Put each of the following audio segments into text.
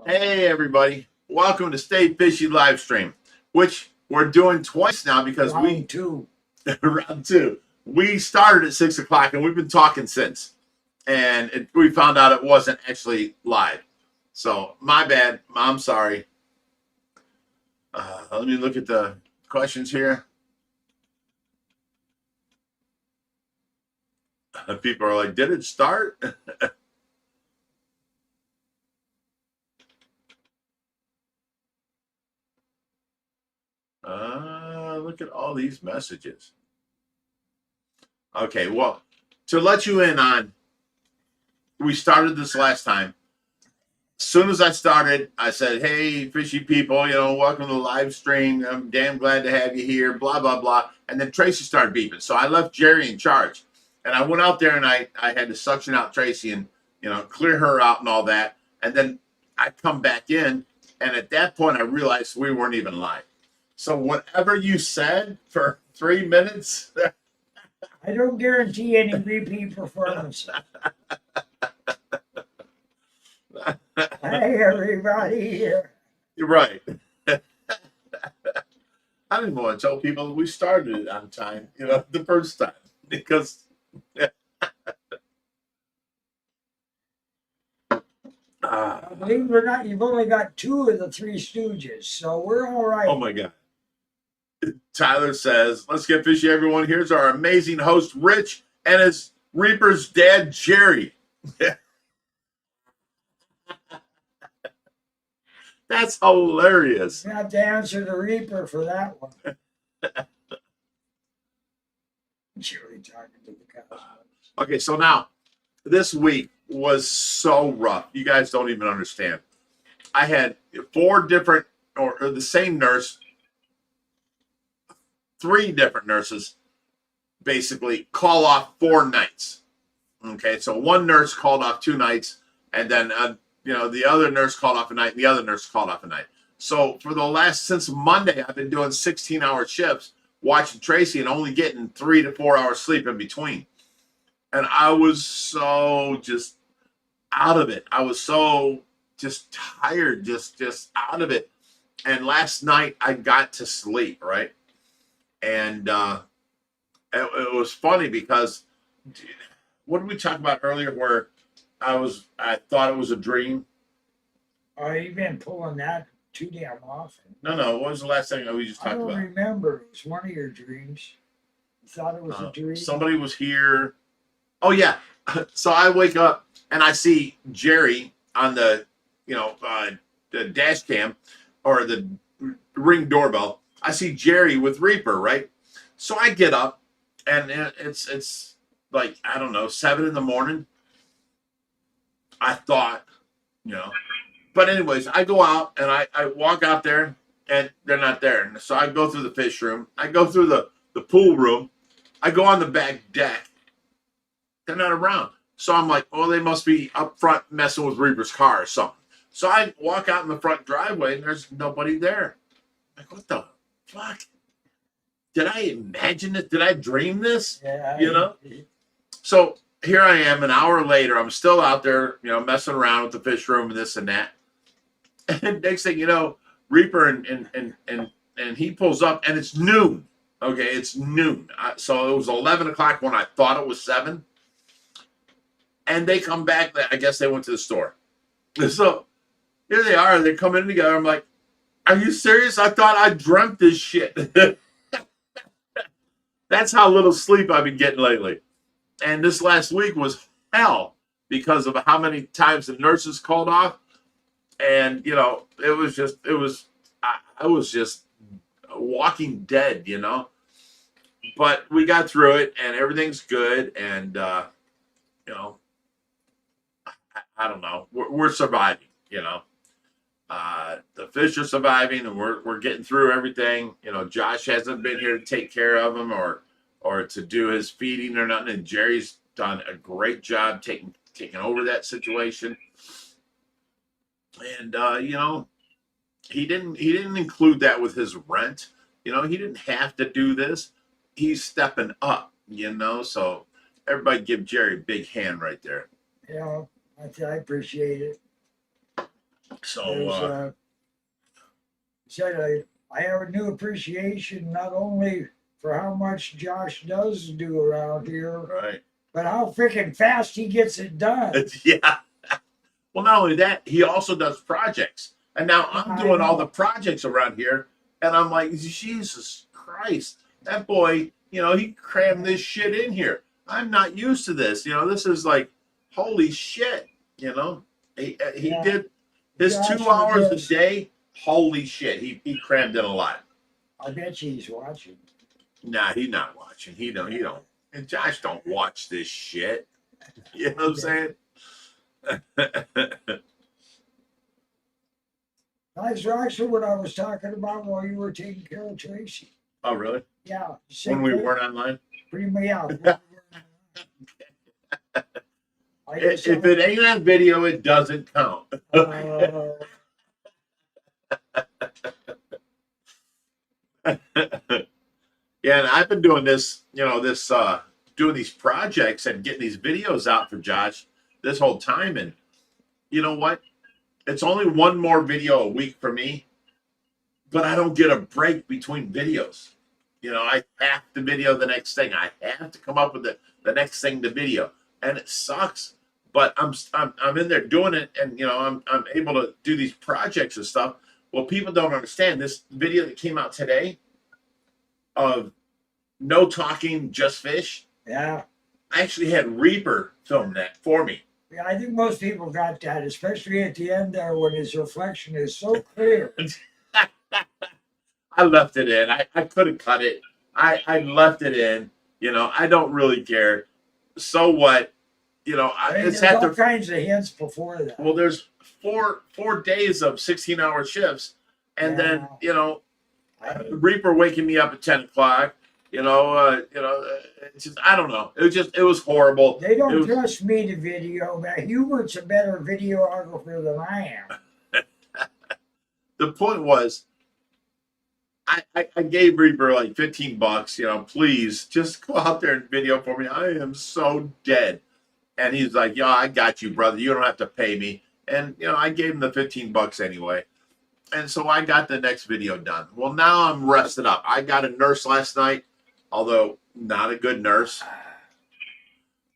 Hey everybody, welcome to Stay Fishy live stream, which we're doing twice now because round two. round two. We started at 6 o'clock and we've been talking since, and we found out it wasn't actually live. So my bad. I'm sorry. Let me look at the questions here. People are like, "Did it start?" Look at all these messages. Okay, well, to let you in on, we started this last time. As soon as I started, I said, "Hey, fishy people, welcome to the live stream. I'm damn glad to have you here, blah, blah, blah." And then Tracy started beeping. So I left Jerry in charge. And I went out there and I had to suction out Tracy and, clear her out and all that. And then I come back in. And at that point, I realized we weren't even live. So whatever you said for 3 minutes. I don't guarantee any repeat performances. Hey, everybody here. You're right. I didn't want to tell people that we started it on time, the first time, because believe it or not, you've only got 2 of the 3 Stooges, so we're all right. Oh my God. Tyler says, "Let's get fishy, everyone. Here's our amazing host, Rich, and his Reaper's dad, Jerry." That's hilarious. You have to answer the Reaper for that one. Jerry talking to the cows. Okay, so now, this week was so rough. You guys don't even understand. I had 4 different, or the same nurse, 3 different nurses basically call off 4 nights. Okay, so one nurse called off 2 nights, and then the other nurse called off a night, and the other nurse called off a night. So for since Monday, I've been doing 16-hour shifts, watching Tracy, and only getting 3 to 4 hours sleep in between. And I was so just out of it. I was so just tired, just out of it. And last night I got to sleep, right? And it was funny because what did we talk about earlier where I thought it was a dream? Oh, you've been pulling that too damn often. No. What was the last thing we just talked about? I don't remember. It was one of your dreams. You thought it was a dream? Somebody was here. Oh, yeah. So I wake up and I see Jerry on the dash cam or the Ring doorbell. I see Jerry with Reaper, right? So I get up and it's like, I don't know, 7 in the morning. I thought, but anyways, I go out and I walk out there and they're not there. And so I go through the fish room. I go through the pool room. I go on the back deck. They're not around. So I'm like, oh, they must be up front messing with Reaper's car or something. So I walk out in the front driveway and there's nobody there. I'm like, what the fuck? Did I imagine it? Did I dream this? Yeah. So here I am an hour later. I'm still out there, messing around with the fish room and this and that. And next thing you know, Reaper and he pulls up and it's noon. Okay, it's noon. So it was 11 o'clock when I thought it was 7. And they come back. I guess they went to the store. So here they are. They're coming in together. I'm like, are you serious? I thought I dreamt this shit. That's how little sleep I've been getting lately. And this last week was hell because of how many times the nurses called off. And, I was just walking dead, But we got through it and everything's good. And, I don't know. We're surviving, The fish are surviving and we're getting through everything. Josh hasn't been here to take care of them or to do his feeding or nothing. And Jerry's done a great job taking over that situation. And he didn't include that with his rent. He didn't have to do this. He's stepping up, So everybody give Jerry a big hand right there. Yeah, I appreciate it. So said I have a new appreciation not only for how much Josh does do around here, right. but how freaking fast he gets it done. Yeah. Well, not only that, he also does projects. And now I'm doing all the projects around here. And I'm like, Jesus Christ, that boy, he crammed this shit in here. I'm not used to this. This is like, holy shit. He did his Josh 2 hours a does. day. Holy shit. He crammed in a lot. I bet you he's watching. Nah, he's not watching. He don't. And Josh don't watch this shit. You know what I'm saying? That's actually what I was talking about while you were taking care of Tracy. Oh, really? Yeah. When we weren't online? Pretty much, yeah. If it ain't on video, it doesn't count. Yeah, and I've been doing this, doing these projects and getting these videos out for Josh this whole time. And you know what? It's only one more video a week for me, but I don't get a break between videos. I have to video the next thing. I have to come up with the next thing to video, and it sucks. But I'm in there doing it, and I'm able to do these projects and stuff. Well, people don't understand this video that came out today of no talking, just fish. Yeah. I actually had Reaper film that for me. Yeah, I think most people got that, especially at the end there when his reflection is so clear. I left it in. I could have cut it. I left it in. I don't really care. So what? There's all kinds of hints before that. Well, there's four days of 16-hour shifts, and then Reaper waking me up at 10 o'clock. It's just, I don't know. It was horrible. They don't trust me to video. But Hubert's a better videographer than I am. The point was, I gave Reaper like $15. Please just go out there and video for me. I am so dead. And he's like, "Yeah, I got you, brother. You don't have to pay me." And I gave him the $15 anyway. And so I got the next video done. Well, now I'm rested up. I got a nurse last night, although not a good nurse.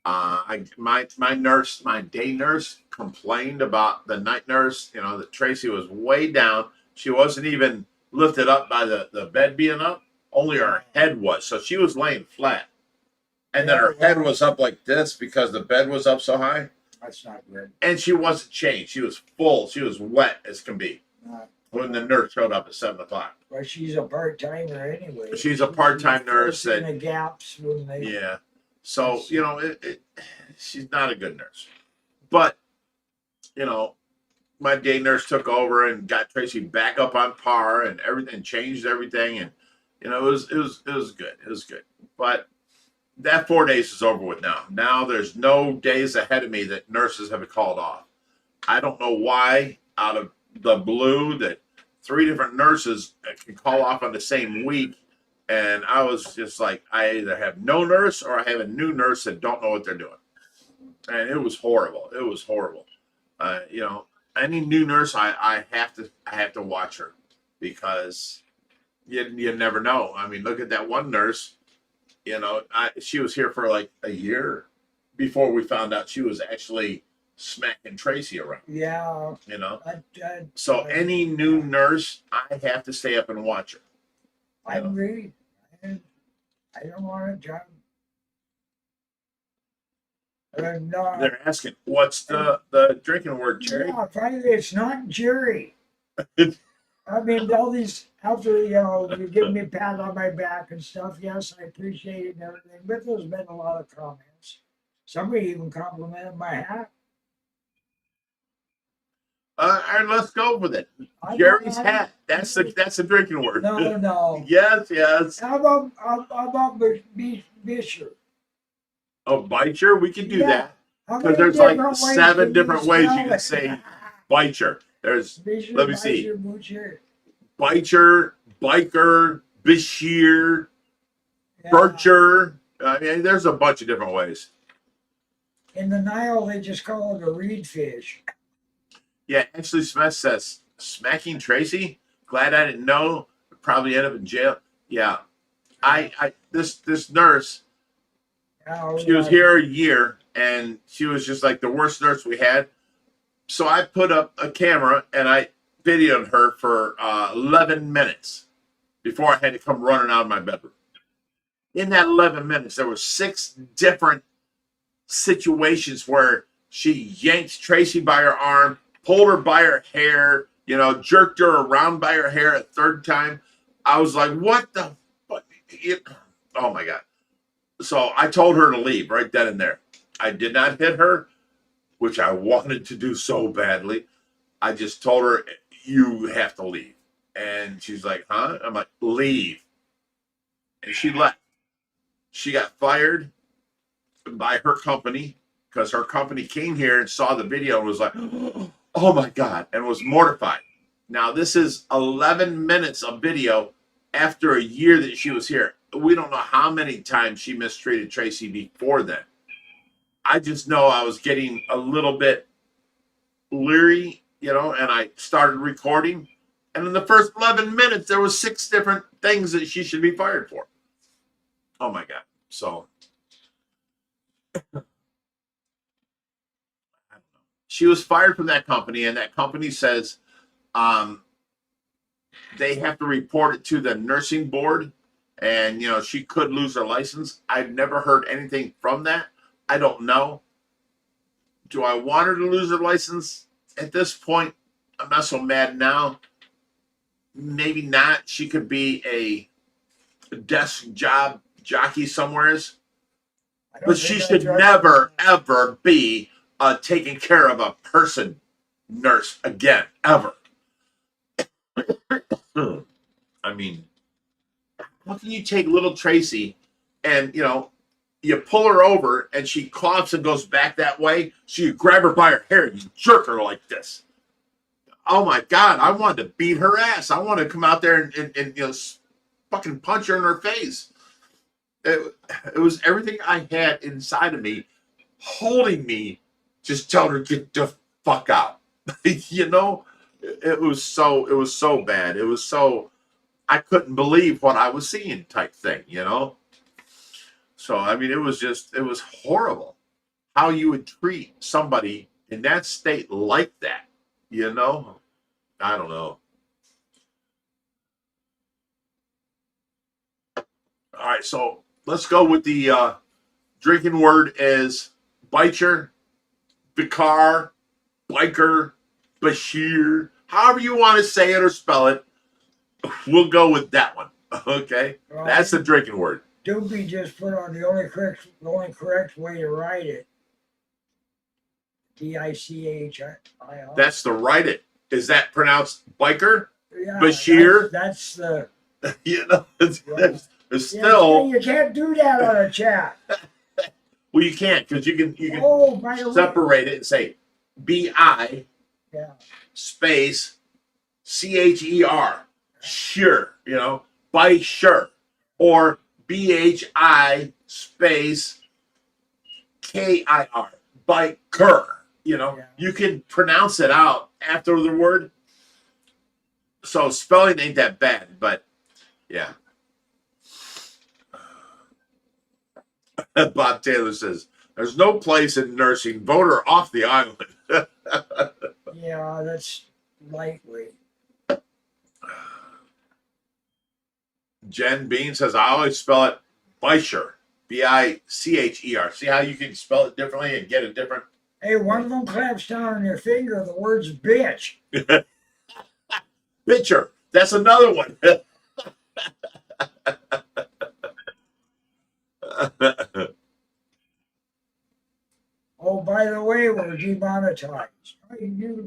My nurse, my day nurse, complained about the night nurse. That Tracy was way down. She wasn't even lifted up by the bed being up. Only her head was. So she was laying flat. And then her head was up like this because the bed was up so high. That's not good. And she wasn't changed. She was full. She was wet as can be. When the nurse showed up at 7 o'clock. Well, she's a part-timer anyway. She's a part-time nurse. In the gaps when they... Yeah. So, she's not a good nurse. But, my day nurse took over and got Tracy back up on par and everything, changed everything. And, it was good. It was good. But that 4 days is over with now. Now there's no days ahead of me that nurses have called off. I don't know why, out of the blue, that 3 different nurses can call off on the same week. And I was just like, I either have no nurse or I have a new nurse that don't know what they're doing. And it was horrible. It was horrible. Any new nurse, I have to watch her because you never know. I mean, look at that one nurse. She was here for like a year before we found out she was actually smacking Tracy around. Yeah. So any new nurse, I have to stay up and watch her. I agree. I don't want a job. They're asking, what's the drinking word, Jerry? Yeah, finally, it's not Jerry. I mean, all these, after, you give me a pat on my back and stuff, yes, I appreciate it and everything, but there's been a lot of comments. Somebody even complimented my hat. All right, let's go with it. Jerry's hat. That's the drinking word. No. Yes. How about Bisher? Oh, biter? We can do that. How Because many there's like different ways 7 can different ways you spell can it? say biter. There's, Bisher, let me see. Butcher. Biter, biker, bishir, Yeah. bircher. I mean, there's a bunch of different ways. In the Nile, they just call it a reed fish. Yeah, Ashley Smith says, smacking Tracy? Glad I didn't know. Probably end up in jail. Yeah. This nurse, Oh, she was yeah. here a year and she was just like the worst nurse we had. So I put up a camera and I videoed her for 11 minutes before I had to come running out of my bedroom. In that 11 minutes, there were 6 different situations where she yanked Tracy by her arm, pulled her by her hair, you know, jerked her around by her hair a third time. I was like, what the fuck? Oh my God. So I told her to leave right then and there. I did not hit her, which I wanted to do so badly. I just told her, you have to leave. And she's like, huh? I'm like, leave. And she left. She got fired by her company because her company came here and saw the video and was like, oh my God, and was mortified. Now, this is 11 minutes of video after a year that she was here. We don't know how many times she mistreated Tracy before then. I just know I was getting a little bit leery, you know, and I started recording. And in the first 11 minutes, there was 6 different things that she should be fired for. Oh my God. So she was fired from that company, and that company says they have to report it to the nursing board, and you know she could lose her license. I've never heard anything from that. I don't know. Do I want her to lose her license at this point? I'm not so mad now. Maybe not. She could be a desk job jockey somewheres, but she should never ever be taking care of a person nurse again, ever. I mean, how can you take little Tracy and, you know, you pull her over and she coughs and goes back that way, so you grab her by her hair and you jerk her like this. Oh my God, I wanted to beat her ass. I wanted to come out there and you know, fucking punch her in her face. It was everything I had inside of me holding me, just telling her, get the fuck out. You know, it was so bad. It was so, I couldn't believe what I was seeing type thing, you know? So, I mean, it was horrible how you would treat somebody in that state like that, you know? I don't know. All right, so let's go with the drinking word is bicher, Bakar, biker, Bashir, however you want to say it or spell it. We'll go with that one. Okay, that's the drinking word. Doopy just put on the only correct way to write it. Dichir. That's the write it. Is that pronounced biker? Yeah, Bashir? That's the. You know, it's still. You can't do that on a chat. Well, you can't because you can separate it and say BI space CHER. Sure, you know, by sure, or BHI space KIR, biker. You know, you can pronounce it out after the word. So spelling ain't that bad, but yeah. Bob Taylor says, there's no place in nursing. Vote her off the island. Yeah, that's lightweight. Jen Bean says, I always spell it Bicher. Bicher. See how you can spell it differently and get it different? Hey, one of them clamps down on your finger. The word's bitch. Bitcher. That's another one. Oh, by the way, we're demonetized.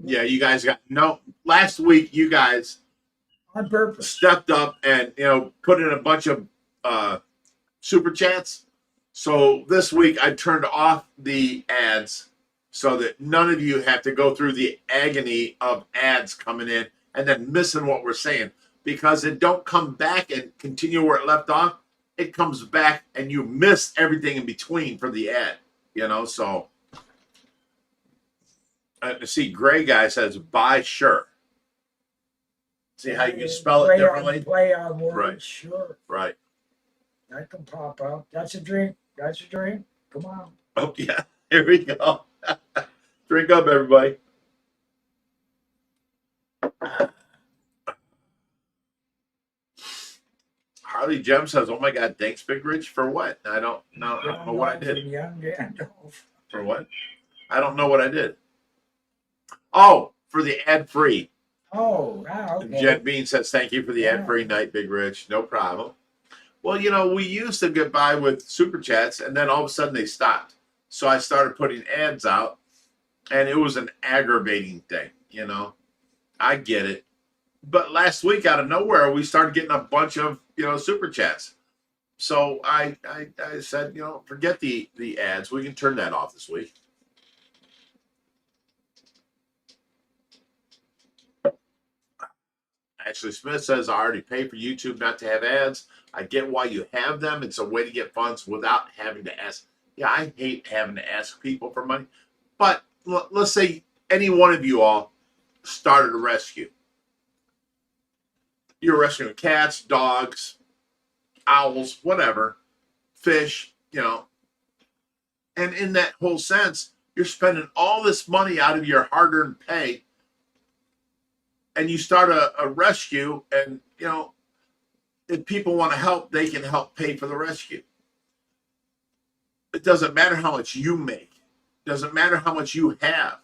Yeah, you guys got no. Last week, you guys on purpose stepped up and put in a bunch of super chats. So this week, I turned off the ads so that none of you have to go through the agony of ads coming in and then missing what we're saying, because it don't come back and continue where it left off. It comes back and you miss everything in between for the ad. So See, Gray Guy says, buy sure. See how you can spell it differently? Play on words, Right. sure. Right. That can pop up. That's a drink. That's a drink. Come on. Oh, yeah. Here we go. Drink up, everybody. Harley Gem says, oh my God, thanks, Big Rich. For what? I don't know what I did. Young Gandalf. For what? I don't know what I did. Oh, for the ad free. Oh, wow. Okay. Jet Bean says, thank you for the ad free night, Big Rich. No problem. Well, you know, we used to get by with super chats, and then all of a sudden they stopped. So I started putting ads out, and it was an aggravating thing, you know. I get it. But last week, out of nowhere, we started getting a bunch of, you know, super chats. So I said, you know, forget the ads. We can turn that off this week. Ashley Smith says, I already pay for YouTube not to have ads. I get why you have them. It's a way to get funds without having to ask. Yeah, I hate having to ask people for money. But let's say any one of you all started a rescue. You're rescuing cats, dogs, owls, whatever, fish, you know. And in that whole sense, you're spending all this money out of your hard-earned pay, and you start a rescue, and, you know, if people want to help, they can help pay for the rescue. It doesn't matter how much you make. It doesn't matter how much you have.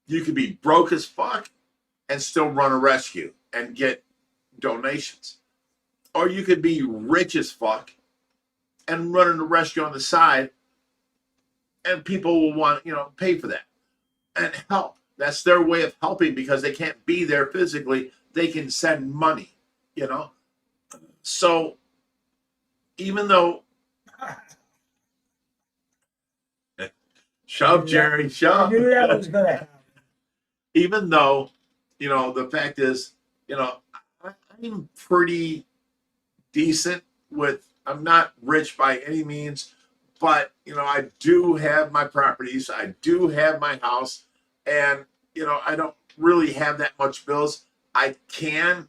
You could be broke as fuck and still run a rescue and get donations. Or you could be rich as fuck and running a rescue on the side, and people will want, you know, pay for that and help. That's their way of helping because they can't be there physically. They can send money, you know. So even though shove, Jerry, shove. I knew that was gonna happen. Even though, you know, the fact is, you know, I'm pretty decent with, I'm not rich by any means, but, you know, I do have my properties. I do have my house, and, you know, I don't really have that much bills. I can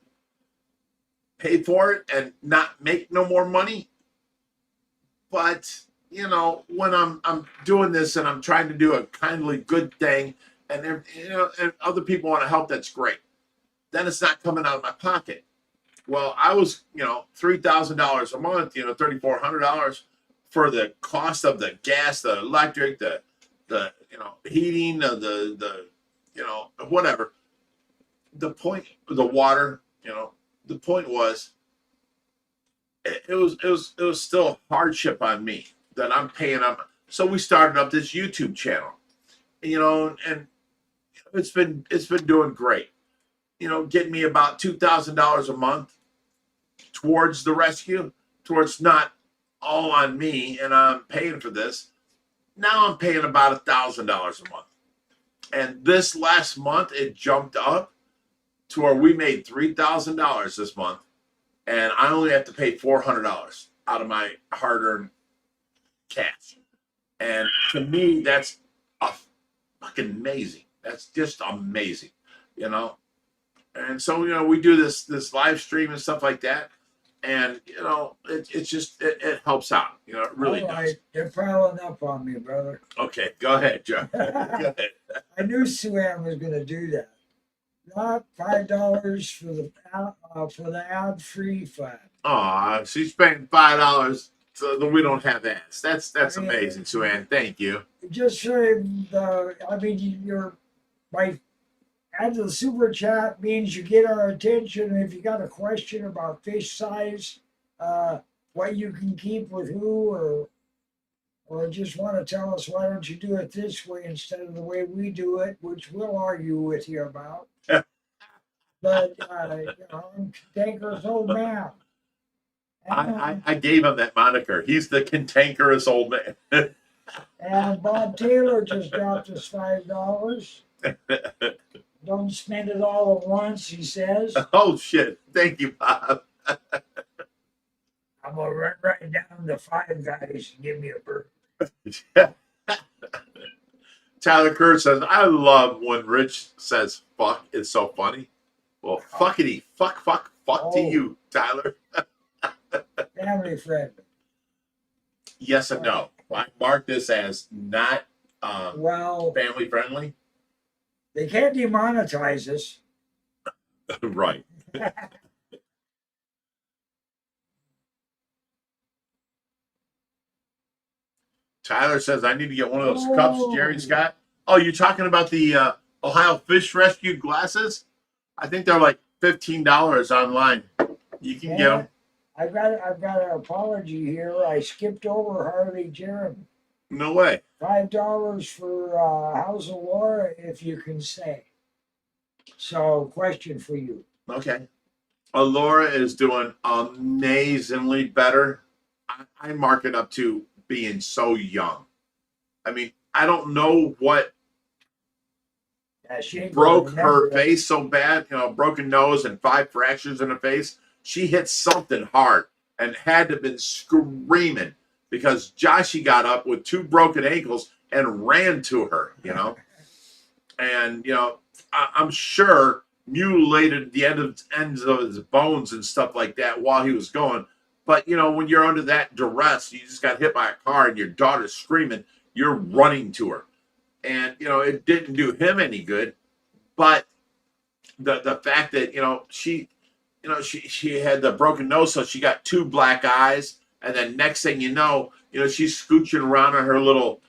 pay for it and not make no more money. But, you know, when I'm doing this and I'm trying to do a kindly good thing, and, you know, and other people want to help, that's great. Then it's not coming out of my pocket. Well, I was, you know, $3,000 a month, you know, $3,400 for the cost of the gas, the electric, the you know, heating, the you know, whatever. The point, the water, you know, the point was, it was still hardship on me that I'm paying up. So we started up this YouTube channel, you know, and it's been doing great. You know, getting me about $2,000 a month towards the rescue, towards not all on me, and I'm paying for this. Now I'm paying about $1,000 a month. And this last month, it jumped up to where we made $3,000 this month, and I only have to pay $400 out of my hard-earned cash. And to me, that's fucking amazing. That's just amazing, you know. And so, you know, we do this live stream and stuff like that, and, you know, it's just it helps out, you know. It really does. You're piling up on me, brother. Okay, go ahead, Joe. Go ahead. I knew Sue-Ann was going to do that. Not $5 for the ad-free fund. Aw, she's paying $5 so that we don't have ads. That's amazing, Sue-Ann. Thank you. Just for the, I mean, you're by add to the super chat means you get our attention. And if you got a question about fish size, what you can keep with who, or just want to tell us why don't you do it this way instead of the way we do it, which we'll argue with you about. But you know, I'm cantankerous old man. I gave him that moniker. He's the cantankerous old man. And Bob Taylor just dropped us $5. Don't spend it all at once, he says. Oh shit! Thank you, Bob. I'm gonna run right down to Five Guys and give me a burger. Tyler Kerr says, I love when Rich says fuck. It's so funny. Well, fuckity, fuck to Oh. you, Tyler. Family friend. Yes and no. I mark this as not Well, family friendly. they can't demonetize us. Right. Tyler says, I need to get one of those cups Jerry's got. Oh, you're talking about the Ohio Fish Rescue glasses? I think they're like $15 online. You can get them. I've got an apology here. I skipped over Harley Jeremy. No way. $5 for House of Allora, if you can say. So, question for you. Okay. Allora is doing amazingly better. I mark it up to being so young. I mean, I don't know what broke her face so bad, broken nose and 5 fractures in her face. She hit something hard and had to have been screaming because Joshy got up with 2 broken ankles and ran to her, And, I'm sure mutilated the ends of his bones and stuff like that while he was going. But, when you're under that duress, you just got hit by a car and your daughter's screaming, you're running to her. And, it didn't do him any good. But the fact that, she had the broken nose, so she got 2 black eyes. And then next thing you know, she's scooching around on her little,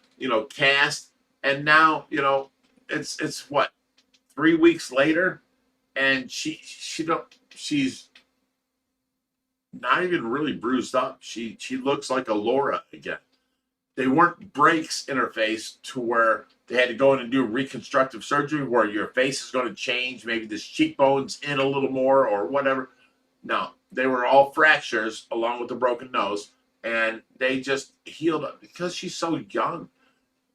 cast. And now, it's what, 3 weeks later, and she's not even really bruised up. She looks like Allora again. They weren't breaks in her face to where they had to go in and do reconstructive surgery where your face is going to change, maybe this cheekbone's in a little more or whatever. No, they were all fractures along with the broken nose, and they just healed up because she's so young.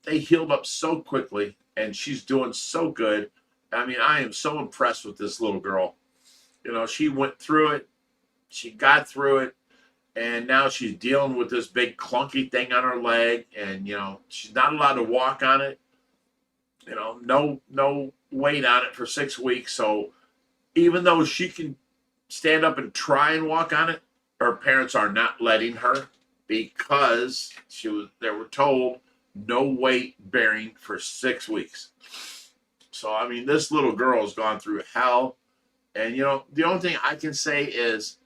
They healed up so quickly, and she's doing so good. I mean, I am so impressed with this little girl. She went through it. She got through it. And now she's dealing with this big clunky thing on her leg. And, she's not allowed to walk on it. No weight on it for 6 weeks. So even though she can stand up and try and walk on it, her parents are not letting her because they were told no weight bearing for 6 weeks. So, I mean, this little girl has gone through hell. And, the only thing I can say is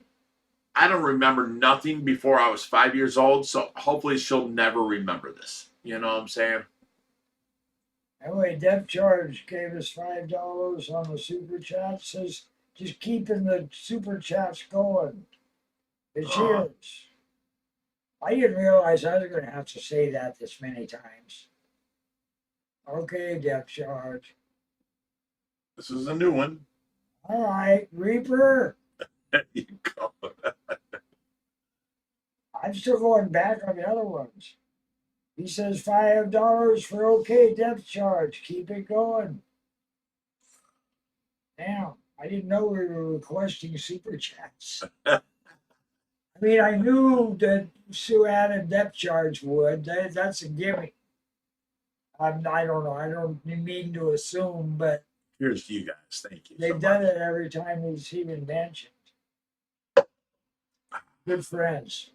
I don't remember nothing before I was 5 years old. So hopefully she'll never remember this. You know what I'm saying? Anyway, Deb Charge gave us $5 on the Super Chat. Says, just keeping the Super Chats going. It's yours. I didn't realize I was going to have to say that this many times. Okay, Deb Charge. This is a new one. All right, Reaper. There you go. I'm still going back on the other ones. He says $5 for okay depth charge. Keep it going. Damn, I didn't know we were requesting super chats. I mean, I knew that Sue added depth charge would. That's a gimme. I don't know. I don't mean to assume, but here's to you guys. Thank you. They've done it every time he's even mentioned. Good friends.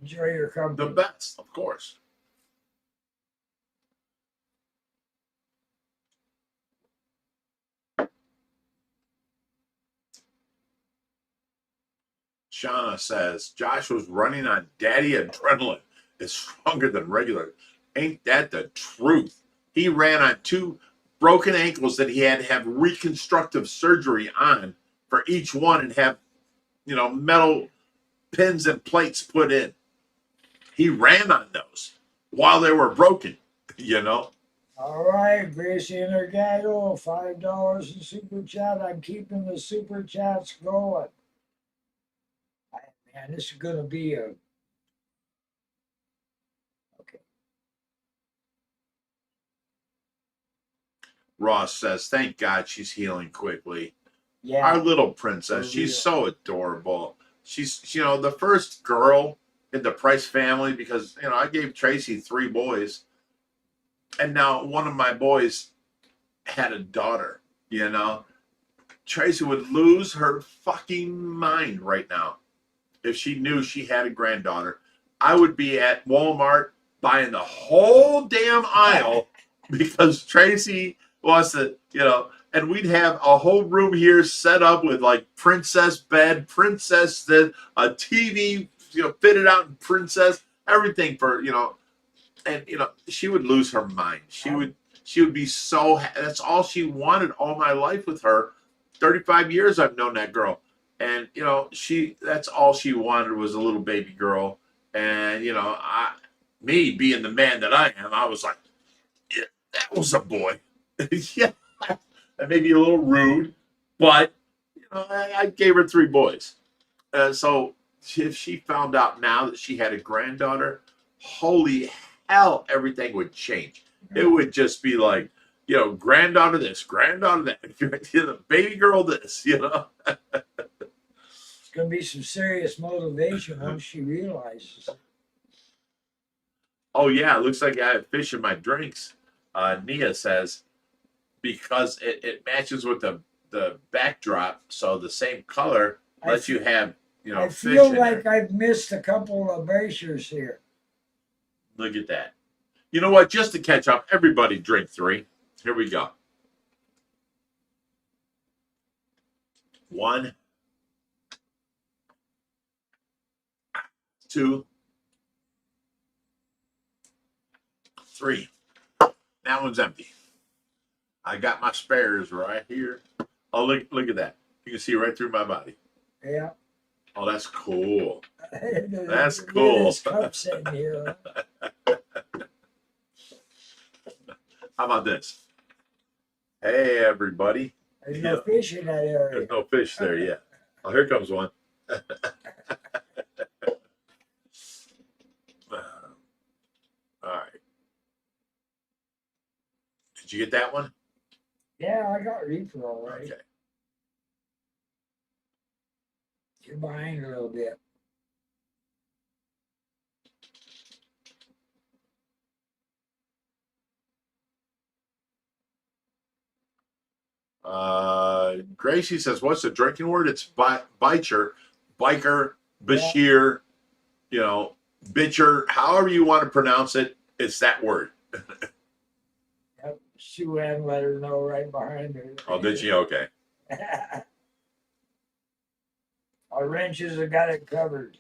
Enjoy your company. The best, of course. Shauna says, Josh was running on daddy adrenaline. It's stronger than regular. Ain't that the truth? He ran on 2 broken ankles that he had to have reconstructive surgery on for each one and have, metal pins and plates put in. He ran on those while they were broken, All right, Gracie and her gaggle, $5 in super chat. I'm keeping the super chats going. Man, this is going to be a... Okay. Ross says, thank God she's healing quickly. Yeah. Our little princess, she's so adorable. She's, the first girl in the Price family because, I gave Tracy 3 boys. And now one of my boys had a daughter, you know. Tracy would lose her fucking mind right now if she knew she had a granddaughter. I would be at Walmart buying the whole damn aisle because Tracy wants to, you know, and we'd have a whole room here set up with like princess bed, princess, a TV, you know, fitted out in princess, everything for, you know, and you know, she would lose her mind. She would be so, that's all she wanted all my life with her. 35 years I've known that girl. And you know, that's all she wanted was a little baby girl. And you know, me being the man that I am, I was like, yeah, that was a boy. Yeah. And maybe a little rude, but you know, I gave her 3 boys. So if she found out now that she had a granddaughter, holy hell, everything would change. It would just be like, you know, granddaughter this, granddaughter that, you know, baby girl this, you know. It's going to be some serious motivation once she realizes it. Oh yeah, it looks like I have fish in my drinks. Nia says because it matches with the backdrop, so the same color lets you have, you know, I fish feel in like there. I've missed a couple of braziers here. Look at that. You know what? Just to catch up, everybody drink 3. Here we go. 1, 2, 3. That one's empty. I got my spares right here. Oh, look at that. You can see right through my body. Yeah. Oh, that's cool. That's Look at cool. this cup sitting here. How about this? Hey, everybody. There's no fish in that area. There's no fish there yet. Oh, here comes one. All right. Did you get that one? Yeah, I got reefer all right. Okay. You're behind a little bit. Gracie says, what's the drinking word? It's biker, Bashir, you know, bitcher, however you want to pronounce it, it's that word. Yep. Sue Ann let her know right behind her. Oh, did she? Okay. Our wrenches have got it covered.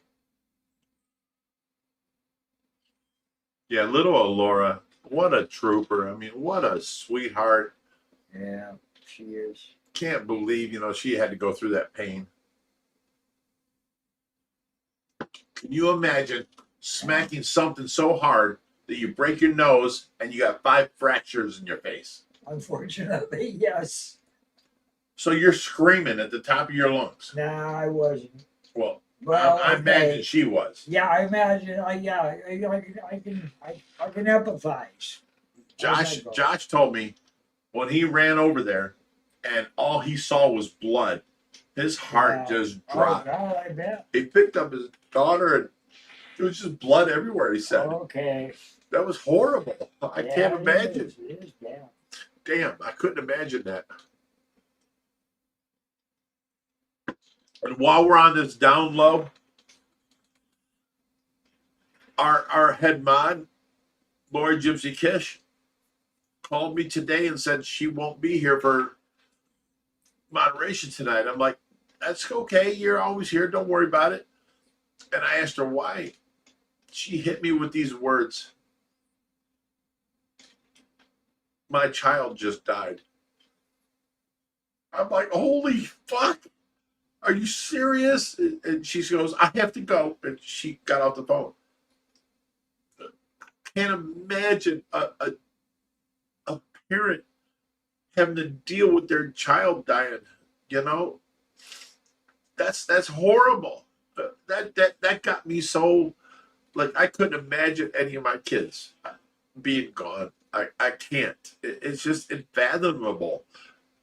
Yeah, little Allora, what a trooper. I mean, what a sweetheart. Yeah, she is. Can't believe, you know, she had to go through that pain. Can you imagine smacking something so hard that you break your nose and you got 5 fractures in your face? Unfortunately, yes. So you're screaming at the top of your lungs. Nah, I wasn't. Well, Well, I okay. imagine she was. Yeah, I imagine. I can empathize. Josh told me when he ran over there and all he saw was blood, his heart just dropped. Oh, God, I bet. He picked up his daughter and there was just blood everywhere, he said. Okay. That was horrible. I can't imagine. It is bad. Damn, I couldn't imagine that. And while we're on this down low, our head mod, Lori Gypsy Kish, called me today and said she won't be here for moderation tonight. I'm like, that's okay. You're always here. Don't worry about it. And I asked her why. She hit me with these words. My child just died. I'm like, holy fuck. Are you serious? And she goes, I have to go. And she got off the phone. Can't imagine a parent having to deal with their child dying. You know, that's horrible. That got me so, like, I couldn't imagine any of my kids being gone. I can't. It's just unfathomable.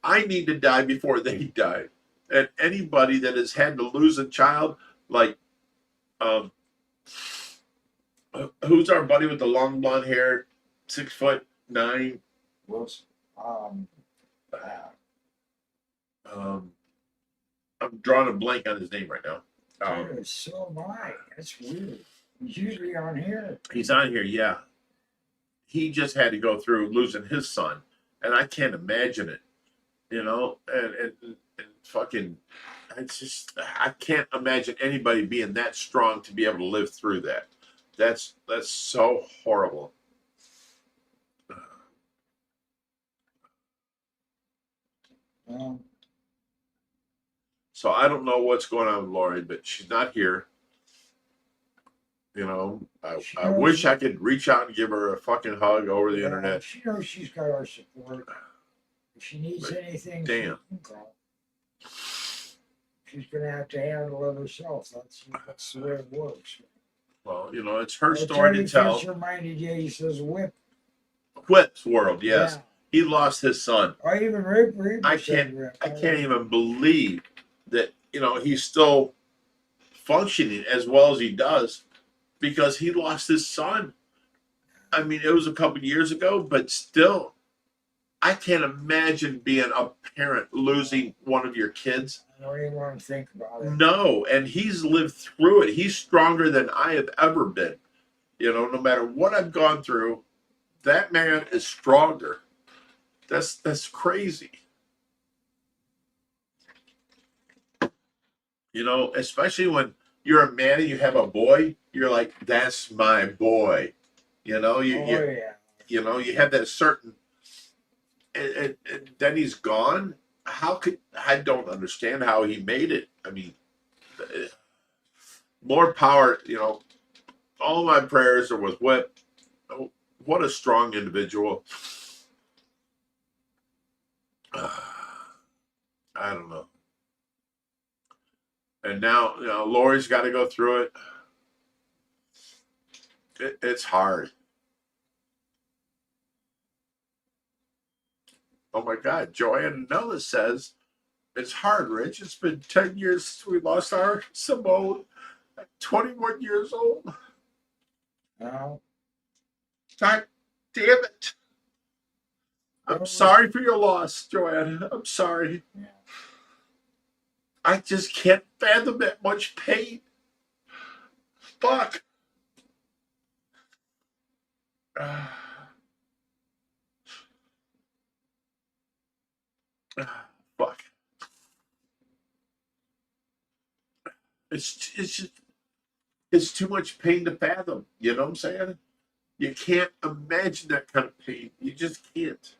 I need to die before they die. And anybody that has had to lose a child, like, who's our buddy with the long blonde hair, 6 foot, 9. Wilson. I'm drawing a blank on his name right now. So am I. That's weird. He's usually on here. He's on here, yeah. He just had to go through losing his son, and I can't imagine it, you know. And fucking, it's just I can't imagine anybody being that strong to be able to live through that. That's so horrible. So I don't know what's going on with Lori, but she's not here. You know, I wish I could reach out and give her a fucking hug over the internet. She knows she's got our support. If she needs anything, damn. She can call. She's gonna have to handle it herself. That's the way it works. Well, you know, it's her story to tell. Fisher reminded you, he says Whip's world, yes. Yeah. He lost his son. I even Rip. I can't even believe that, you know, he's still functioning as well as he does because he lost his son. I mean, it was a couple years ago, but still, I can't imagine being a parent losing one of your kids. I don't even want to think about it. No, and he's lived through it. He's stronger than I have ever been. You know, no matter what I've gone through, that man is stronger. That's crazy. You know, especially when you're a man and you have a boy, you're like, that's my boy. You know, you know, you have that certain, and then he's gone. I don't understand how he made it. I mean, more power, you know, all my prayers are with Whip. What a strong individual. I don't know. And now, you know, Lori's got to go through it. It's hard. Oh my God, Joanne Nellis says, it's hard, Rich. It's been 10 years since we lost our Simone at 21 years old. No. God damn it. I'm sorry for your loss, Joanne. I'm sorry. Yeah. I just can't fathom that much pain. Fuck. Fuck. It's too much pain to fathom. You know what I'm saying? You can't imagine that kind of pain. You just can't.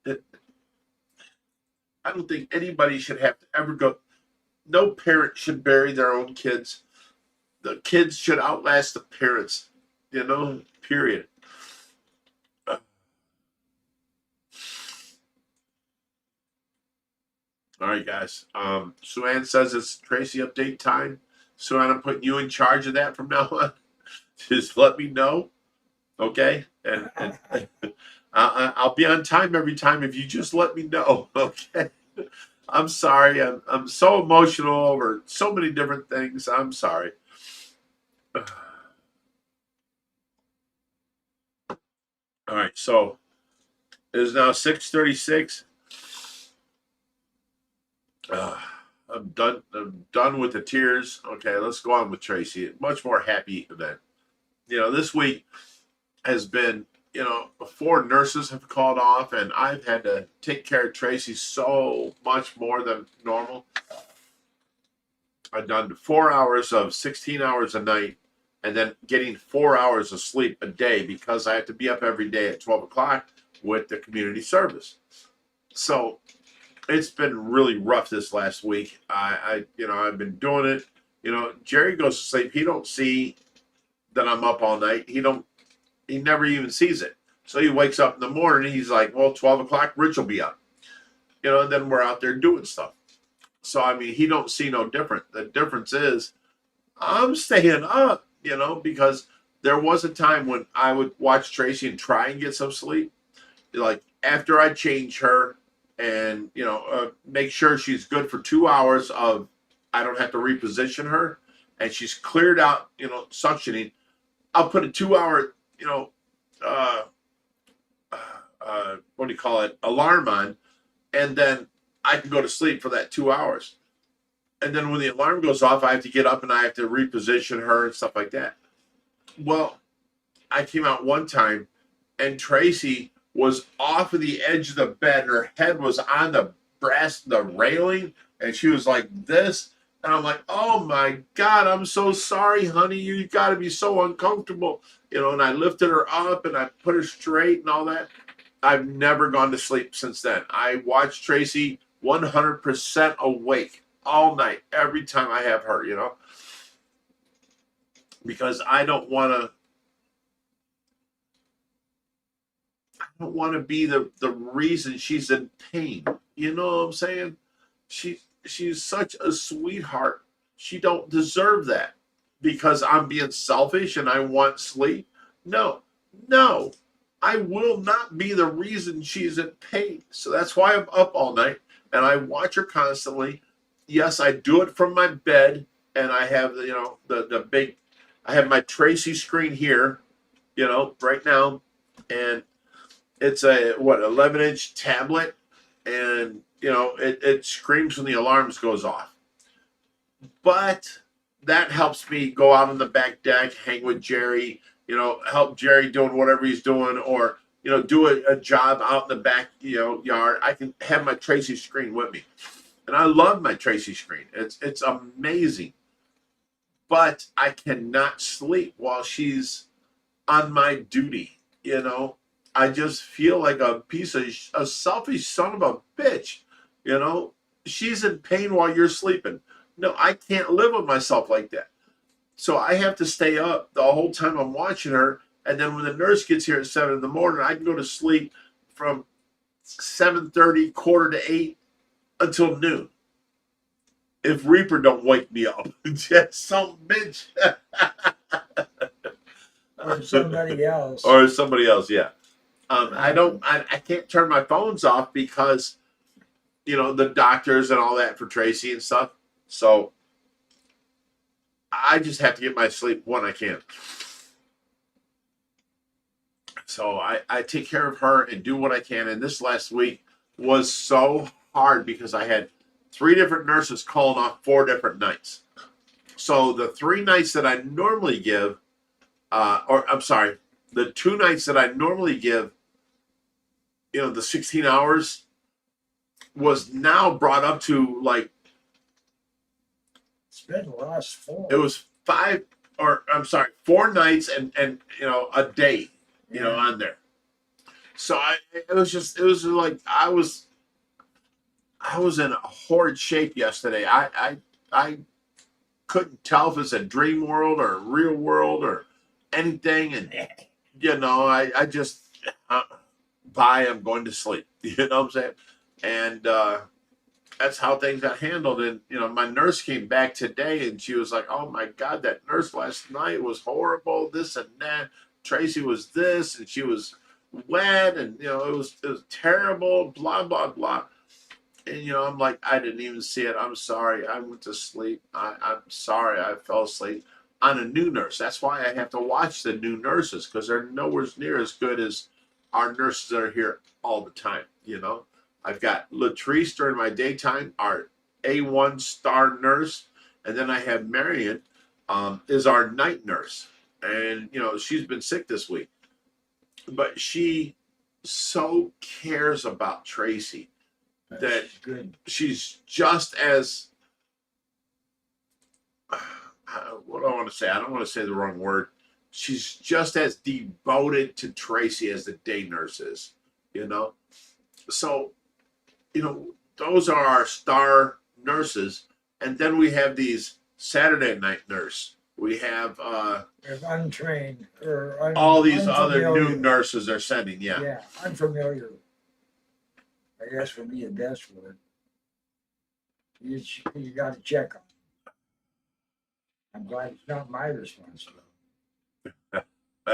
I don't think anybody should have to ever go. No parent should bury their own kids. The kids should outlast the parents. You know, period. All right, guys. Sue Ann says it's Tracy update time. Sue Ann, I'm putting you in charge of that from now on. Just let me know, okay? And I'll be on time every time if you just let me know, okay? I'm sorry. I'm so emotional over so many different things. I'm sorry. All right, so it is now 6:36. I'm done with the tears. Okay, let's go on with Tracy. Much more happy event. You know, this week has been, you know, 4 nurses have called off, and I've had to take care of Tracy so much more than normal. I've done 4 hours of 16 hours a night, and then getting 4 hours of sleep a day because I have to be up every day at 12 o'clock with the community service. So it's been really rough this last week. I've been doing it. You know, Jerry goes to sleep. He don't see that I'm up all night. He never even sees it. So he wakes up in the morning. He's like, well, 12 o'clock, Rich will be up. You know, and then we're out there doing stuff. So, I mean, he don't see no different. The difference is I'm staying up, you know, because there was a time when I would watch Tracy and try and get some sleep. Like after I change her, and, you know, make sure she's good for 2 hours of, I don't have to reposition her, and she's cleared out, you know, suctioning. I'll put a 2 hour, you know, what do you call it, alarm on, and then I can go to sleep for that 2 hours. And then when the alarm goes off, I have to get up and I have to reposition her and stuff like that. Well, I came out one time and Tracy was off of the edge of the bed and her head was on the railing, and she was like this. And I'm like, oh my God, I'm so sorry, honey. You got to be so uncomfortable. You know, and I lifted her up and I put her straight and all that. I've never gone to sleep since then. I watch Tracy 100% awake all night, every time I have her, you know, because I don't want to be the reason she's in pain. You know what I'm saying? She's such a sweetheart. She don't deserve that because I'm being selfish and I want sleep. No, I will not be the reason she's in pain. So that's why I'm up all night and I watch her constantly. Yes, I do it from my bed, and I have the big. I have my Tracy screen here, you know, right now, and it's a 11-inch tablet, and you know it screams when the alarms goes off. But that helps me go out on the back deck, hang with Jerry, you know, help Jerry doing whatever he's doing, or you know, do a job out in the back, you know, yard. I can have my Tracy screen with me. And I love my Tracy screen. It's amazing. But I cannot sleep while she's on my duty, you know. I just feel like a selfish son of a bitch, you know. She's in pain while you're sleeping. No, I can't live with myself like that. So I have to stay up the whole time I'm watching her. And then when the nurse gets here at 7 in the morning, I can go to sleep from 7:30, 7:45 until noon. If Reaper don't wake me up, just some bitch. Or somebody else. Or somebody else, yeah. I can't turn my phones off because, you know, the doctors and all that for Tracy and stuff. So I just have to get my sleep when I can. So I take care of her and do what I can. And this last week was so hard because I had 3 different nurses calling off 4 different nights. So the 3 nights that I normally give, the 2 nights that I normally give, you know, the 16 hours was now brought up to like. It's been the last 4. It was 4 nights and you know, a day, you know, on there. So it was like I was in a horrid shape yesterday. I couldn't tell if it's a dream world or a real world or anything, and you know, I just bye. I'm going to sleep. You know what I'm saying? And that's how things got handled. And you know, my nurse came back today, and she was like, "Oh my God, that nurse last night was horrible. This and that. Tracy was this, and she was wet, and you know, it was terrible. Blah blah blah." And you know, I'm like, I didn't even see it. I'm sorry. I went to sleep. I'm sorry. I fell asleep on a new nurse. That's why I have to watch the new nurses, because they're nowhere near as good as our nurses that are here all the time. You know, I've got Latrice during my daytime, our A1 star nurse, and then I have Marion, is our night nurse, and you know, she's been sick this week, but she so cares about Tracy. That good. She's just as what do I want to say? I don't want to say the wrong word. She's just as devoted to Tracy as the day nurse is, you know. So, you know, those are our star nurses, and then we have these Saturday night nurse. We have untrained or all these other unfamiliar. new nurses they're sending. Yeah, unfamiliar. I guess would be the best word. You got to check on. I'm glad it's not my responsibility. All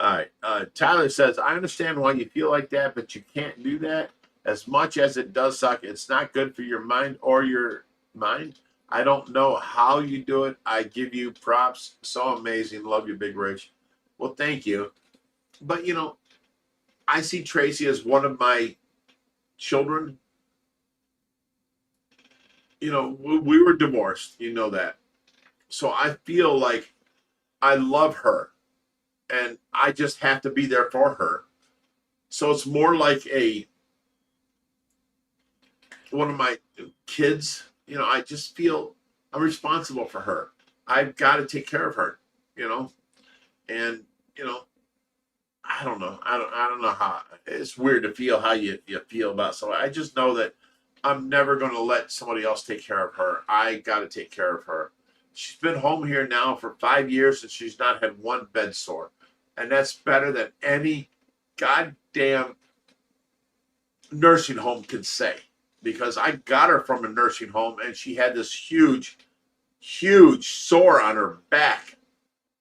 right. Tyler says, I understand why you feel like that, but you can't do that. As much as it does suck, it's not good for your mind or your mind. I don't know how you do it. I give you props. So amazing. Love you, Big Rich. Well, thank you. But, you know, I see Tracy as one of my children. You know, we were divorced. You know that. So I feel like I love her and I just have to be there for her. So it's more like one of my kids. You know, I just feel I'm responsible for her. I've got to take care of her, you know, and, you know, I don't know. I don't know how. It's weird to feel how you feel about somebody. I just know that I'm never going to let somebody else take care of her. I got to take care of her. She's been home here now for 5 years and she's not had one bed sore. And that's better than any goddamn nursing home could say. Because I got her from a nursing home and she had this huge, huge sore on her back.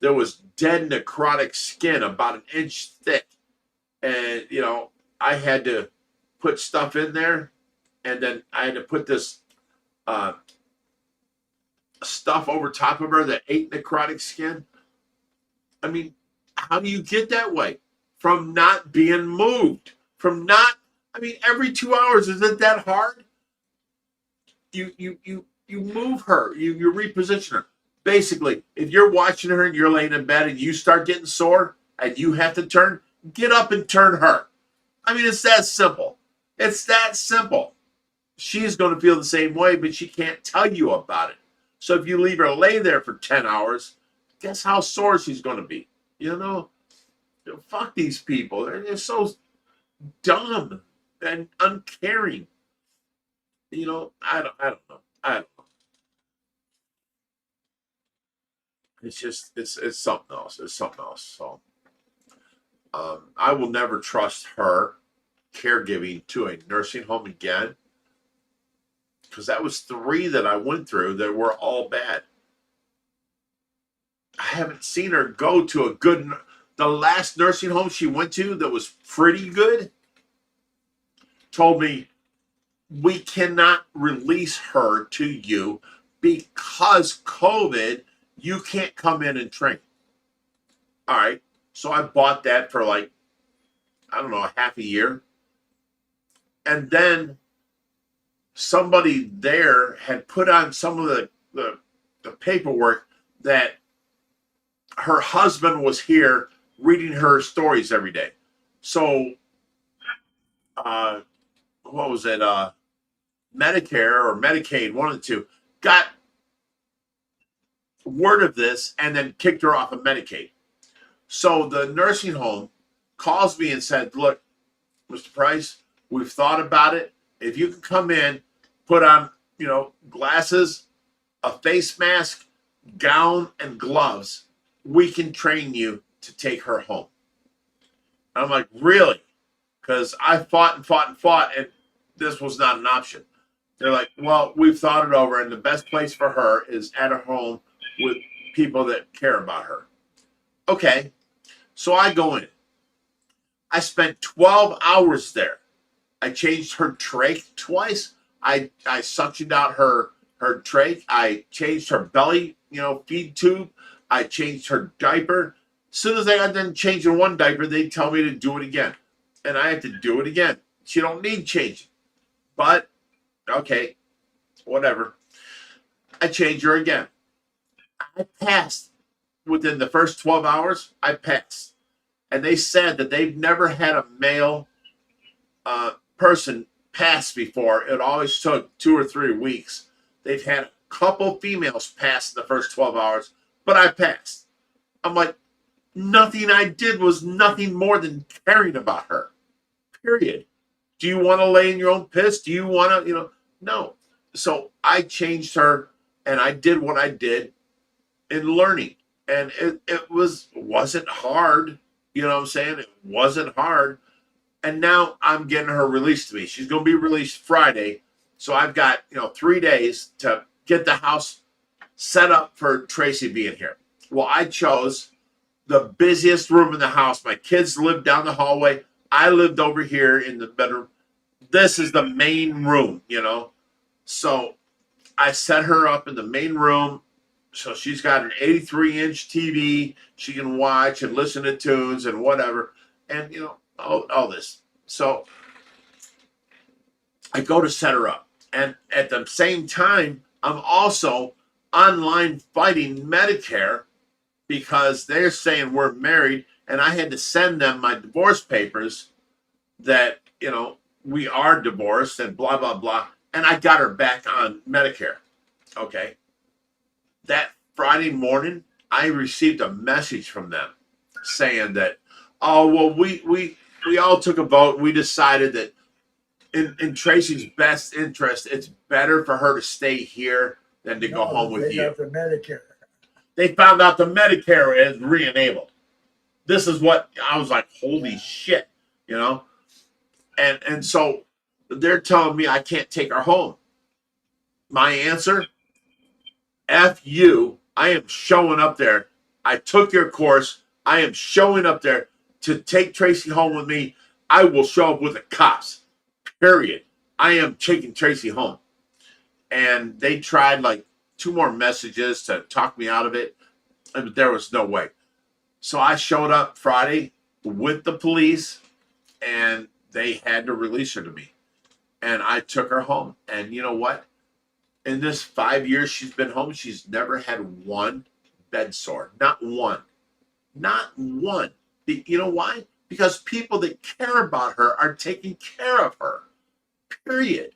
There was dead necrotic skin about an inch thick. And, you know, I had to put stuff in there. And then I had to put this stuff over top of her that ate necrotic skin. I mean, how do you get that way? From not being moved. From not, I mean, every 2 hours, isn't that hard? You move her. You reposition her. Basically, if you're watching her and you're laying in bed and you start getting sore and you have to turn, get up and turn her. I mean, it's that simple. It's that simple. She's going to feel the same way, but she can't tell you about it. So if you leave her lay there for 10 hours, guess how sore she's going to be? You know, fuck these people. They're so dumb and uncaring. You know, I don't know. I don't know. It's just it's something else. It's something else. So I will never trust her caregiving to a nursing home again. Because that was 3 that I went through that were all bad. I haven't seen her go to a good. The last nursing home she went to that was pretty good told me we cannot release her to you because COVID. You can't come in and train. All right. So I bought that for like, I don't know, a half a year. And then somebody there had put on some of the paperwork that her husband was here reading her stories every day. So, what was it? Medicare or Medicaid, one of the two, got word of this and then kicked her off of Medicaid. So the nursing home calls me and said, look, Mr. Price, we've thought about it. If you can come in, put on, you know, glasses, a face mask, gown, and gloves, we can train you to take her home. I'm like, really? Because I fought and fought and fought, and this was not an option. They're like, well, we've thought it over, and the best place for her is at her home with people that care about her. Okay, so I go in. I spent 12 hours there. I changed her trach twice. I suctioned out her trach. I changed her belly, you know, feed tube. I changed her diaper. As soon as I got done changing one diaper, they tell me to do it again. And I have to do it again. She don't need changing. But, okay, whatever. I changed her again. I passed. Within the first 12 hours, I passed. And they said that they've never had a male person pass before. It always took 2 or 3 weeks. They've had a couple females pass in the first 12 hours, but I passed. I'm like, nothing I did was nothing more than caring about her. Period. Do you want to lay in your own piss? Do you want to, you know? No. So I changed her and I did what I did in learning. And it wasn't hard. You know what I'm saying? It wasn't hard. And now I'm getting her released to me. She's going to be released Friday. So I've got, you know, 3 days to get the house set up for Tracy being here. Well, I chose the busiest room in the house. My kids lived down the hallway. I lived over here in the bedroom. This is the main room, you know. So I set her up in the main room. So she's got an 83-inch TV. She can watch and listen to tunes and whatever. And, you know, all this. So I go to set her up. And at the same time, I'm also online fighting Medicare because they're saying we're married. And I had to send them my divorce papers that, you know, we are divorced and blah, blah, blah. And I got her back on Medicare. Okay. That Friday morning, I received a message from them saying that, oh, well, we all took a vote. We decided that in Tracy's best interest, it's better for her to stay here than to go home with they you. got the Medicare. They found out the Medicare is re-enabled. This is what I was like, holy shit, you know? And so they're telling me I can't take her home. My answer, F you. I am showing up there. I took your course. I am showing up there to take Tracy home with me. I will show up with the cops. Period. I am taking Tracy home. And they tried like 2 more messages to talk me out of it. And there was no way. So I showed up Friday with the police and they had to release her to me. And I took her home. And you know what? In this 5 years she's been home, she's never had one bed sore. Not one. Not one. You know why? Because people that care about her are taking care of her. Period.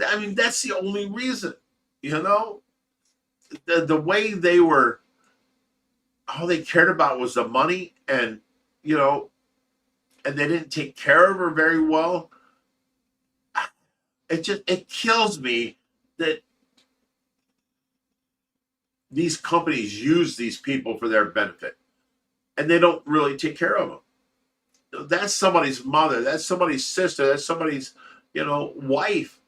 I mean, that's the only reason. You know? The way they were, all they cared about was the money, and, you know, and they didn't take care of her very well. It kills me that these companies use these people for their benefit and they don't really take care of them. That's somebody's mother. That's somebody's sister. That's somebody's, you know, wife.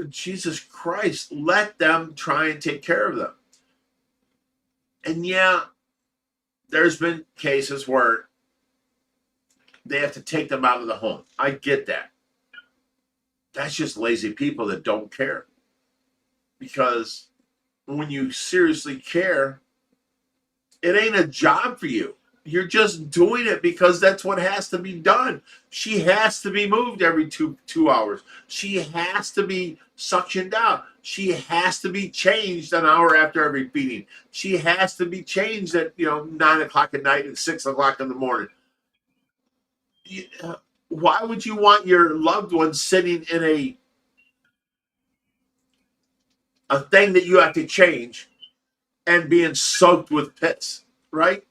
Jesus Christ, let them try and take care of them. And yeah, there's been cases where they have to take them out of the home. I get that. That's just lazy people that don't care. Because when you seriously care, it ain't a job for you. You're just doing it because that's what has to be done. She has to be moved every two hours. She has to be suctioned out. She has to be changed an hour after every feeding. She has to be changed at 9 o'clock at night and 6 o'clock in the morning. Why would you want your loved one sitting in a thing that you have to change and being soaked with piss, right?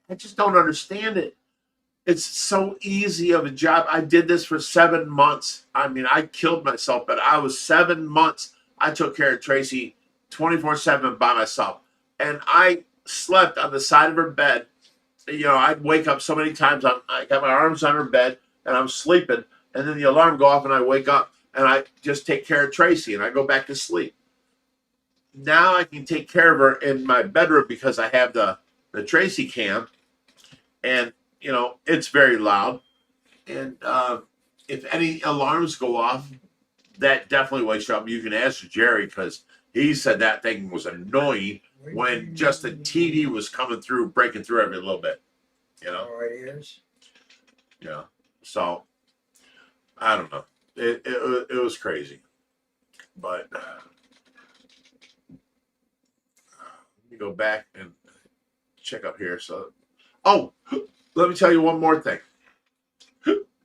I just don't understand it. It's so easy of a job. I did this for 7 months. I mean, I killed myself, but I was 7 months. I took care of Tracy 24/7 by myself. And I slept on the side of her bed. I'd wake up so many times. I got my arms on her bed and I'm sleeping. And then the alarm go off and I wake up and I just take care of Tracy and I go back to sleep. Now I can take care of her in my bedroom because I have the Tracy cam. And, it's very loud. And if any alarms go off, that definitely wakes you up. You can ask Jerry because he said that thing was annoying when just the TV was coming through, breaking through every little bit. Oh, it is? Yeah. So, I don't know. It was crazy. But let me go back and check up here. So, let me tell you one more thing.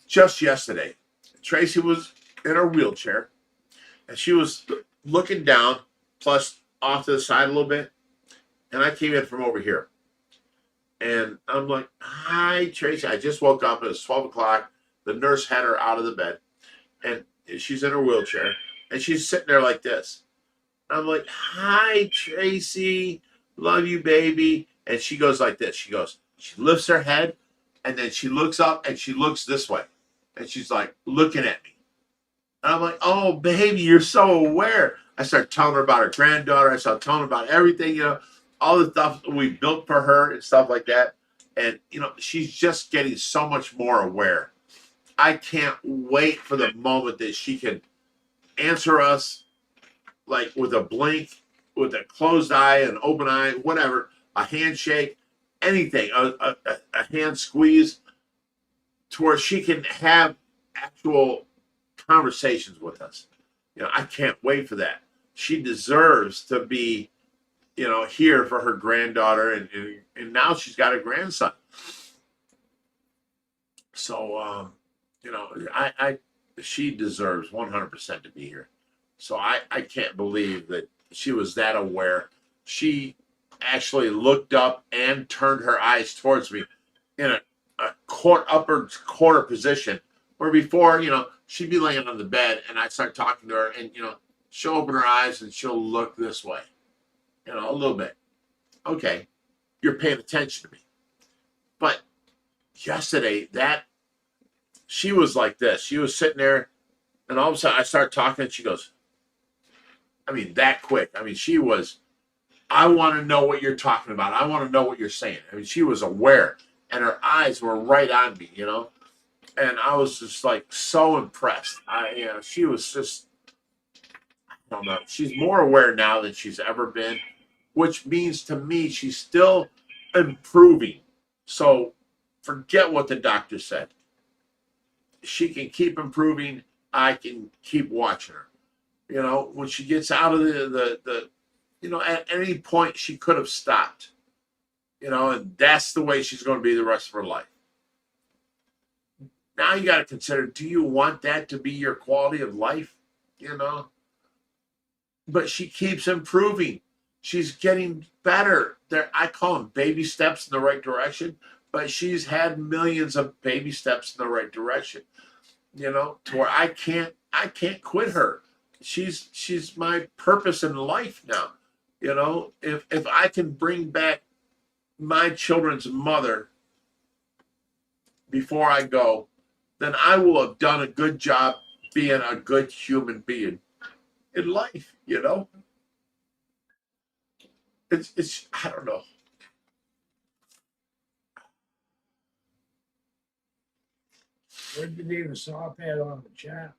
Just yesterday, Tracy was in her wheelchair and she was looking down, plus off to the side a little bit. And I came in from over here. And I'm like, hi, Tracy. I just woke up. It was 12 o'clock. The nurse had her out of the bed. And she's in her wheelchair. And she's sitting there like this. I'm like, hi, Tracy. Love you, baby. And she goes like this. She lifts her head. And then she looks up and she looks this way. And she's like looking at me. And I'm like, oh, baby, you're so aware. I started telling her about her granddaughter. I started telling her about everything, all the stuff we built for her and stuff like that. And, she's just getting so much more aware. I can't wait for the moment that she can answer us like with a blink, with a closed eye, an open eye, whatever, a handshake, anything, a hand squeeze, to where she can have actual conversations with us. You know, I can't wait for that. She deserves to be, you know, here for her granddaughter, and now she's got a grandson. So, you know, she deserves 100% to be here. So I can't believe that she was that aware. She actually looked up and turned her eyes towards me in a upper quarter position, where before, you know, she'd be laying on the bed and I'd start talking to her, and, you know, she'll open her eyes and she'll look this way, you know, a little bit. Okay, you're paying attention to me. But yesterday, she was like this. She was sitting there, and all of a sudden I start talking, and she goes, I mean, that quick. I mean, she was, I want to know what you're talking about. I want to know what you're saying. I mean, she was aware, and her eyes were right on me, you know? And I was just like so impressed. You know, she was just, I don't know. She's more aware now than she's ever been, which means to me she's still improving. So forget what the doctor said. She can keep improving. I can keep watching her. You know, when she gets out of the you know, at any point she could have stopped. You know, and that's the way she's going to be the rest of her life. Now you got to consider, do you want that to be your quality of life? You know? But she keeps improving. She's getting better. I call them baby steps in the right direction, but she's had millions of baby steps in the right direction. You know, to where I can't quit her. She's my purpose in life now. You know, if I can bring back my children's mother before I go, then I will have done a good job being a good human being in life, you know? It's I don't know. Where'd you leave a saw pad on the chat?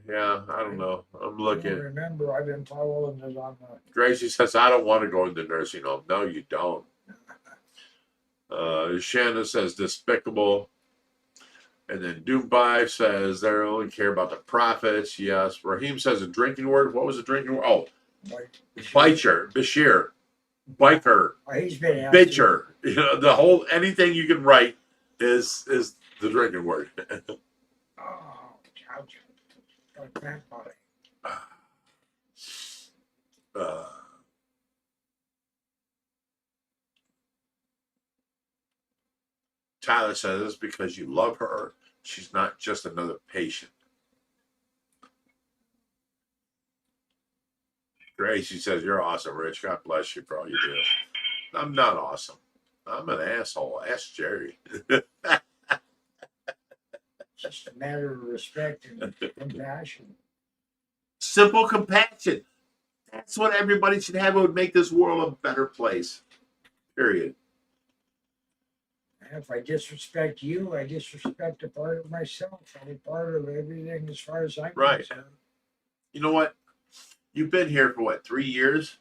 Yeah, I don't know. I'm I looking. don't remember. I've been following it on the. Tracy says, I don't want to go into nursing home. No, you don't. Shanna says, despicable. And then Doombai says, they only care about the profits. Yes. Raheem says, a drinking word. What was the drinking word? Oh, Biter, Bashir, biker, He's been bitcher. You know, the whole, anything you can write is the drinking word. Oh, ouch. Tyler says this because you love her. She's not just another patient. Tracy says, you're awesome, Rich. God bless you for all you do. I'm not awesome. I'm an asshole. Ask Jerry. It's just a matter of respect and compassion. Simple compassion. That's what everybody should have. It would make this world a better place. Period. If I disrespect you, I disrespect a part of myself. I'm a part of everything as far as I'm concerned. You know what? You've been here for what, 3 years?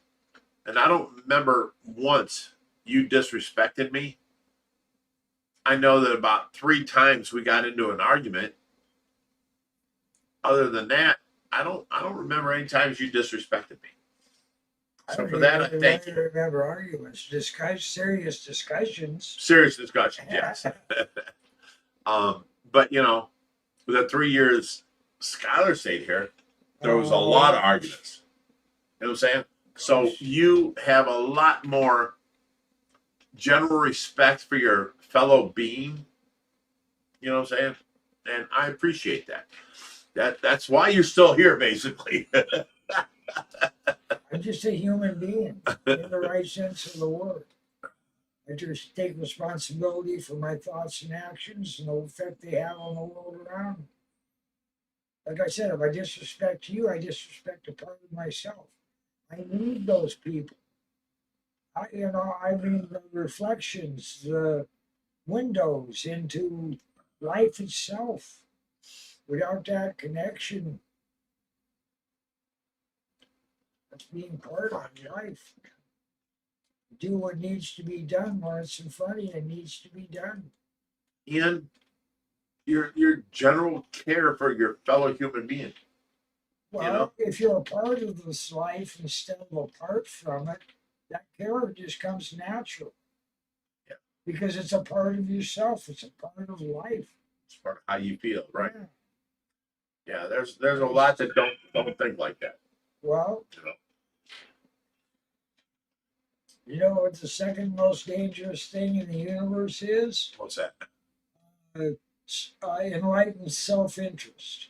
And I don't remember once you disrespected me. I know that about 3 times we got into an argument. Other than that, I don't remember any times you disrespected me. So for that, I thank you. I remember arguments, serious discussions. Serious discussions, yes. But you know, the 3 years Skylar stayed here, there was a lot of arguments. You know what I'm saying? So you have a lot more general respect for your fellow being. You know what I'm saying? And I appreciate that. That's why you're still here, basically. I'm just a human being in the right sense of the word. I just take responsibility for my thoughts and actions and the effect they have on the world around me. Like I said, if I disrespect you, I disrespect a part of myself. I need those people. I mean, the reflections, the windows into life itself. Without that connection, That's being part of life. Do what needs to be done when it's in front of you. It needs to be done. And your general care for your fellow human being. Well, know? if you're a part of this life instead of apart from it, that care just comes natural. Yeah. Because it's a part of yourself. It's a part of life. It's part of how you feel, right? Yeah. Yeah, there's a lot that don't think like that. Well, you know what the second most dangerous thing in the universe is? What's that? Enlightened self-interest.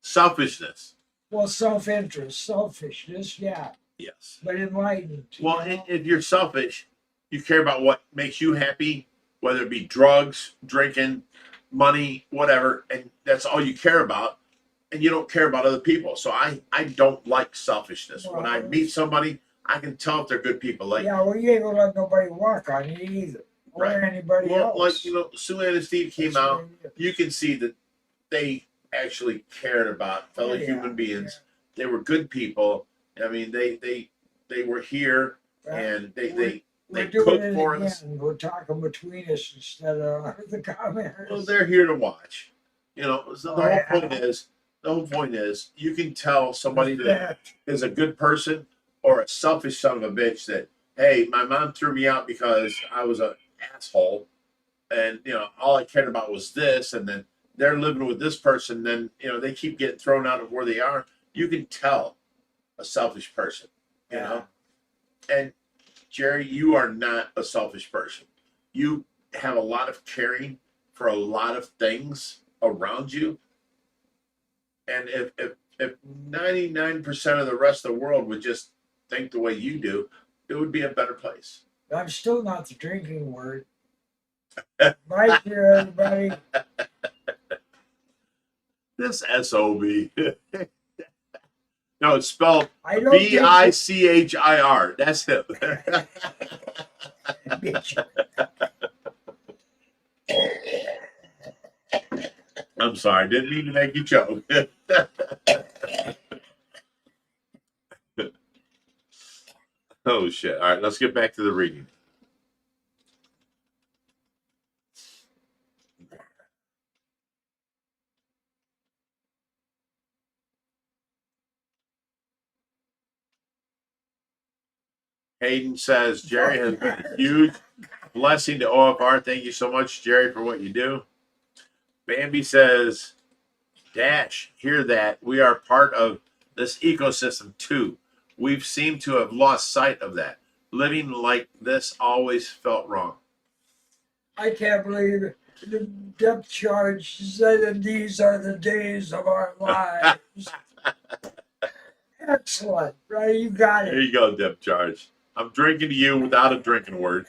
Selfishness. Well, self-interest, selfishness, yeah, Yes. but enlightened. Well, if you're selfish, you care about what makes you happy, whether it be drugs, drinking, money, whatever, and that's all you care about, and you don't care about other people. So I don't like selfishness. When I meet somebody, I can tell if they're good people. Like, yeah, well, you ain't gonna let nobody walk on you either, or Right. anybody well, else. like Sue Ann and Steve came That's out. what it is. You can see that they actually cared about fellow Oh, yeah, human beings. They were good people. I mean, they were here Well, and they we're doing cooked it for again. us. We're talking between us instead of the commenters. Well, they're here to watch. So Oh, yeah. the whole point is, you can tell somebody that is a good person or a selfish son of a bitch that, hey, my mom threw me out because I was an asshole, and all I cared about was this, and then they're living with this person, then they keep getting thrown out of where they are. You can tell a selfish person, And Jerry, you are not a selfish person. You have a lot of caring for a lot of things around you. And if 99% of the rest of the world would just think the way you do, it would be a better place. I'm still not the drinking word. Bye here, everybody. This SOB. No, it's spelled I don't think BICHIR. That's it. Bitch. I'm sorry, didn't mean to make you choke. Oh shit. All right, let's get back to the reading. Hayden says, Jerry has been a huge blessing to OFR. Thank you so much, Jerry, for what you do. Bambi says, Dash, hear that. We are part of this ecosystem too. We've seemed to have lost sight of that. Living like this always felt wrong. I can't believe it. The depth charge said that these are the days of our lives. Excellent. Right, you got There it. you go, depth charge. I'm drinking to you without a drinking word.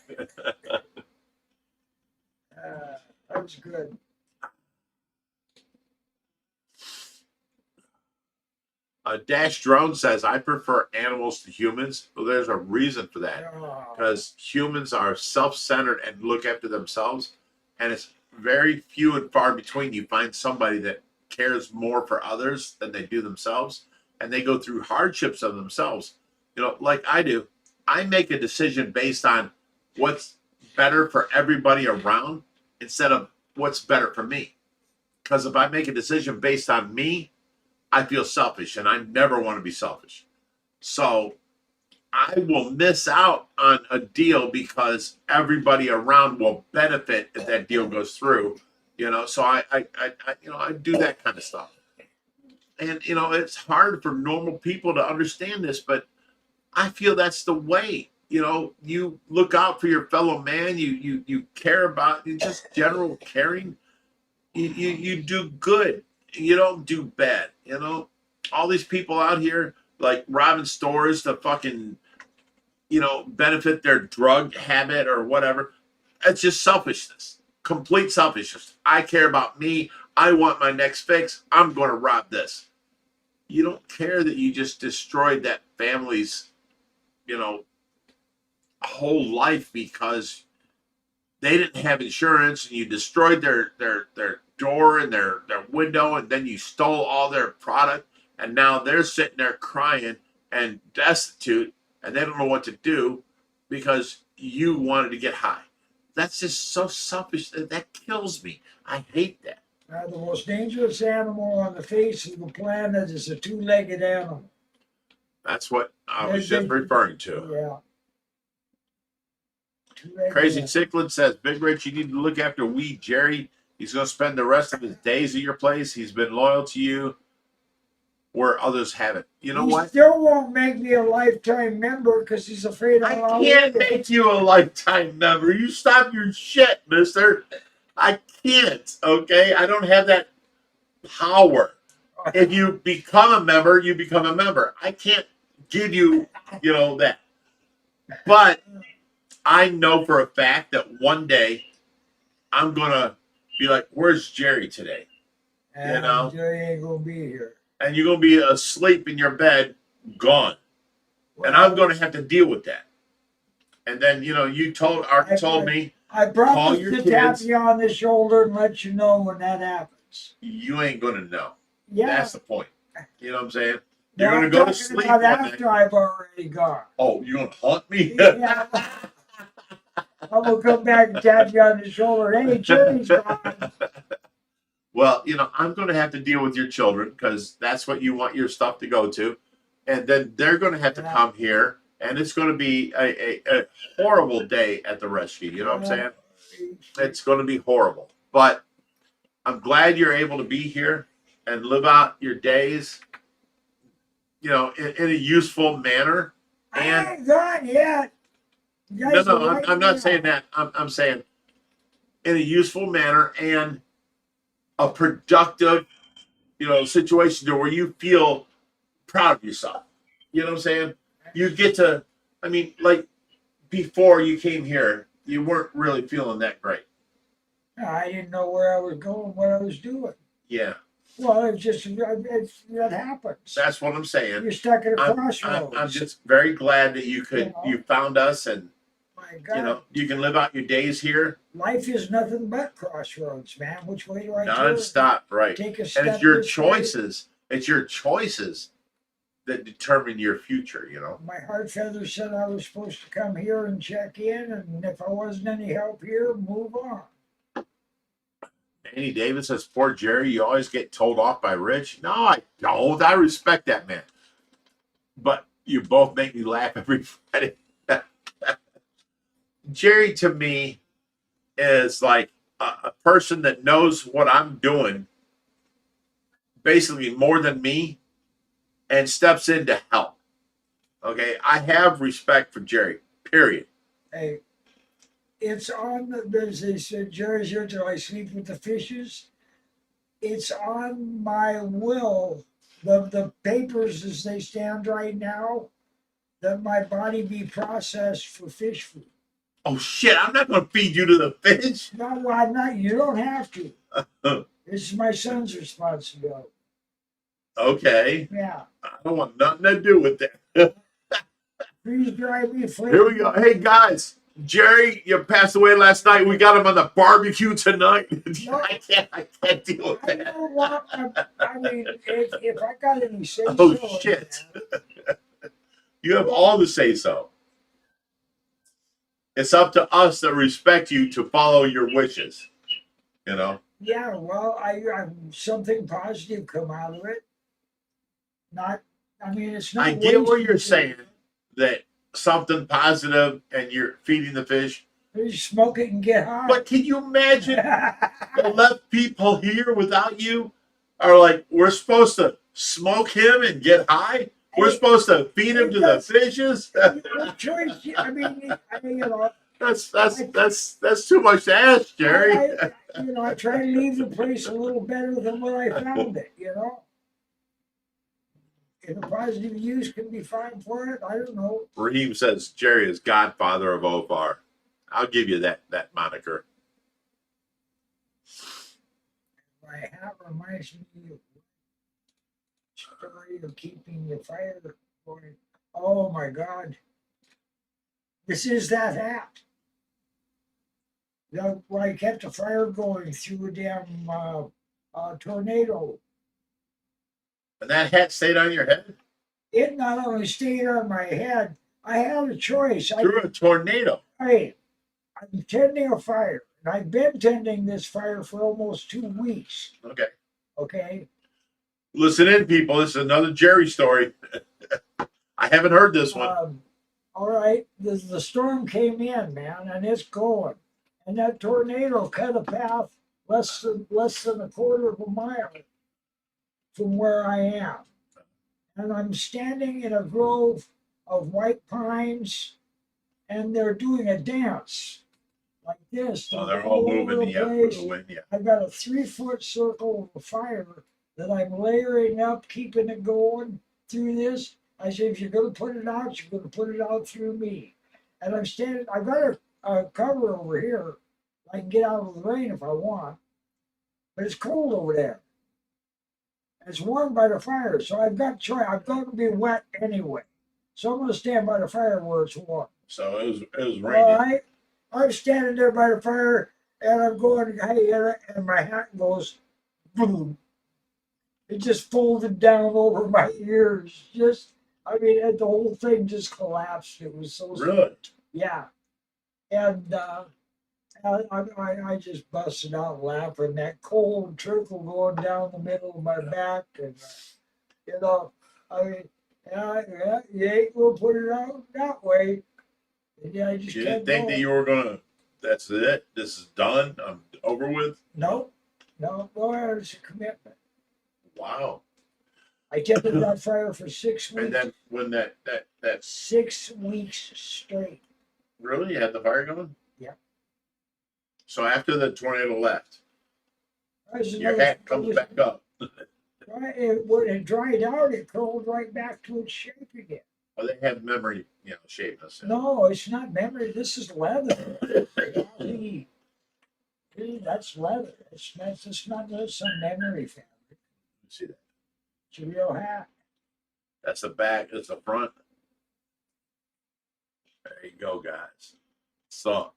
That was good. Dash Drone says, I prefer animals to humans. Well, there's a reason for that. Because humans are self-centered and look after themselves. And it's very few and far between you find somebody that cares more for others than they do themselves. And they go through hardships of themselves. Like I do. I make a decision based on what's better for everybody around instead of what's better for me. Because if I make a decision based on me, I feel selfish, and I never want to be selfish. So I will miss out on a deal because everybody around will benefit if that deal goes through. So I do that kind of stuff. And it's hard for normal people to understand this, but I feel that's the way. You look out for your fellow man. You care about just general caring. You do good. You don't do bad. All these people out here like robbing stores to fucking benefit their drug habit or whatever. It's just selfishness. Complete selfishness. I care about me. I want my next fix. I'm going to rob this. You don't care that you just destroyed that family's whole life because they didn't have insurance, and you destroyed their door and their window, and then you stole all their product, and now they're sitting there crying, and destitute, and they don't know what to do because you wanted to get high. That's just so selfish. That kills me. I hate that. The most dangerous animal on the face of the planet is a two-legged animal. That's what I was just referring to. Yeah. Crazy Cichlid says, Big Rich, you need to look after wee Jerry. He's going to spend the rest of his days at your place. He's been loyal to you where others haven't. You know what? He still won't make me a lifetime member because he's afraid I can't make you a lifetime member. You stop your shit, mister. I can't, okay? I don't have that power. If you become a member, you become a member. I can't give you, that. But I know for a fact that one day I'm going to be like, where's Jerry today? And Jerry ain't going to be here. And you're going to be asleep in your bed, gone. Well, and I'm going to have to deal with that. And then, you told me. I promise to tap you on the shoulder and let you know when that happens. You ain't going to know. Yeah. That's the point. You know what I'm saying? You're going to go to sleep about after I've already gone. Oh, you're going to haunt me? Yeah. I'm going to come back and tap you on the shoulder. Hey, Jerry's gone. Well, I'm going to have to deal with your children because that's what you want your stuff to go to. And then they're going to have to come here. And it's going to be a horrible day at the rescue. You know what I'm saying? It's going to be horrible. But I'm glad you're able to be here and live out your days, in a useful manner. And I ain't gone yet. No, I'm not saying that. I'm saying in a useful manner and a productive, situation where you feel proud of yourself. You know what I'm saying? You get to, like before you came here, you weren't really feeling that great. I didn't know where I was going, what I was doing. Yeah. Well, that happens. That's what I'm saying. You're stuck at a crossroads. I'm just very glad that you found us and, my God. you can live out your days here. Life is nothing but crossroads, man. Which way do I turn? Non-stop, right. Take a step. And it's your choices. It's your choices that determine your future, My heart feather said I was supposed to come here and check in, and if I wasn't any help here, move on. Andy Davis says, poor Jerry, you always get told off by Rich. No, I don't. I respect that man. But you both make me laugh every Friday. Jerry, to me, is like a person that knows what I'm doing, basically more than me, and steps in to help. Okay? I have respect for Jerry, period. Hey, it's on they said, Jerry's here till I sleep with the fishes. It's on my will, the papers as they stand right now, that my body be processed for fish food. Oh, shit, I'm not going to feed you to the fish. No, I'm not. You don't have to. This is my son's responsibility. Okay. Yeah. I don't want nothing to do with that. Freeze dry me. Here we go. Hey, guys. Jerry, you passed away last night. We got him on the barbecue tonight. No, I can't deal with that. If I got any say Oh, so, shit. You have all the say so. It's up to us that respect you to follow your wishes. Yeah, well, I something positive come out of it. It's not. I get what you're saying, that something positive and you're feeding the fish. You smoke it and get high. But can you imagine the left people here without you are like, we're supposed to smoke him and get high? We're supposed to feed him to the fishes? Choice, That's too much to ask, Jerry. I try to leave the place a little better than when I found it, If a positive use can be found for it, I don't know. Raheem says Jerry is godfather of OFAR. I'll give you that moniker. My hat reminds me of story of keeping the fire going. Oh my God. This is that hat. Where I kept the fire going through a damn tornado. And that hat stayed on your head? it not only stayed on my head, I had a choice. Through a tornado. I'm tending a fire, and I've been tending this fire for almost 2 weeks. Okay. Okay. Listen in, people. This is another Jerry story. I haven't heard this one. All right. The storm came in, man, and it's going. And that tornado cut a path less than a quarter of a mile from where I am. And I'm standing in a grove of white pines, and they're doing a dance like this. Oh, they're all moving for the wind, yeah. I've got a 3-foot circle of fire that I'm layering up, keeping it going through this. I said, if you're going to put it out, you're going to put it out through me. And I'm standing, I've got a cover over here. I can get out of the rain if I want, but it's cold over there. It's warm by the fire, so I've got to be wet anyway. So I'm going to stand by the fire where it's warm. So it was raining. All right. I'm standing there by the fire, and I'm going, hey, and my hat goes, boom. It just folded down over my ears. The whole thing just collapsed. It was so really? Yeah. And I just busted out laughing. That cold trickle going down the middle of my back, and you ain't gonna put it out that way. And I just you didn't think that you were gonna. That's it. This is done. I'm over with. No, it's a commitment. Wow. I tended that fire for 6 weeks. And then when that 6 weeks straight. Really, you had the fire going? Yeah. So after the tornado left, your hat hat comes back up. When it dried out, it curled right back to its shape again. Well, they have memory, shapeness. No, it's not memory. This is leather. That's leather. It's not just some memory fabric. See that? It's a real hat. That's the back. That's the front. There you go, guys. So.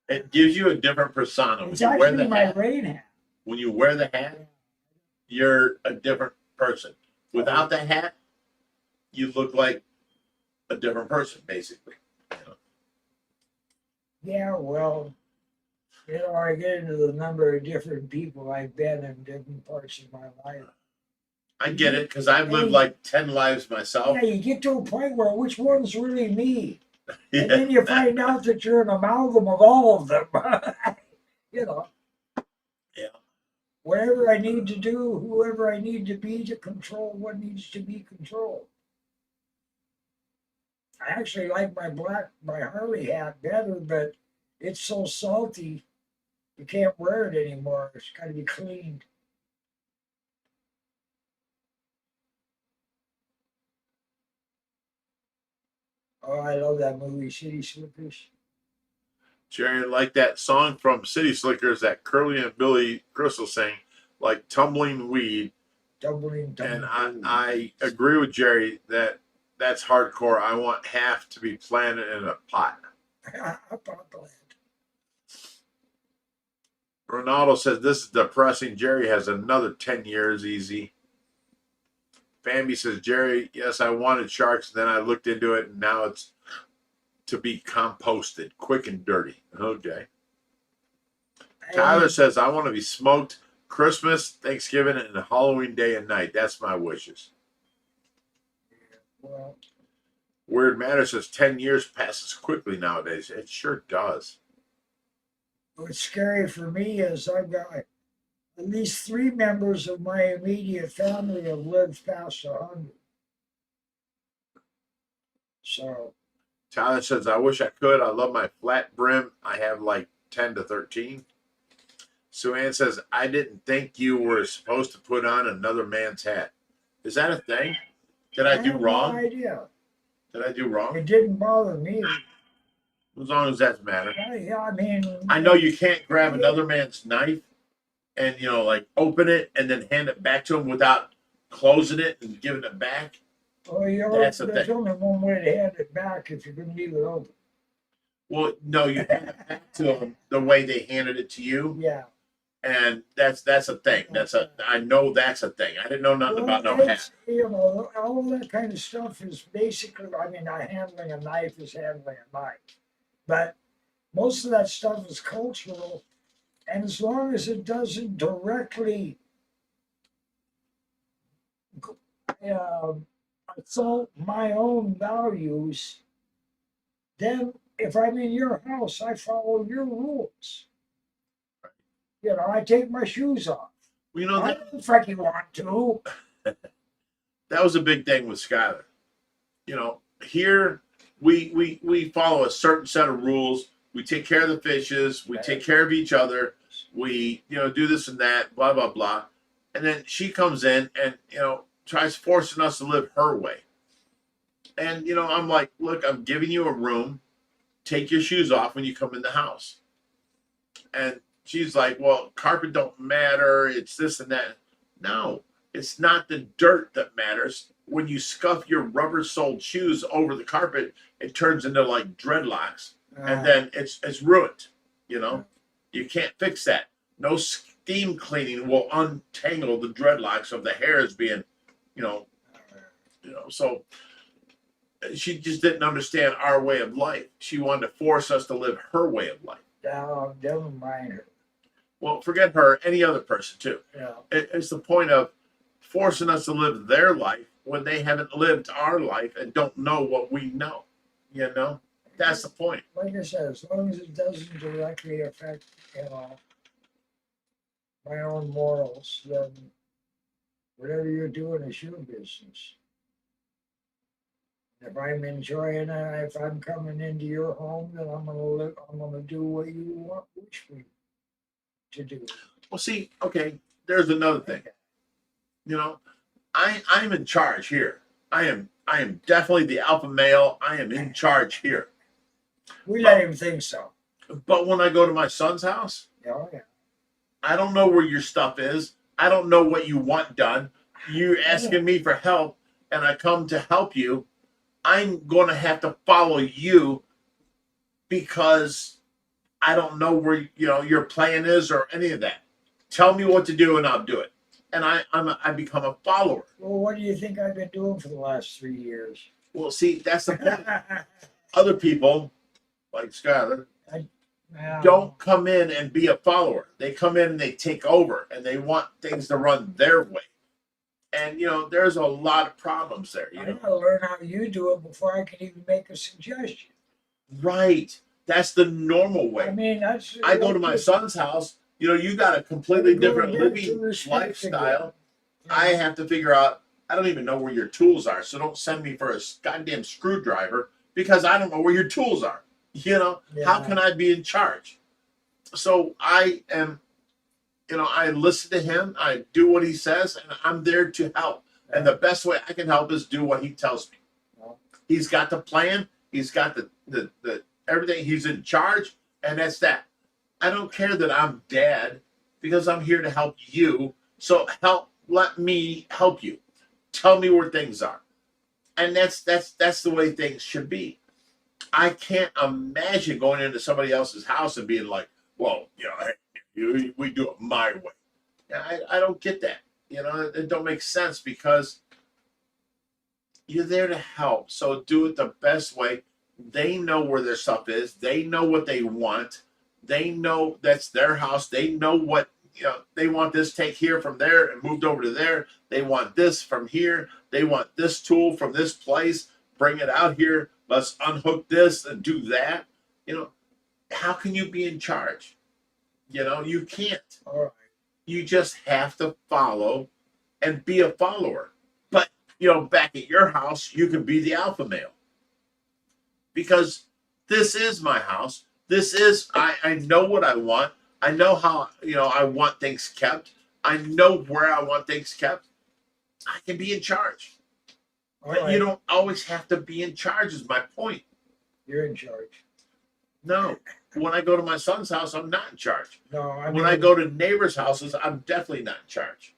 It gives you a different persona. It's actually my rain hat. When you wear the hat, you're a different person. Without the hat, you look like a different person, basically. Yeah, well, I get into the number of different people I've been in different parts of my life. I get it, because I've lived like 10 lives myself. Yeah, you get to a point where which one's really me? And then you find out that you're an amalgam of all of them. Yeah. Whatever I need to do, whoever I need to be to control what needs to be controlled. I actually like my Harley hat better, but it's so salty, you can't wear it anymore. It's got to be cleaned. Oh, I love that movie, City Slickers. Jerry, like that song from City Slickers that Curly and Billy Crystal sang, like Tumbling Weed. Tumbling. And I agree with Jerry that that's hardcore. I want half to be planted in a pot. A pot plant. Ronaldo says, this is depressing. Jerry has another 10 years easy. Bambi says, Jerry, yes, I wanted sharks. Then I looked into it, and now it's to be composted, quick and dirty. Okay. Tyler says, I want to be smoked Christmas, Thanksgiving, and Halloween day and night. That's my wishes. Well, Weird Matter says 10 years passes quickly nowadays. It sure does. what's scary for me is I've got at least 3 members of my immediate family have lived past 100. So Tyler says, I wish I could. I love my flat brim. I have like 10 to 13. Sue Ann says, I didn't think you were supposed to put on another man's hat. Is that a thing? Did I do wrong? No idea. Did I do wrong? It didn't bother me. As long as that's matter. Yeah, I mean, I know you can't grab another man's knife and, like open it and then hand it back to him without closing it and giving it back. well, That's the there's thing. only one way to hand it back if you're going to leave it open. Well, no, you hand it back to them the way they handed it to you. Yeah. And that's a thing. I know that's a thing. I didn't know nothing about no hat. You know, all that kind of stuff is basically, I mean, handling a knife is handling a knife. But most of that stuff is cultural. And as long as it doesn't directly assault my own values, then if I'm in your house, I follow your rules. You know, I take my shoes off. You know, I don't fucking want to. that was a big thing with Skylar. You know, here we follow a certain set of rules. We take care of the fishes. We take care of each other. We, you know, do this and that, blah, blah, blah. And then she comes in and, you know, tries forcing us to live her way. And, you know, I'm like, look, I'm giving you a room. Take your shoes off when you come in the house. And she's like, well, carpet don't matter. It's this and that. No, it's not the dirt that matters. When you scuff your rubber-soled shoes over the carpet, it turns into like dreadlocks. And then it's ruined, you know. You can't fix that. No steam cleaning will untangle the dreadlocks of the hairs being, you know. So she just didn't understand our way of life. She wanted to force us to live her way of life. No, never mind her. Well, forget her, any other person too. Yeah. It's the point of forcing us to live their life when they haven't lived our life and don't know what we know. You know, that's the point. Like I said, as long as it doesn't directly affect, you know, my own morals, then whatever you're doing is your business. If I'm enjoying it, if I'm coming into your home, then I'm gonna do what you wish me to do. Well, see, okay, there's another thing. You know, I'm in charge here. I am definitely the alpha male. I am in charge here. We let him think so. But when I go to my son's house, Oh, yeah. I don't know where your stuff is. I don't know what you want done. You're asking me for help, and I come to help you. I'm going to have to follow you because I don't know where, you know, your plan is or any of that. Tell me what to do, and I'll do it. And I become a follower. Well, what do you think I've been doing for the last 3 years? Well, see, that's the point. Other people, like Skylar, don't come in and be a follower. They come in and they take over, and they want things to run their way. And, you know, there's a lot of problems there. You know? I gotta learn how you do it before I can even make a suggestion. Right. That's the normal way. I mean, I go to my son's house. You know, you got a completely different living lifestyle. I have to figure out, I don't even know where your tools are. So don't send me for a goddamn screwdriver because I don't know where your tools are. You know, how can I be in charge? So I am, you know, I listen to him. I do what he says, and I'm there to help. And the best way I can help is do what he tells me. He's got the plan. He's got the everything. He's in charge, and that's that. I don't care that I'm dad because I'm here to help you. So let me help you. Tell me where things are. And that's the way things should be. I can't imagine going into somebody else's house and being like, well, you know, hey, we do it my way. I don't get that. You know, it don't make sense because you're there to help. So do it the best way. They know where their stuff is. They know what they want. They know that's their house. They know what, you know, they want this take here from there and moved over to there. They want this from here. They want this tool from this place. Bring it out here. Let's unhook this and do that. You know, how can you be in charge? You know, you can't. All right. You just have to follow and be a follower. But, you know, back at your house, you can be the alpha male. Because this is my house. This is, I know what I want. I know how, you know, I want things kept. I know where I want things kept. I can be in charge. But you don't always have to be in charge is my point. You're in charge. No. When I go to my son's house, I'm not in charge. No, I mean, when I go to neighbors' houses, I'm definitely not in charge.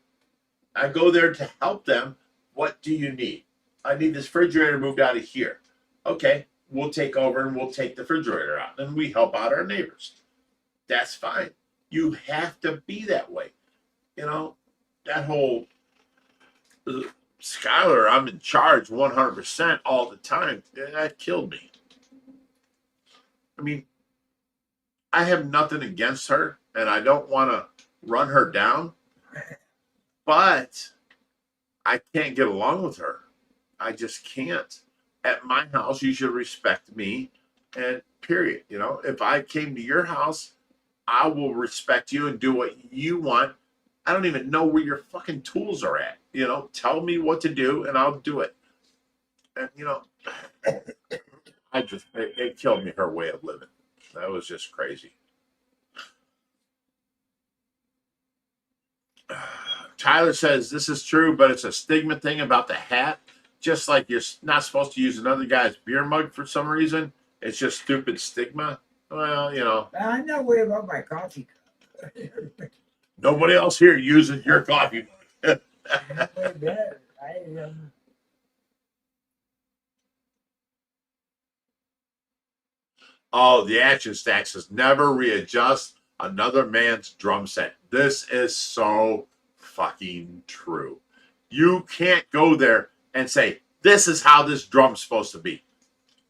I go there to help them. What do you need? I need this refrigerator moved out of here. Okay, we'll take over and we'll take the refrigerator out. And we help out our neighbors. That's fine. You have to be that way. You know, that whole Skylar, I'm in charge 100% all the time. That killed me. I mean, I have nothing against her, and I don't want to run her down, but I can't get along with her. I just can't. At my house, you should respect me, and period. You know, if I came to your house, I will respect you and do what you want. I don't even know where your fucking tools are at. You know, tell me what to do, and I'll do it. And, you know, it killed me, her way of living. That was just crazy. Tyler says this is true, but it's a stigma thing about the hat. Just like you're not supposed to use another guy's beer mug for some reason. It's just stupid stigma. Well, you know. I'm not worried about my coffee cup. Nobody else here uses your coffee mug. Oh, the action stack says never readjust another man's drum set. This is so fucking true. You can't go there and say, this is how this drum's supposed to be.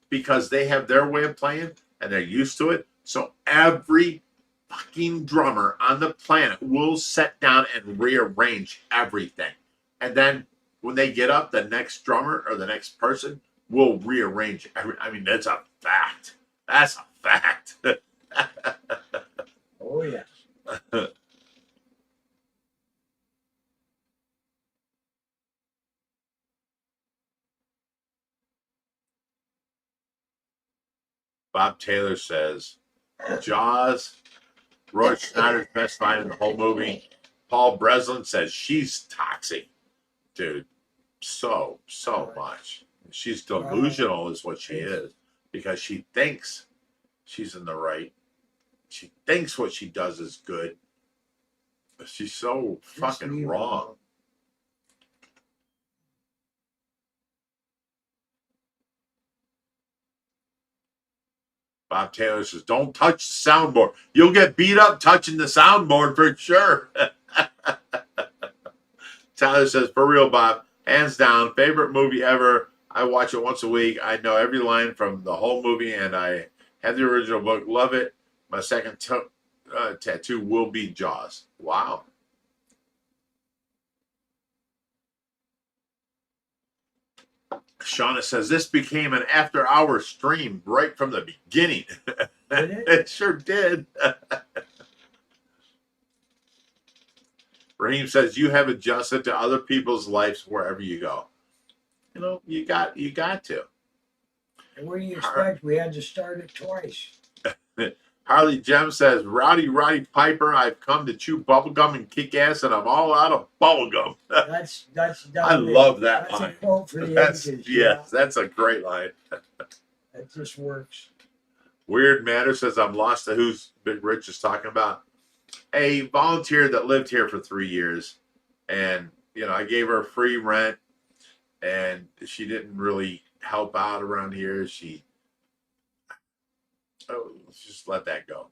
Because they have their way of playing and they're used to it. So every fucking drummer on the planet will sit down and rearrange everything. And then when they get up, the next drummer or the next person will rearrange I mean, that's a fact. That's a fact. Oh, yes. Bob Taylor says, Jaws, Roy Schneider's best line in the whole movie. Paul Breslin says, she's toxic. Dude, so much. She's delusional is what she is because she thinks she's in the right. She thinks what she does is good. But she's so fucking wrong. Bob Taylor says, don't touch the soundboard. You'll get beat up touching the soundboard for sure. Tyler says, for real, Bob, hands down, favorite movie ever. I watch it once a week. I know every line from the whole movie, and I have the original book. Love it. My second tattoo will be Jaws. Wow. Shauna says, this became an after-hour stream right from the beginning. Did it? It sure did. Raheem says, you have adjusted to other people's lives wherever you go. You know, you got to. And what do you expect? We had to start it twice. Harley Jem says, Rowdy Piper, I've come to chew bubblegum and kick ass, and I'm all out of bubblegum. That's I love that that's line. A quote for the That's, ages. yes, that's a great line. That just works. Weird Matter says, I'm lost to who's Big Rich is talking about. A volunteer that lived here for 3 years, and, you know, I gave her free rent, and she didn't really help out around here. Let's just let that go.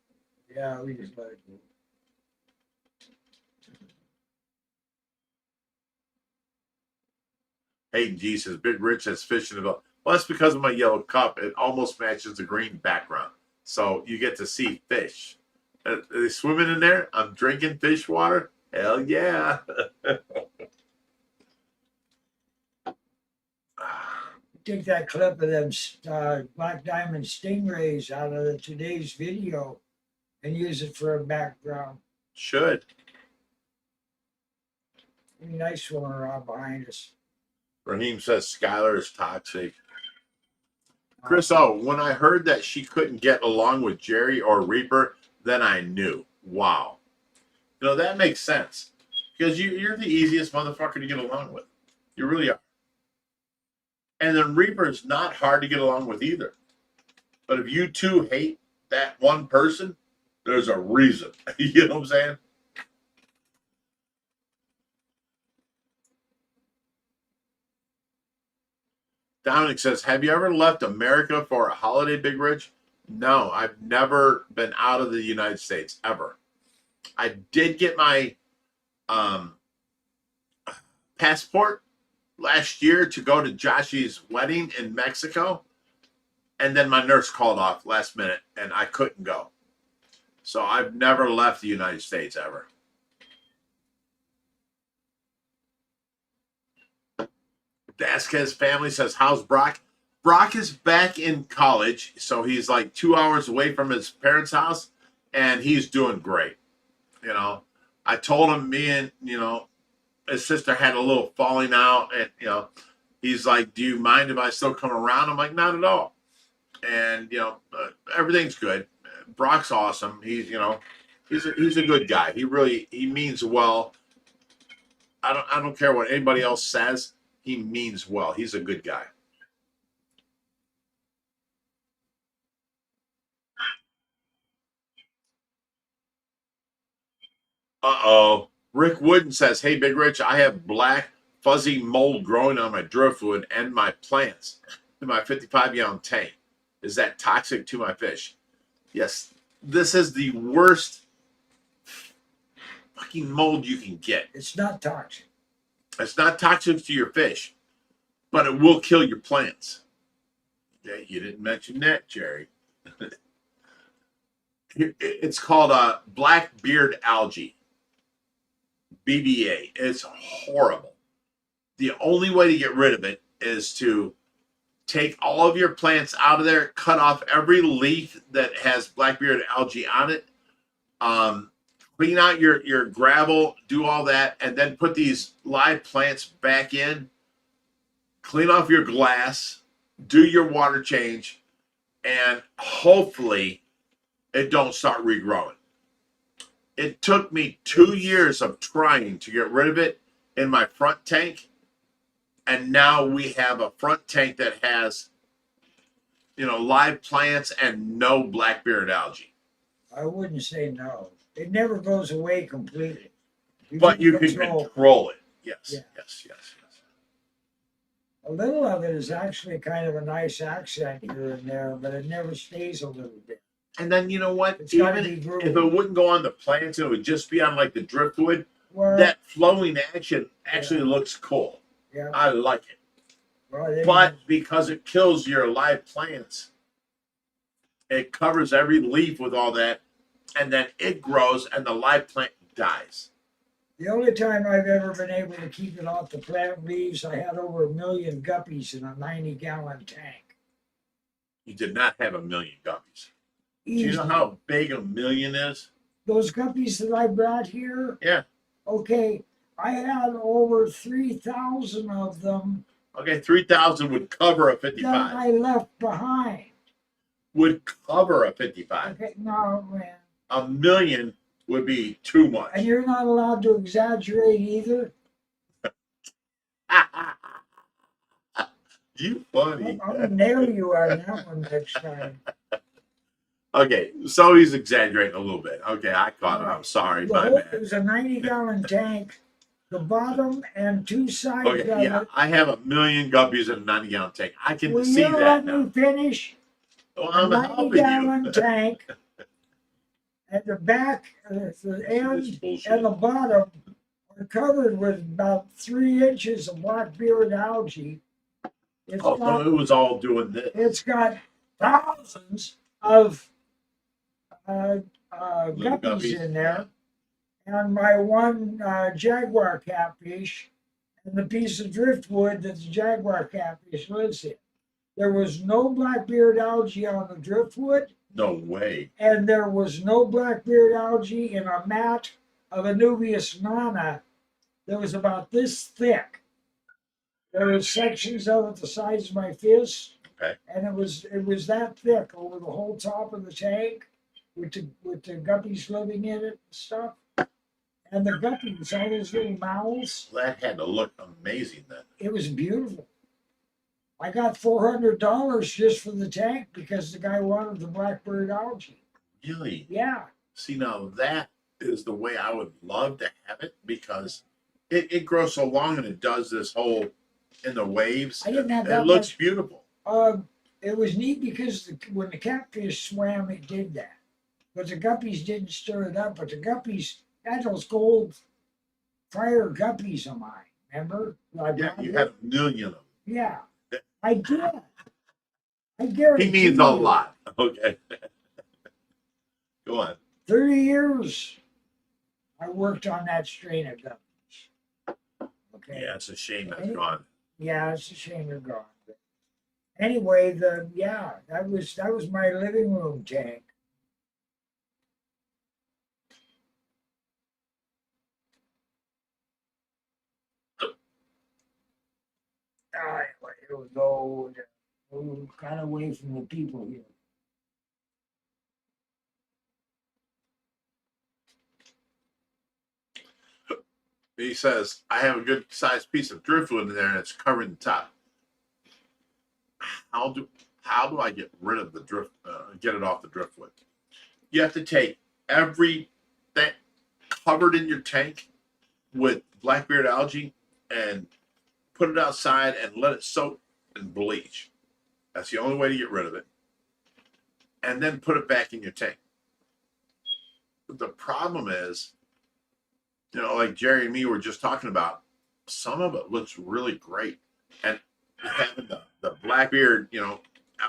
Yeah, we just let it go. Hayden G says, Big Rich has fish in the boat. Well, that's because of my yellow cup. It almost matches the green background. So you get to see fish. Are they swimming in there? I'm drinking fish water? Hell yeah. Take that clip of them black diamond stingrays out of today's video and use it for a background. Should. Be nice swimming around behind us. Raheem says Skylar is toxic. Chris when I heard that she couldn't get along with Jerry or Reaper, then I knew. Wow. You know, that makes sense. Because you're the easiest motherfucker to get along with. You really are. And then Reaper's not hard to get along with either. But if you two hate that one person, there's a reason. You know what I'm saying? Dominic says, have you ever left America for a holiday, Big Rich? No, I've never been out of the United States, ever. I did get my passport last year to go to Joshy's wedding in Mexico, and then my nurse called off last minute, and I couldn't go. So I've never left the United States ever. Vasquez family says, how's Brock? Brock is back in college, so he's like 2 hours away from his parents' house, and he's doing great. You know, I told him me and, you know, his sister had a little falling out, and, you know, he's like, do you mind if I still come around? I'm like, not at all. And, you know, everything's good. Brock's awesome. He's, you know, he's a good guy. He means well. I don't care what anybody else says. He means well. He's a good guy. Uh-oh. Rick Wooden says, hey, Big Rich, I have black fuzzy mold growing on my driftwood and my plants in my 55-gallon tank. Is that toxic to my fish? Yes. This is the worst fucking mold you can get. It's not toxic. It's not toxic to your fish, but it will kill your plants. Yeah, you didn't mention that, Jerry. It's called Blackbeard algae. BBA. It's horrible. The only way to get rid of it is to take all of your plants out of there, cut off every leaf that has Blackbeard algae on it, clean out your gravel, do all that, and then put these live plants back in, clean off your glass, do your water change, and hopefully it don't start regrowing. It took me 2 years of trying to get rid of it in my front tank. And now we have a front tank that has, you know, live plants and no Blackbeard algae. I wouldn't say no. It never goes away completely. But you can control it. Yes, Yeah. yes. A little of it is actually kind of a nice accent here and there, but it never stays a little bit. And then, you know what? It's gotta Even be groovy. if it wouldn't go on the plants, it would just be on like the driftwood. Well, That flowing action actually looks cool. yeah. I like it. Well, they- But because it kills your live plants, it covers every leaf with all that, and then it grows and the live plant dies. the only time I've ever been able to keep it off the plant leaves, I had over 1 million guppies in a 90-gallon tank. You did not have 1 million guppies. Do Easy. you know how big 1 million is? Those guppies that I brought here? Yeah. Okay, I had over 3,000 of them Okay, 3,000 would cover a that 55. I left behind. Would cover a 55. Okay, no, man. 1 million would be too much. And you're not allowed to exaggerate either. You funny. I'm gonna nail you on that one next time. Okay, so he's exaggerating a little bit. Okay, I caught him. I'm sorry, my It bad. was a 90-gallon tank. The bottom and two sides Okay, of yeah, it. I have 1 million guppies in a 90-gallon tank. I can Will see you that let now. me finish? Well, A I'm helping 90-gallon you. tank. At the back, the This end, bullshit. and the bottom are covered with about 3 inches of Blackbeard algae. It's Oh, so got, it was all doing this. it's got thousands of Little guppies in there. And my one jaguar catfish and the piece of driftwood that the jaguar catfish lives in. There was no Blackbeard algae on the driftwood, No way. and there was no Blackbeard algae in a mat of Anubias nana that was about this thick. There was sections of it the size of my fist, Okay. and it was that thick over the whole top of the tank with the guppies living in it and stuff. And the guppies, all those little mouths, That had to look amazing then. it was beautiful. I got $400 just for the tank because the guy wanted the Blackbeard algae. Really? Yeah, See, now that is the way I would love to have it because it grows so long and it does this whole in the waves. I didn't have It that looks much. beautiful. It was neat because when the catfish swam, it did that. but the guppies didn't stir it up. But the guppies had those gold fire guppies of mine. Remember? Yeah, you had a million of them. Yeah, I did. I He guarantee means a you, lot. Okay. Go on. 30 years I worked on that strain of guppies. Okay. Yeah, it's a shame that's gone. Yeah, it's a shame they're gone. But anyway, that was my living room tank. Anyway, here we go. We're kind of away from the people here. He says, I have a good sized piece of driftwood in there and it's covering the top. How do I get rid of the get it off the driftwood? You have to take everything covered in your tank with Blackbeard algae and put it outside and let it soak in bleach. That's the only way to get rid of it. And then put it back in your tank. But the problem is, like Jerry and me were just talking about, some of it looks really great. And having the Blackbeard,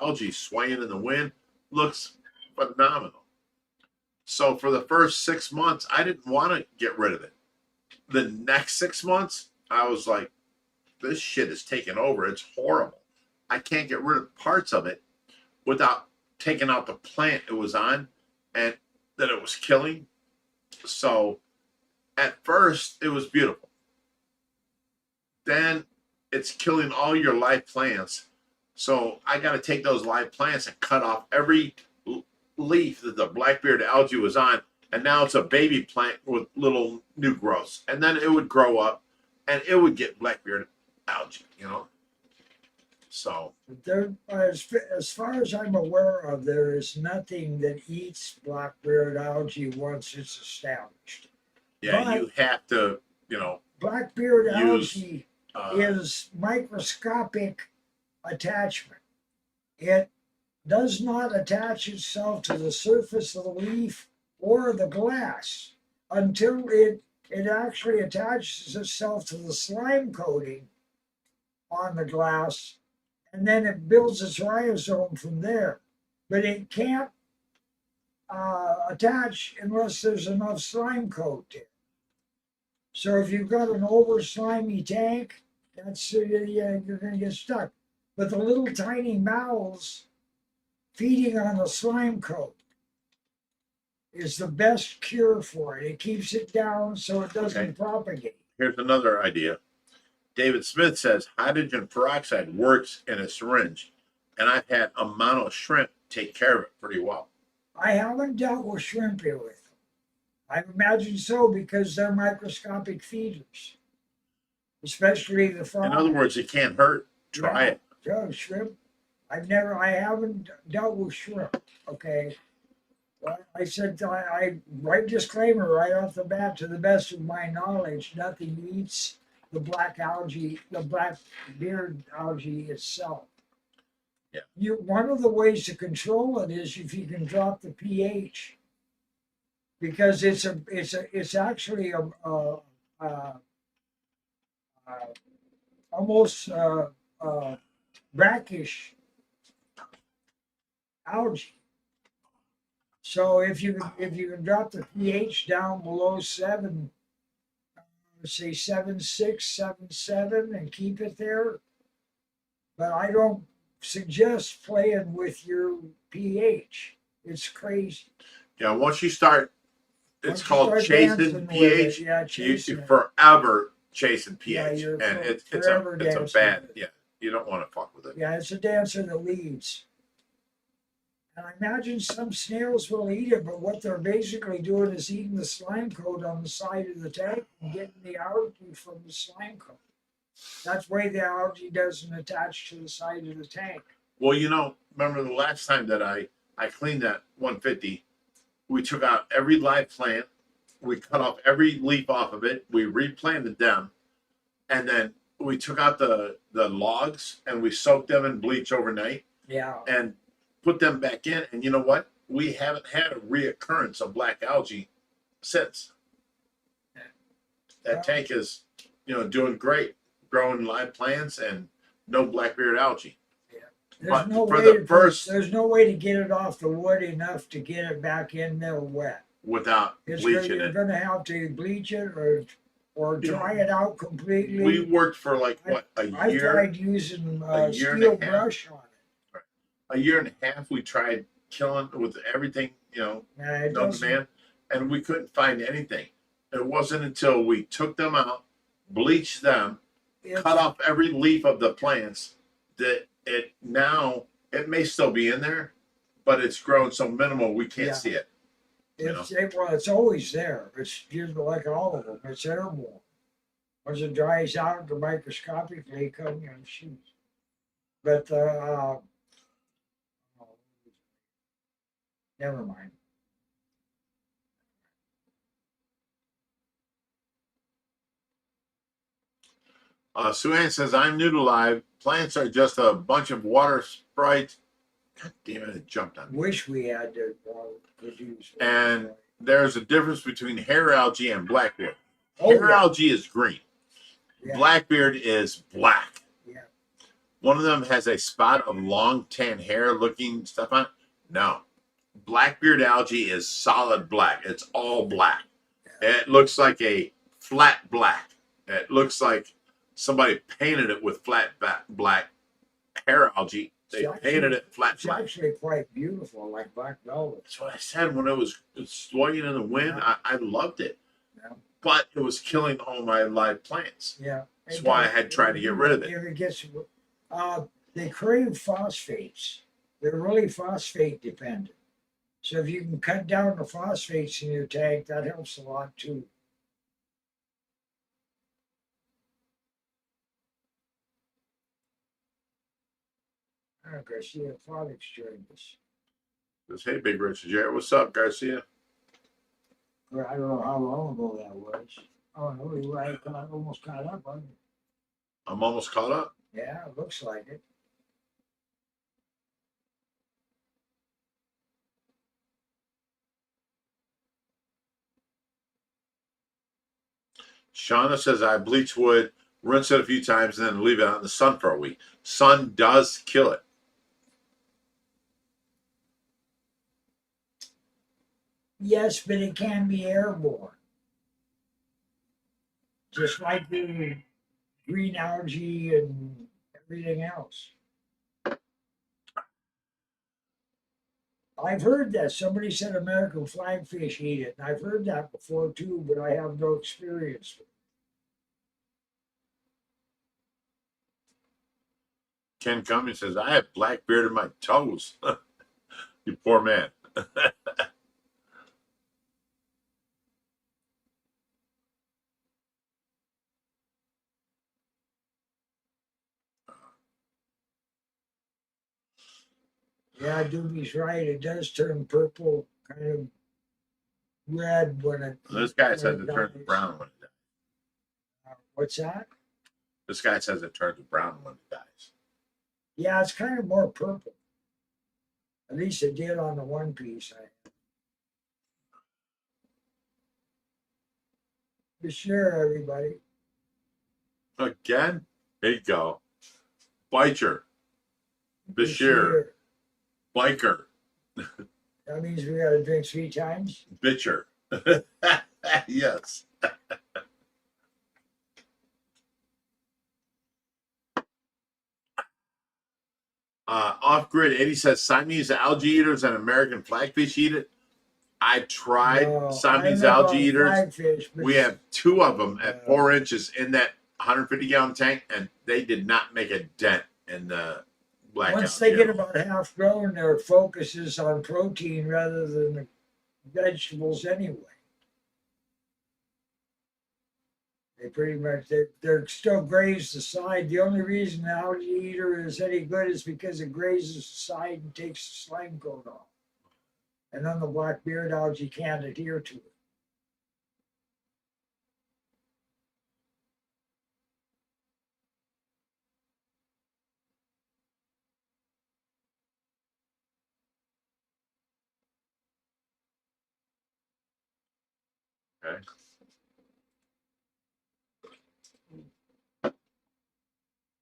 algae swaying in the wind looks phenomenal. So for the first 6 months, I didn't want to get rid of it. The next 6 months, I was like, this shit is taking over. It's horrible. I can't get rid of parts of it without taking out the plant it was on and that it was killing. So at first, it was beautiful. Then it's killing all your live plants. So I got to take those live plants and cut off every leaf that the Blackbeard algae was on. And now it's a baby plant with little new growths. And then it would grow up and it would get Blackbeard algae, So There, as far as I'm aware of, there is nothing that eats Blackbeard algae once it's established. yeah, But you have to, Blackbeard use, algae is microscopic attachment. It does not attach itself to the surface of the leaf or the glass until it actually attaches itself to the slime coating on the glass, and then it builds its rhizome from there. But it can't attach unless there's enough slime coat there. So if you've got an over slimy tank, that's you're going to get stuck. But the little tiny mouths feeding on the slime coat is the best cure for it. It keeps it down so it doesn't propagate. Here's another idea. David Smith says hydrogen peroxide works in a syringe, and I've had a mono shrimp take care of it pretty well. I haven't dealt with shrimp here with them. I imagine so because they're microscopic feeders, especially the frogs. In other words, it can't hurt. Try it. Yeah, shrimp. I haven't dealt with shrimp. Okay. I said, I write disclaimer right off the bat, to the best of my knowledge, nothing eats the black algae, the Blackbeard algae itself. Yeah. One of the ways to control it is if you can drop the pH, because it's actually a almost brackish algae. So if you can drop the pH down below 7, say 7.6, 7.7, and keep it there. But I don't suggest playing with your pH. It's crazy. Yeah, once you start, it's called chasing pH. Yeah, chasing you forever chasing pH, you're and it's a forever bad. dancing. Yeah, you don't want to fuck with it. Yeah, it's a dancer that leaves. And I imagine some snails will eat it, but what they're basically doing is eating the slime coat on the side of the tank and getting the algae from the slime coat. That's why the algae doesn't attach to the side of the tank. Well, remember the last time that I cleaned that 150, we took out every live plant, we cut off every leaf off of it, we replanted them, and then we took out the logs and we soaked them in bleach overnight. Yeah. And put them back in, and you know what? we haven't had a reoccurrence of black algae since. That tank is, doing great, growing live plants and no blackbeard algae. There's no way to get it off the wood enough to get it back in there wet. Without bleaching You're it. going to have to bleach it or dry it out completely. We worked for a year. I tried using a year and a steel half. brush on it. A year and a half we tried killing with everything, no demand, and we couldn't find anything. It wasn't until we took them out, bleached them, cut off every leaf of the plants that it may still be in there, but it's grown so minimal we can't see it. It's always there. It's just like all of them. It's airborne. Once it dries out, the microscopically come and shoot. But never mind. Sue Ann says, I'm new to live. Plants are just a bunch of water sprites. God damn it, it jumped on me. Wish we had to produce. And there's a difference between hair algae and blackbeard. Hair algae is green. Yeah. Blackbeard is black. Yeah. One of them has a spot of long tan hair looking stuff on it. No. Blackbeard algae is solid black. It's all black. Yeah. It looks like a flat black. It looks like somebody painted it with flat black. Hair algae. They painted it flat black. It's actually quite beautiful, like black velvet. That's what I said when it was swaying in the wind. Yeah. I loved it. Yeah. But it was killing all my live plants. Yeah. That's why I had tried to get rid of it. If it gets, they crave phosphates. They're really phosphate dependent. So if you can cut down the phosphates in your tank, that helps a lot too. Garcia Products joined us. Says, hey, Big Richard Jarrett, what's up, Garcia? I don't know how long ago that was. Oh, no, we were almost caught up on it. I'm almost caught up? Yeah, it looks like it. Shauna says, I bleach wood, rinse it a few times, and then leave it out in the sun for a week. Sun does kill it. Yes, but it can be airborne. Just like the green algae and everything else. I've heard that. Somebody said American flagfish eat it. And I've heard that before too, but I have no experience with it. Ken Cummings says, I have black beard in my toes. You poor man. Yeah, Doobie's right. It does turn purple, kind of red when it. This guy says it turns brown when it dies. What's that? This guy says it turns brown when it dies. Yeah, it's kind of more purple. At least it did on the one piece. For sure, everybody. Again? There you go. Biker. Bashir. Biker. That means we got to drink 3 times? Bitcher. Yes. Off-grid, Eddie says Siamese algae eaters and American flagfish eat it. I tried Siamese algae eaters. We have 2 of them at 4 inches in that 150-gallon tank, and they did not make a dent in the black algae. Once they get about half grown, their focus is on protein rather than the vegetables anyway. They pretty much, they're still graze the side. The only reason the algae eater is any good is because it grazes the side and takes the slime coat off. And then the blackbeard algae can't adhere to it. Okay.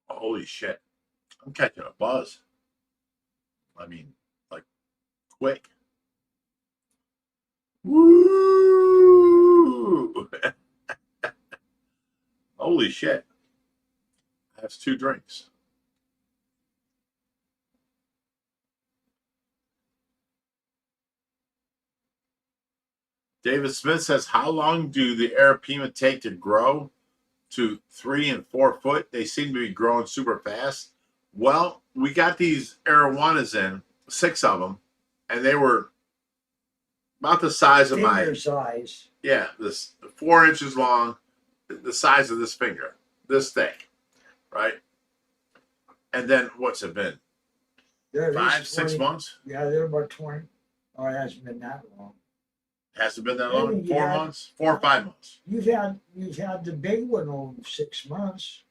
Holy shit. I'm catching a buzz. I mean, like, quick. Woo! Holy shit. That's 2 drinks. David Smith says, how long do the Arapaima take to grow to 3 and 4 foot? They seem to be growing super fast. Well, we got these arowanas in, 6 of them, and they were about the size of my Finger size. Yeah, this 4 inches long, the size of this finger, this thick, right? And then what's it been? They're at 5, least 6 20. months? Yeah, they're about 20. Oh, it hasn't been that long. Hasn't been that long? Maybe 4 months? 4 or 5 months. You've had the big one over 6 months.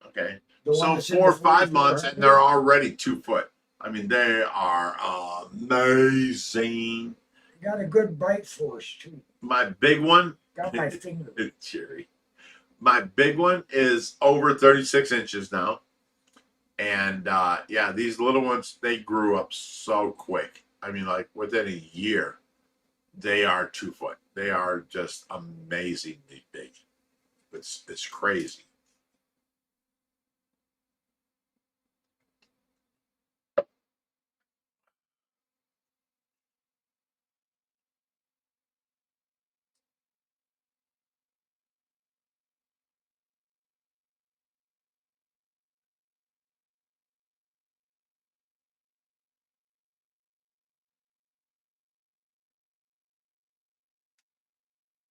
Okay. The one So that's in 4 or the 5 months, and 4400. they're already 2 foot. I mean, they are amazing. You got a good bite force too. My big one, Got my finger. Jerry. My big one is over 36 inches now. And yeah, these little ones, they grew up so quick. I mean, like within a year, they are 2 foot. They are just amazingly big. It's crazy.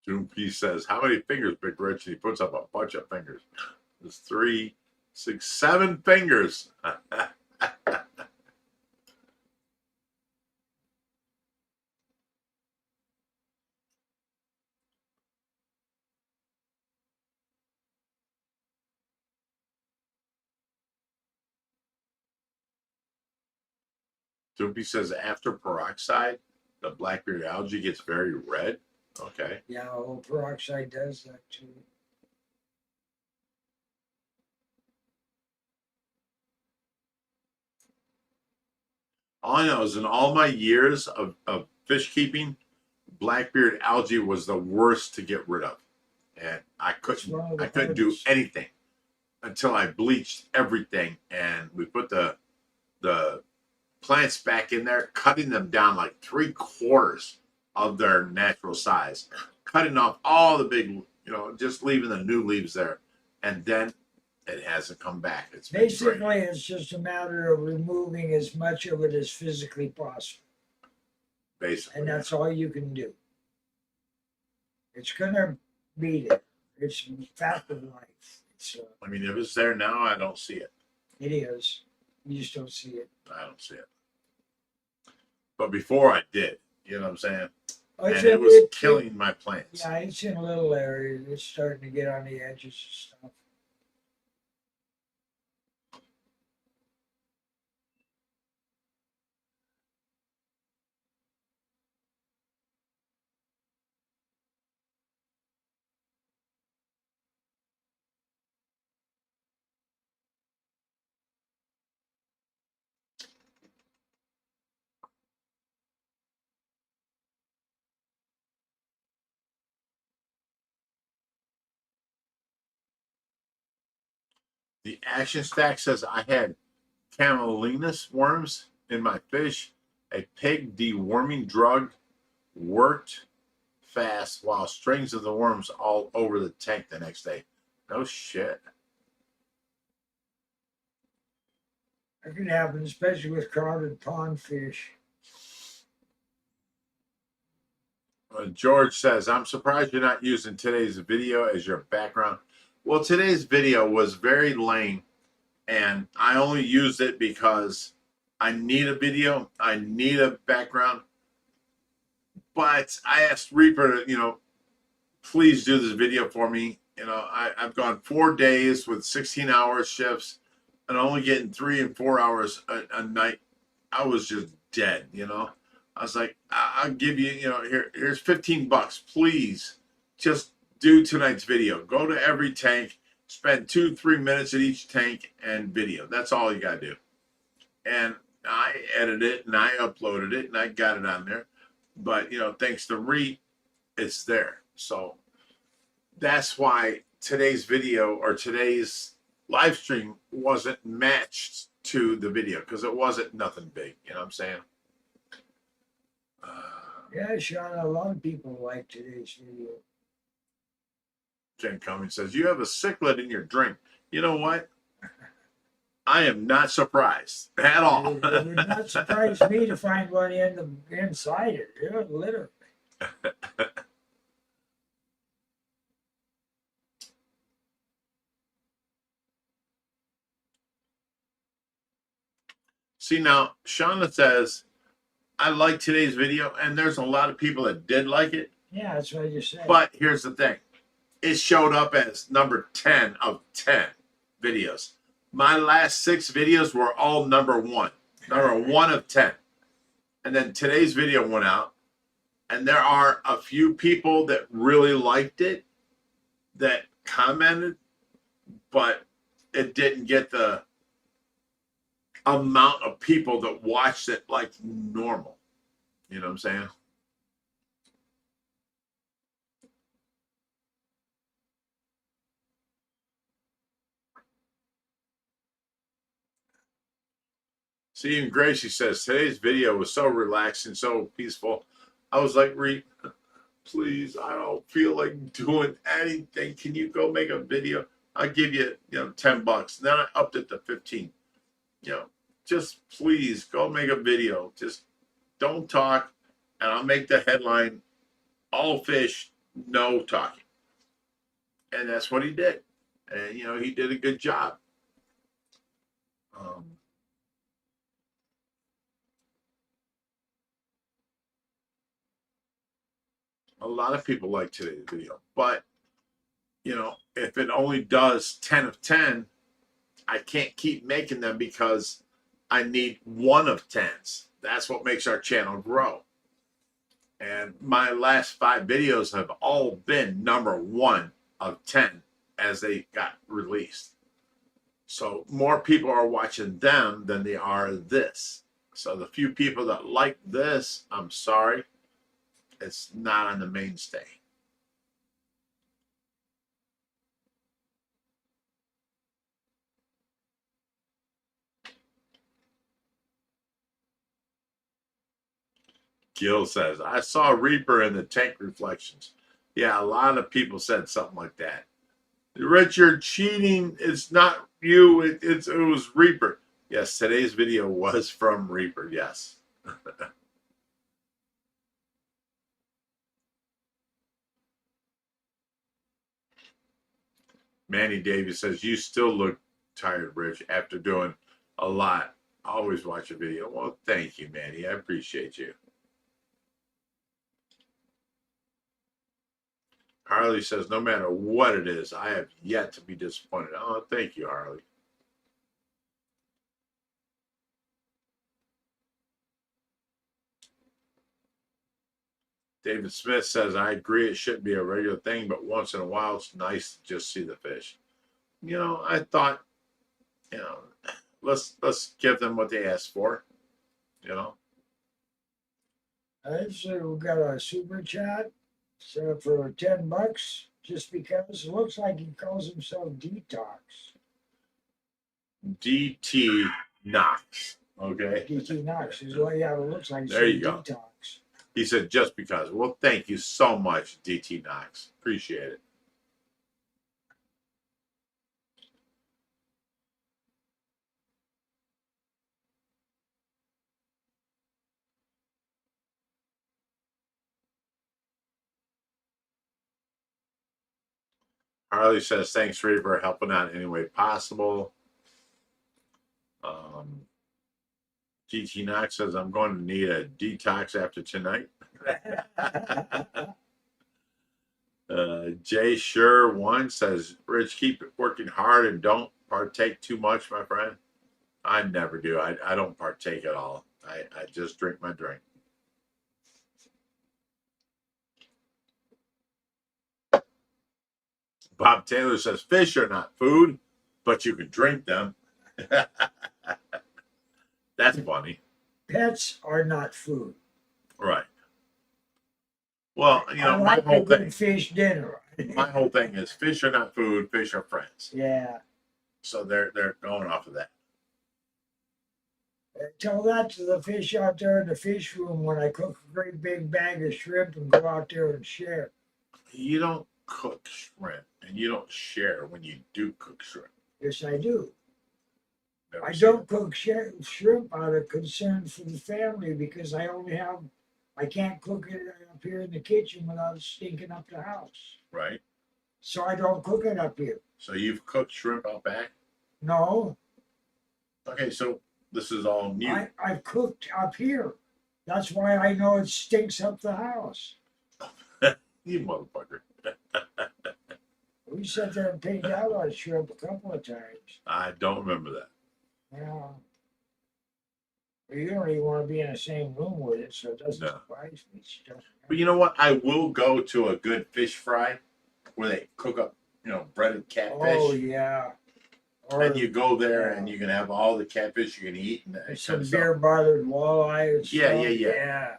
June P says, how many fingers, Big Rich? And he puts up a bunch of fingers. There's 3, 6, 7 fingers. Doopy says after peroxide, the Blackbeard algae gets very red. Okay. Yeah, well, peroxide does that too. All I know is in all my years of fish keeping, Blackbeard algae was the worst to get rid of. And I couldn't do anything until I bleached everything and we put the plants back in there, cutting them down like 3/4 of their natural size, cutting off all the big, just leaving the new leaves there, and then it hasn't come back. It's been Basically, great. it's just a matter of removing as much of it as physically possible. Basically, And that's all you can do. It's gonna be there. It's a fact of life. I mean, if it's there now, I don't see it. It is. You just don't see it. I don't see it. But before I did, you know what I'm saying? Oh, And it was killing my plants. Yeah, it's in a little area. It's starting to get on the edges and stuff. The action stack says I had camelinus worms in my fish. A pig deworming drug worked fast while strings of the worms all over the tank the next day. No shit. That can happen, especially with crowded pond fish. George says, I'm surprised you're not using today's video as your background. Well, today's video was very lame, and I only used it because I need a video. I need a background. But I asked Reaper, please do this video for me. I've gone 4 days with 16-hour shifts and only getting 3 and 4 hours a night. I was just dead, I was like, I'll give you, here's $15. Please just do tonight's video. Go to every tank, spend 2-3 minutes at each tank and video. That's all you got to do. And I edited it and I uploaded it and I got it on there. But, thanks to Reed, it's there. So that's why today's video or today's live stream wasn't matched to the video because it wasn't nothing big. You know what I'm saying? Yeah, Sean, a lot of people like today's video. Jen Cummings says, you have a cichlid in your drink. You know what? I am not surprised at all. It would not surprise me to find one inside it. Yeah, literally. See, now, Shauna says, I like today's video, and there's a lot of people that did like it. Yeah, that's what I just said. But here's the thing. It showed up as number 10 of 10 videos. My last 6 videos were all number 1 of 10. And then today's video went out, and there are a few people that really liked it that commented, but it didn't get the amount of people that watched it like normal. You know what I'm saying? See, even Gracie says, today's video was so relaxing, so peaceful. I was like, Reed, please, I don't feel like doing anything. Can you go make a video? I'll give you, $10. Then I upped it to 15. Just please go make a video. Just don't talk, and I'll make the headline, all fish, no talking. And that's what he did. And, he did a good job. A lot of people like today's video, but if it only does 10 of 10, I can't keep making them because I need 1 of 10s. That's what makes our channel grow. And my last 5 videos have all been number 1 of 10 as they got released. So more people are watching them than they are this. So the few people that like this, I'm sorry, it's not on the mainstay. Gil says, I saw Reaper in the tank reflections. Yeah, a lot of people said something like that. Richard, cheating, it's not you, it was Reaper. Yes, today's video was from Reaper, yes. Manny Davis says, you still look tired, Rich, after doing a lot. Always watch a video. Well, thank you, Manny. I appreciate you. Harley says, no matter what it is, I have yet to be disappointed. Oh, thank you, Harley. David Smith says, I agree it shouldn't be a regular thing, but once in a while, it's nice to just see the fish. I thought, let's give them what they asked for, So we got a super chat. So for $10, just because it looks like he calls himself Detox. DT Knox. Okay. DT Knox is what it looks like. There you go. Detox. He said, just because. Well, thank you so much, DT Knox. Appreciate it. Harley says, thanks, Ray, for helping out any way possible. GT Knox says, I'm going to need a detox after tonight. Jay Sure One says, Rich, keep working hard and don't partake too much, my friend. I never do. I don't partake at all. I just drink my drink. Bob Taylor says fish are not food, but you can drink them. That's funny. Pets are not food. Right. Well, you I know, my like a whole good thing, fish dinner. my whole thing is fish are not food, fish are friends. Yeah. So they're going off of that. Tell that to the fish out there in the fish room when I cook a great big bag of shrimp and go out there and share. You don't cook shrimp and you don't share when you do cook shrimp. Yes, I do. Never I seen don't cook shrimp out of concern for the family because I can't cook it up here in the kitchen without stinking up the house. it, right? So I don't cook it up here. So you've cooked shrimp out back? No, Okay, so this is all new. I've cooked up here. That's why I know it stinks up the house. You motherfucker. We sat there and picked out on shrimp a couple of times. I don't remember that. Yeah. Well, you don't even want to be in the same room with it, so it doesn't No. surprise me. She doesn't But you know what? I will go to a good fish fry where they cook up, you know, breaded catfish. Oh, yeah. Or And you go there and you can have all the catfish you can eat and that some kind of beer stuff. bothered walleye and Yeah, stuff. yeah.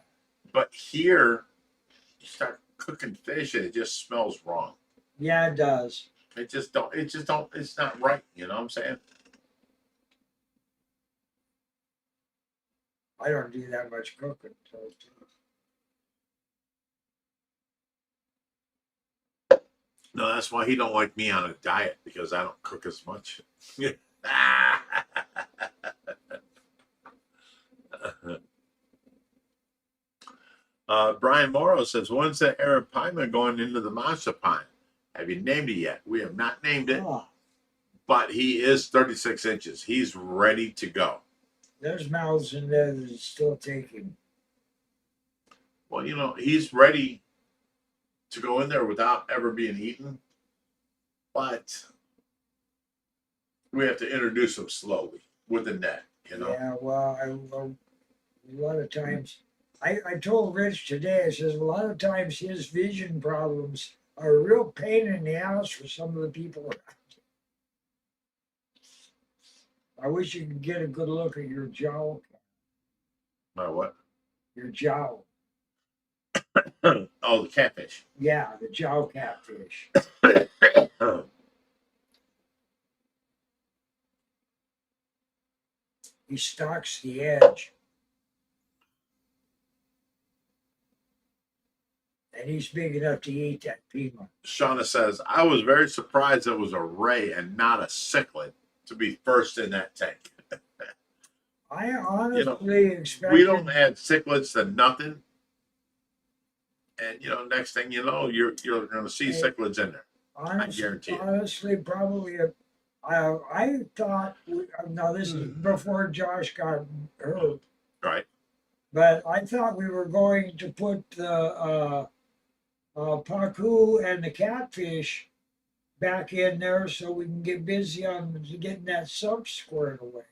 But here, you start cooking fish and it just smells wrong. Yeah, it does. It's not right. You know what I'm saying? I don't do that much cooking. So. No, that's why he don't like me on a diet because I don't cook as much. Brian Morrow says, when's the Arapaima going into the mousepads? Have you named it yet? We have not named it, Oh, but he is 36 inches. He's ready to go. there's mouths in there that is still taking. Well, you know, he's ready to go in there without ever being eaten, but we have to introduce him slowly with a net, you know? Yeah, well, a lot of times, I told Rich today, I says, a lot of times his vision problems are a real pain in the ass for some of the people around. I wish you could get a good look at your jowl. My what? Your jowl. Oh, the catfish. Yeah, the jowl catfish. He stalks the edge. And he's big enough to eat that pima. Shauna says, I was very surprised it was a ray and not a cichlid to be first in that tank. I honestly expected. We don't add cichlids to nothing. And, you know, next thing you know, you're going to see cichlids in there. I guarantee it. Honestly, probably I thought, now this is before Josh got hurt, Right. but I thought we were going to put the pacu and the catfish back in there so we can get busy on getting that sump squared away.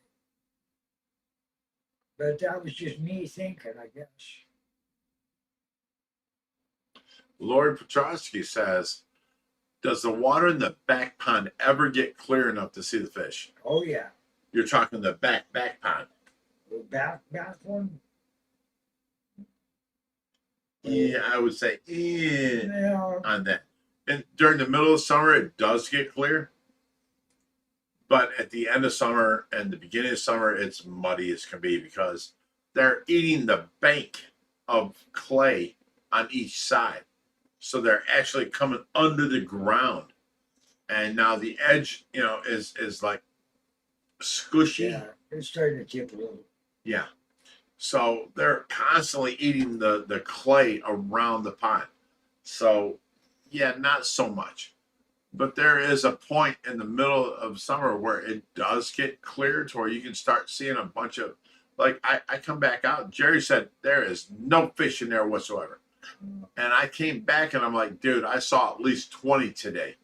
But that was just me thinking, I guess. Lord Petrosky says, does the water in the back pond ever get clear enough to see the fish? Oh, yeah. You're talking the back pond. The back one? Yeah, I would say Yeah. on that. And during the middle of summer, it does get clear. But at the end of summer and the beginning of summer, it's muddy as can be because they're eating the bank of clay on each side. So they're actually coming under the ground. And now the edge, you know, is like squishy. Yeah, it's starting to tip a little. Yeah. So they're constantly eating the clay around the pond. So, yeah, not so much. But there is a point in the middle of summer where it does get clear to where you can start seeing a bunch of, like, I come back out. Jerry said there is no fish in there whatsoever. And I came back and I'm like, dude, I saw at least 20 today.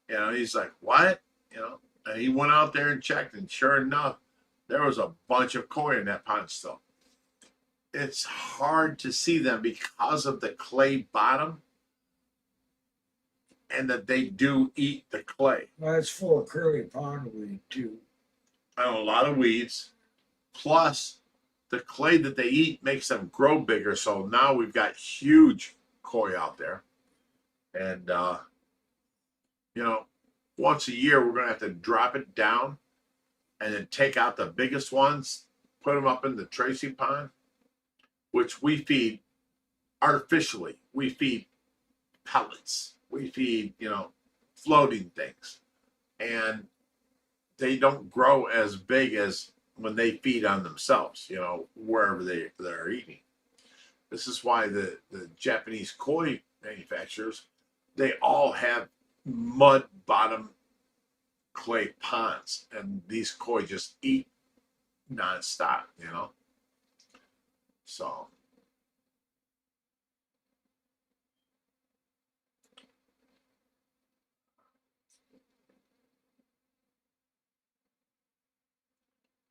You know, he's like, what? You know, and he went out there and checked, and sure enough, there was a bunch of koi in that pond still. It's hard to see them because of the clay bottom. and that they do eat the clay. Well, it's full of curly pondweed too. And a lot of weeds, plus the clay that they eat makes them grow bigger. So now we've got huge koi out there. And, you know, once a year, we're going to have to drop it down and then take out the biggest ones, put them up in the Tracy pond, which we feed artificially. We feed pellets. We feed, you know, floating things. And they don't grow as big as when they feed on themselves, you know, wherever they're eating. This is why the Japanese koi manufacturers, they all have mud bottom clay ponds, and these koi just eat nonstop, you know. So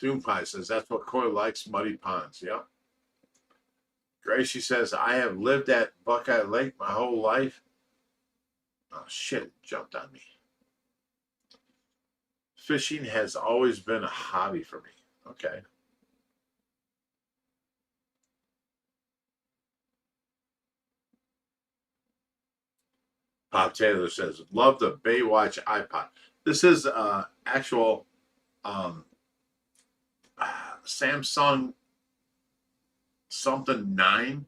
Doomfly says that's what koi likes, muddy ponds. Yep. Tracy says, I have lived at Buckeye Lake my whole life. Oh shit, it jumped on me. Fishing has always been a hobby for me. Okay. Bob Taylor says, love the Baywatch iPod. This is actual Samsung something 9,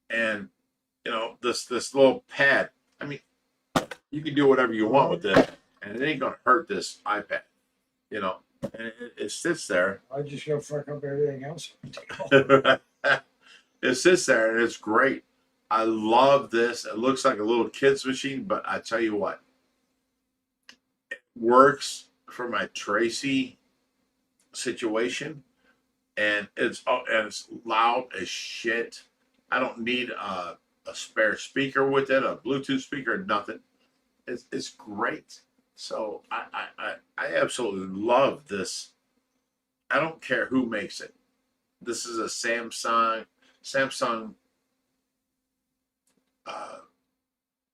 and you know this little pad. I mean, you can do whatever you want with this, and it ain't gonna hurt this iPad, you know. And it sits there. I just go fuck up everything else. It sits there, and it's great. I love this. It looks like a little kid's machine, but I tell you what, it works for my Tracy situation, and it's loud as shit. I don't need a spare speaker with it, a Bluetooth speaker, nothing. It's great. So I absolutely love this. I don't care who makes it. This is a Samsung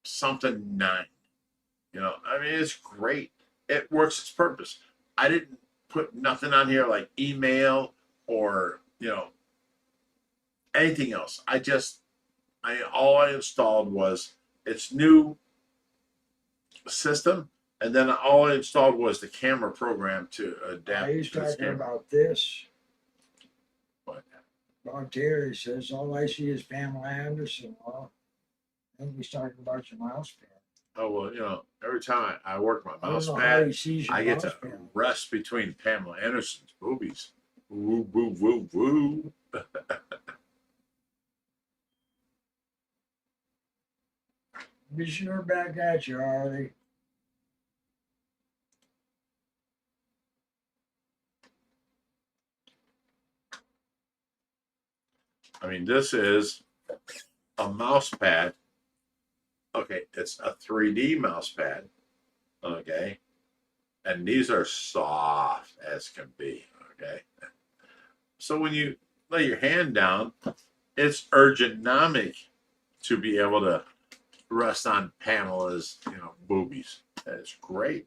something 9. You know, I mean, it's great. It works its purpose. I didn't put nothing on here like email or, you know, anything else. All I installed was its new system, and then all I installed was the camera program to adapt. He's to this talking camera. about this. What? Bob Taylor says, all I see is Pamela Anderson. Well, I think he's talking about your mouse pad. Oh, well, you know, every time I work my I mouse don't know how he pad, sees your I get mouse to pad. rest between Pamela Anderson's boobies. Woo, woo, woo, woo. Be sure back at you, Harley. I mean, this is a mouse pad. Okay, it's a 3D mouse pad. Okay. And these are soft as can be. Okay. So when you lay your hand down, it's ergonomic to be able to rest on Pamela's, you know, boobies. That is great.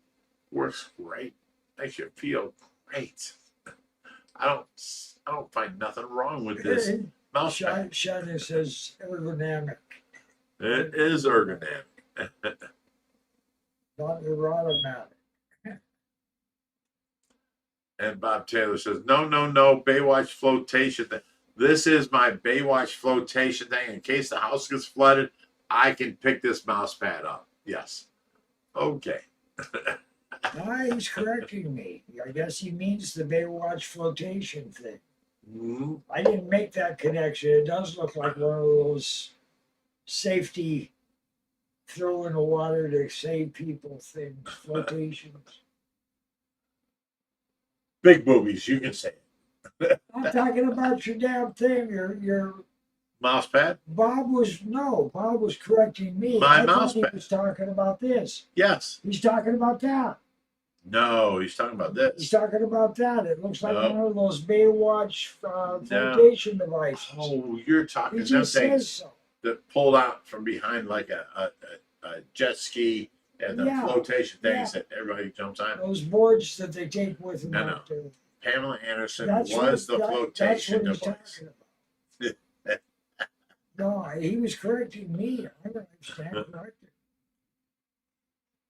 Works great. Makes you feel great. I don't find nothing wrong with this Hey, mouse pad. Shiny says ergonomic, It is ergonomic. not erotomatic. And Bob Taylor says, no, Baywatch flotation thing. This is my Baywatch flotation thing. In case the house gets flooded, I can pick this mouse pad up. Yes. Okay. He's correcting me. I guess he means the Baywatch flotation thing. Mm-hmm. I didn't make that connection. It does look like one of those safety throw in the water to save people things, flotations. Big boobies, you can say it. I'm talking about your damn thing. Your Mouse pad? Bob was correcting me. My I mouse thought pad. he was talking about this. Yes. He's talking about that. No, he's talking about He's this. talking about that. It looks like No. one of those Baywatch flotation devices. Oh, you're talking He them just says things so. that pulled out from behind like a jet ski and the Yeah, flotation things yeah. that everybody jumps on. Those boards that they take with them No, out there. Pamela Anderson That's was the that's flotation what he's device. talking about. No, he was correcting me. I don't understand corrected.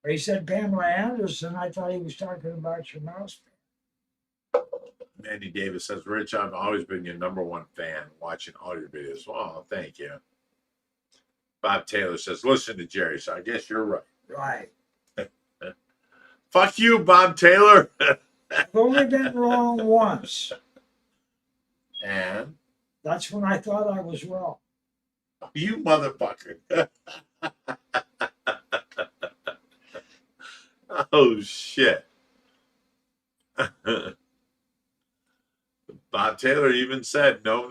He said Pamela Anderson. I thought he was talking about your mouse. Mandy Davis says, Rich, I've always been your #1 fan watching all your videos. Oh, thank you. Bob Taylor says, listen to Jerry. So I guess you're right. Right. Fuck you, Bob Taylor. I've only been wrong once. And That's when I thought I was wrong. you motherfucker. Oh, shit. Bob Taylor even said, no,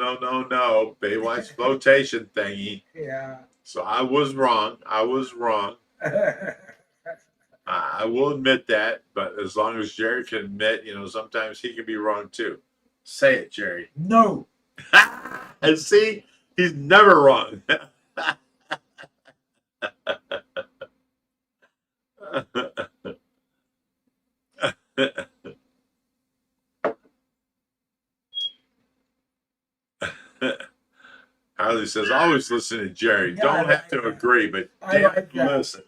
Baywatch flotation thingy. Yeah. So I was wrong. I will admit that, but as long as Jerry can admit, sometimes he can be wrong too. Say it, Jerry. No. And see, he's never wrong. Harley says, always listen to Jerry. Yeah, Don't have to agree, but I damn, like that. listen.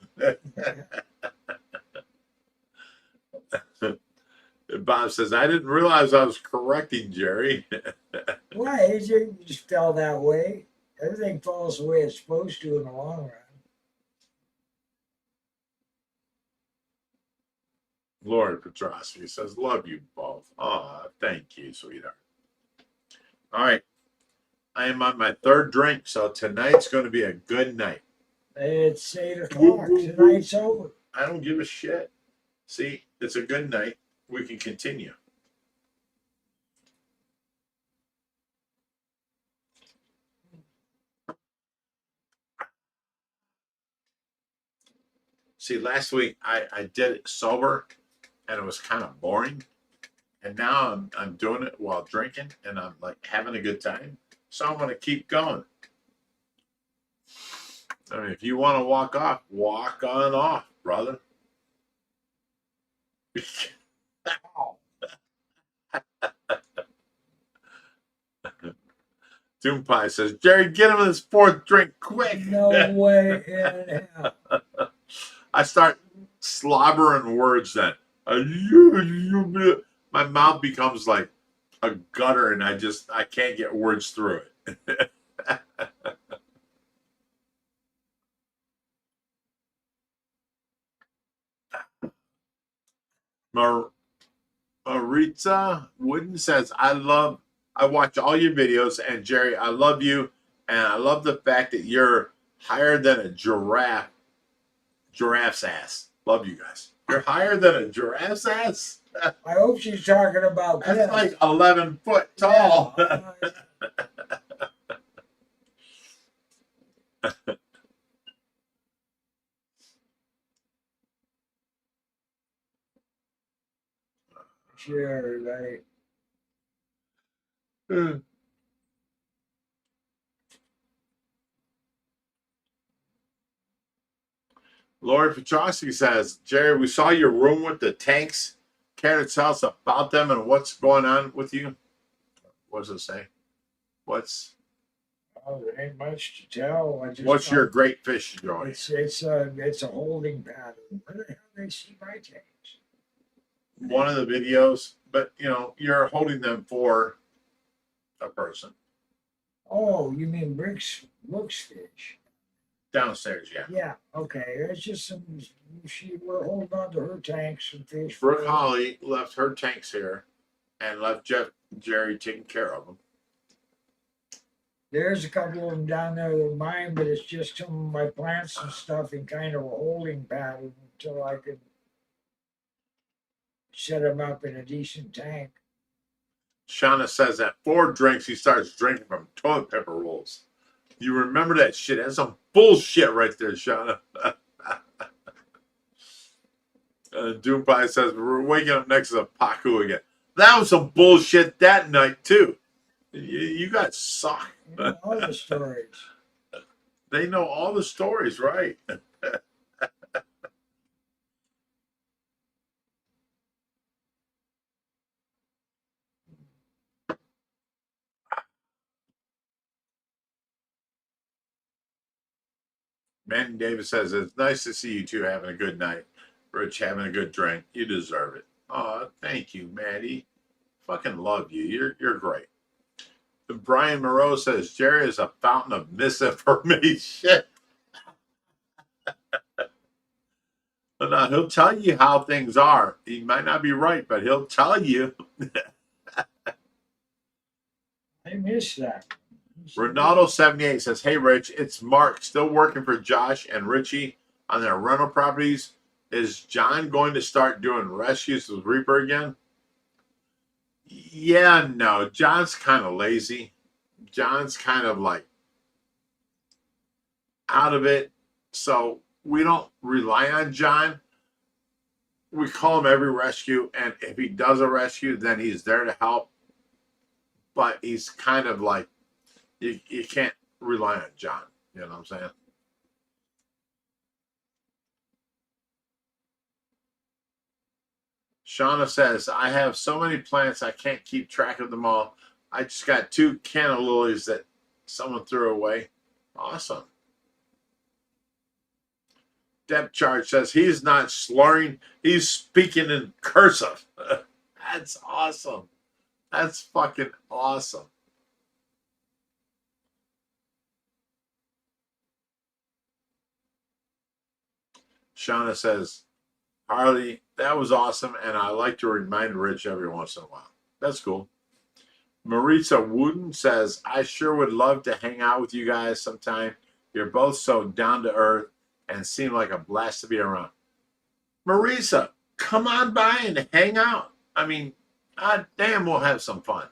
Bob says, I didn't realize I was correcting Jerry. Why? It just fell that way. Everything falls the way it's supposed to in the long run. Laura Petrosky says, love you both. Oh, thank you, sweetheart. All right. I am on my 3rd drink, so tonight's going to be a good night. It's 8 o'clock. Tonight's over. I don't give a shit. See, it's a good night. We can continue. See, last week I did it sober, and it was kind of boring. And now I'm doing it while drinking, and I'm like having a good time. So I'm going to keep going. I mean, if you want to walk off, walk on off, brother. Doom Pie says, Jerry, get him his 4th drink quick. No way in hell. I start slobbering words then. My mouth becomes like a gutter, and I can't get words through it. Maritza Wooden says, I watch all your videos, and Jerry, I love you, and I love the fact that you're higher than a giraffe's ass. Love you guys. You're higher than a giraffe's ass? I hope she's talking about That's Ken. like 11 foot tall. Yeah. Sure, right. Lori Petrosky says, Jerry, we saw your room with the tanks. Can you tell us about them and what's going on with you? What does it say? Oh, there ain't much to tell. What's your great fish joy? It's a holding pattern. Where the hell do they see my tanks? One of the videos, but you're holding them for a person. Oh, you mean Brooks fish? Downstairs, yeah. Yeah, okay. It's just we're holding on to her tanks and fish. Brooke Holly left her tanks here and left Jerry taking care of them. There's a couple of them down there that are mine, but it's just some of my plants and stuff in kind of a holding pattern until I could set them up in a decent tank. Shauna says that 4 drinks he starts drinking from toilet paper rolls. You remember that shit? That's some bullshit right there, Shauna. Doom Pie says, we're waking up next to Paku again. That was some bullshit that night, too. You guys suck. You know all the stories. They know all the stories, right? Manny Davis says, it's nice to see you two having a good night. Rich having a good drink. You deserve it. Oh, thank you, Maddie. Fucking love you. You're great. And Brian Moreau says, Jerry is a fountain of misinformation. But he'll tell you how things are. He might not be right, but he'll tell you. I missed that. Ronaldo78 says, hey, Rich, it's Mark still working for Josh and Richie on their rental properties. Is John going to start doing rescues with Reaper again? Yeah, no. John's kind of lazy. John's kind of like out of it. So we don't rely on John. We call him every rescue. And if he does a rescue, then he's there to help. But he's kind of like, you can't rely on John. You know what I'm saying? Shauna says, I have so many plants, I can't keep track of them all. I just got 2 canna lilies that someone threw away. Awesome. Deb Charge says, he's not slurring, he's speaking in cursive. That's awesome. That's fucking awesome. Shauna says, Harley, that was awesome, and I like to remind Rich every once in a while. That's cool. Marisa Wooden says, I sure would love to hang out with you guys sometime. You're both so down to earth and seem like a blast to be around. Marisa, come on by and hang out. I mean, God damn, we'll have some fun.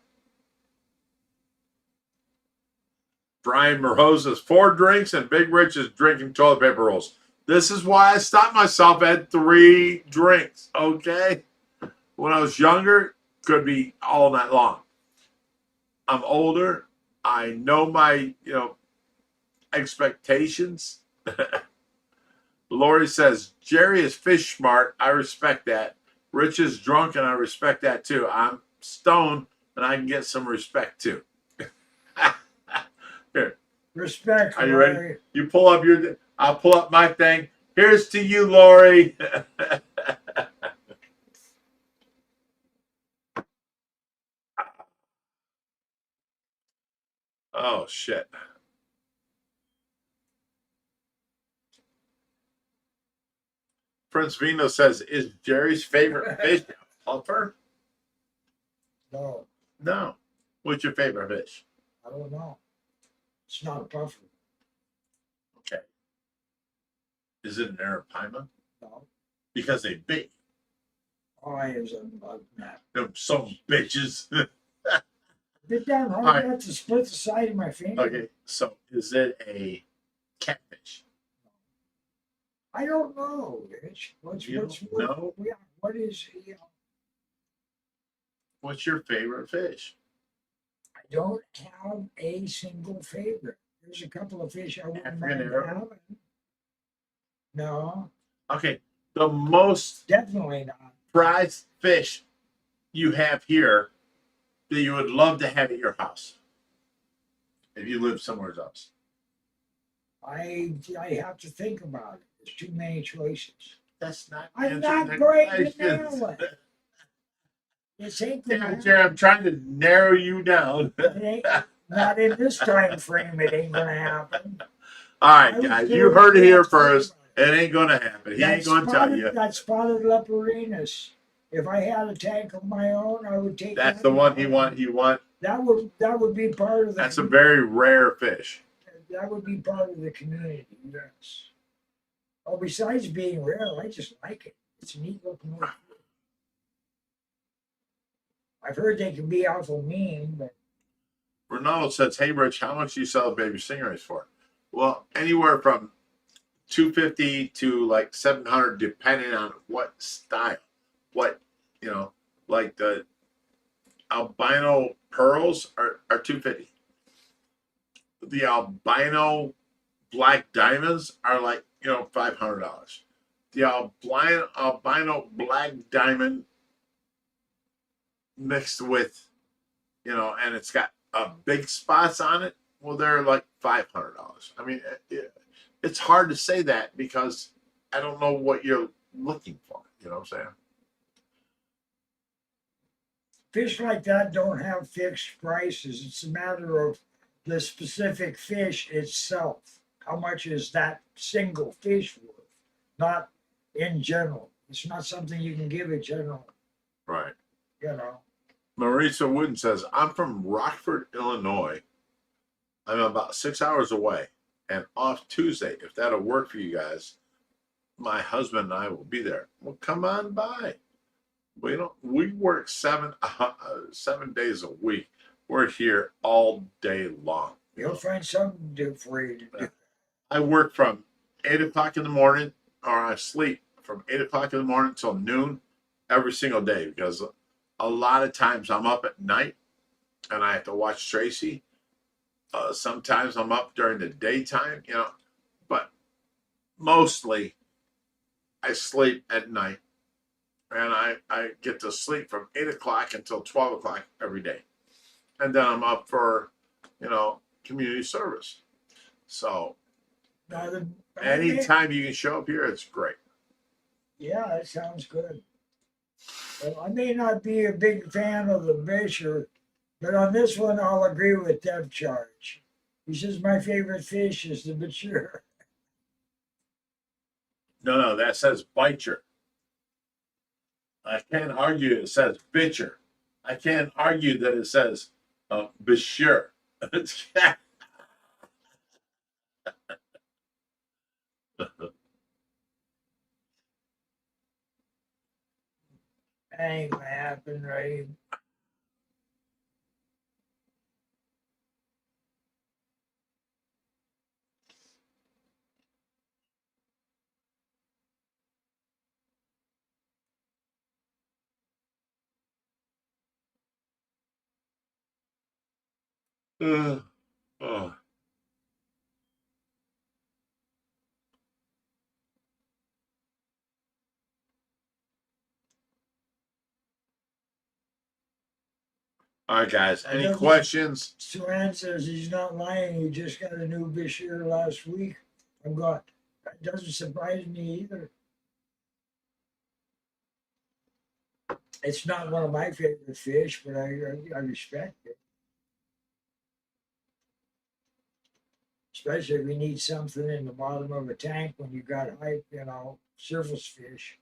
Brian Moreau says, 4 drinks and Big Rich is drinking toilet paper rolls. This is why I stopped myself at 3 drinks, okay? When I was younger, could be all night long. I'm older. I know my, expectations. Lori says, Jerry is fish smart. I respect that. Rich is drunk, and I respect that too. I'm stoned, and I can get some respect too. Here. Respect. Are you ready? You pull up your... I'll pull up my thing. Here's to you, Lori. Oh, shit. Prince Vino says, is Jerry's favorite fish a puffer? No. No. What's your favorite fish? I don't know. It's not a puffer. Okay. Is it an Arapaima? No. Because they big. I is a bug nut. Them some bitches. Get down hard Right. enough to split the side of my finger. Okay, so is it a catfish? I don't know, Rich. What is What's your favorite fish? I don't have a single favorite. There's a couple of fish I wouldn't mind African having. No, Okay, the most definitely not. prized fish you have here that you would love to have at your house if you live somewhere else. I have to think about it. There's too many choices. That's not. I'm answering not the great to questions. nail it. This ain't Damn gonna it, Jerry, I'm trying to narrow you down. not in this time frame. It ain't gonna happen. All right, guys, you heard it here first. It ain't gonna happen. He ain't gonna tell you. That spotted leporinus. If I had a tank of my own, I would take. That's the one he want. That would be part of the. That's a very rare fish. That would be part of the community. Yes. Oh, besides being rare, I just like it. It's a neat looking one. I've heard they can be awful mean, but. Ronaldo says, "Hey, Rich, how much do you sell baby stingrays for?" Well, anywhere from $250 to like $700, depending on what style. What like the albino pearls are $250. The albino black diamonds are like $500. The albino black diamond mixed with and it's got big spots on it. Well, they're like $500. I mean, it's hard to say that because I don't know what you're looking for. You know what I'm saying? Fish like that don't have fixed prices. It's a matter of the specific fish itself. How much is that single fish worth? Not in general. It's not something you can give a general, Right. you know. Marisa Wooden says, I'm from Rockford, Illinois. I'm about 6 hours away and off Tuesday. If that'll work for you guys, my husband and I will be there. Well, come on by. We work 7 days a week. We're here all day long. You'll find something to do for you to do. I work from 8 o'clock in the morning, or I sleep from 8 o'clock in the morning till noon every single day because a lot of times I'm up at night and I have to watch Tracy. Sometimes I'm up during the daytime, you know, but mostly I sleep at night. And I get to sleep from 8 o'clock until 12 o'clock every day. And then I'm up for, you know, community service. So anytime you can show up here, it's great. Yeah, that sounds good. Well, I may not be a big fan of the Fisher, but on this one, I'll agree with Deb Charge. He says my favorite fish is the Fisher. No, that says biter. I can't argue it says bitcher. I can't argue that it says Bashir. Ain't gonna happen, right? Oh. All right, guys. Any questions? Suran says he's not lying. He just got a new Bashir last week. I'm going, that doesn't surprise me either. It's not one of my favorite fish, but I respect it. Especially if you need something in the bottom of a tank when you got high, you know, surface fish.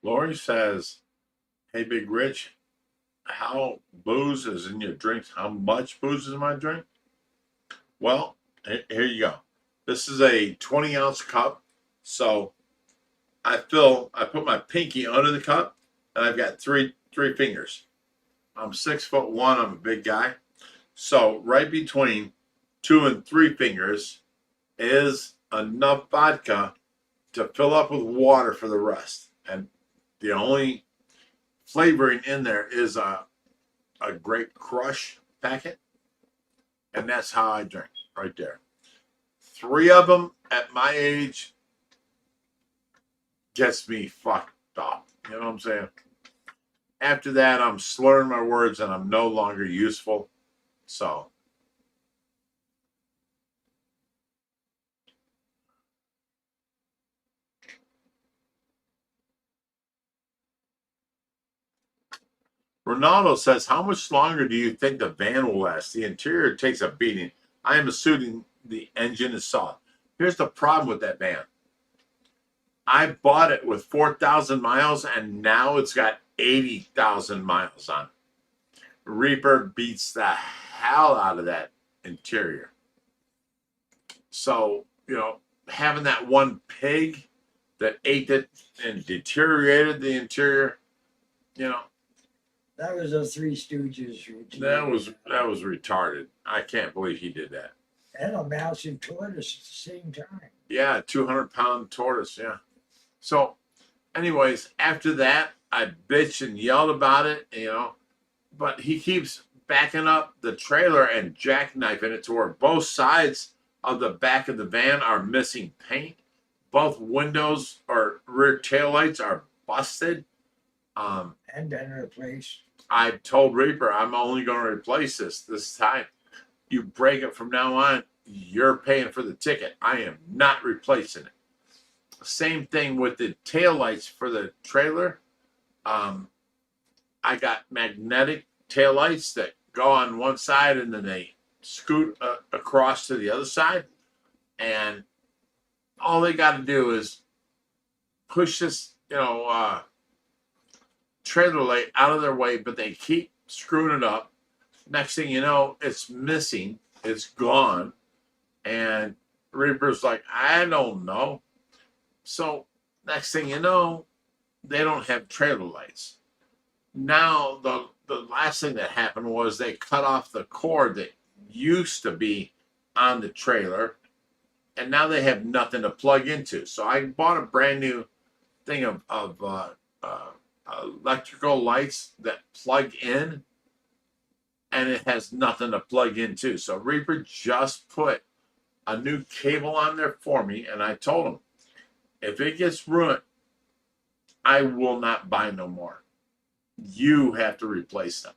Lori says, hey, Big Rich, how booze is in your drinks? How much booze is in my drink? Well, here you go. This is a 20-ounce cup. So I put my pinky under the cup, and I've got three fingers. I'm 6'1". I'm a big guy. So right between 2 and 3 fingers is enough vodka to fill up with water for the rest. And the only flavoring in there is a grape crush packet. And that's how I drink right there. 3 of them at my age gets me fucked up. You know what I'm saying? After that, I'm slurring my words and I'm no longer useful. So. Ronaldo says, how much longer do you think the van will last? The interior takes a beating. I am assuming the engine is solid. Here's the problem with that van. I bought it with 4,000 miles, and now it's got 80,000 miles on it. Reaper beats the hell out of that interior. So, you know, having that one pig that ate it and deteriorated the interior, you know, That was a Three Stooges routine. that was retarded. I can't believe he did that. And a massive tortoise at the same time. Yeah, 200-pound tortoise. Yeah. So, anyways, after that, I bitched and yelled about it, you know, but he keeps backing up the trailer and jackknifing it to where both sides of the back of the van are missing paint. both windows or rear tail lights are busted. And then replace. I've told Reaper I'm only going to replace this time. You break it from now on, you're paying for the ticket. I am not replacing it. Same thing with the tail lights for the trailer. I got magnetic tail lights that go on one side and then they scoot across to the other side. And all they got to do is push this, trailer light out of their way, but they keep screwing it up. Next thing you know, it's missing, it's gone. And Reaper's like, I don't know. So next thing you know, they don't have trailer lights. Now the last thing that happened was they cut off the cord that used to be on the trailer, and now they have nothing to plug into. So I bought a brand new thing of electrical lights that plug in, and it has nothing to plug into. So Reaper just put a new cable on there for me, and I told him, if it gets ruined, I will not buy no more. You have to replace them.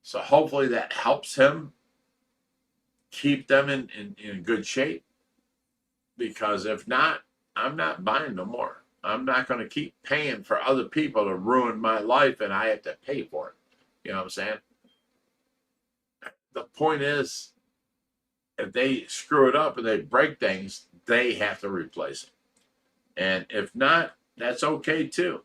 So hopefully that helps him keep them in good shape. Because if not, I'm not buying no more. I'm not going to keep paying for other people to ruin my life and I have to pay for it. You know what I'm saying? The point is, if they screw it up and they break things, they have to replace it. And if not, that's okay too.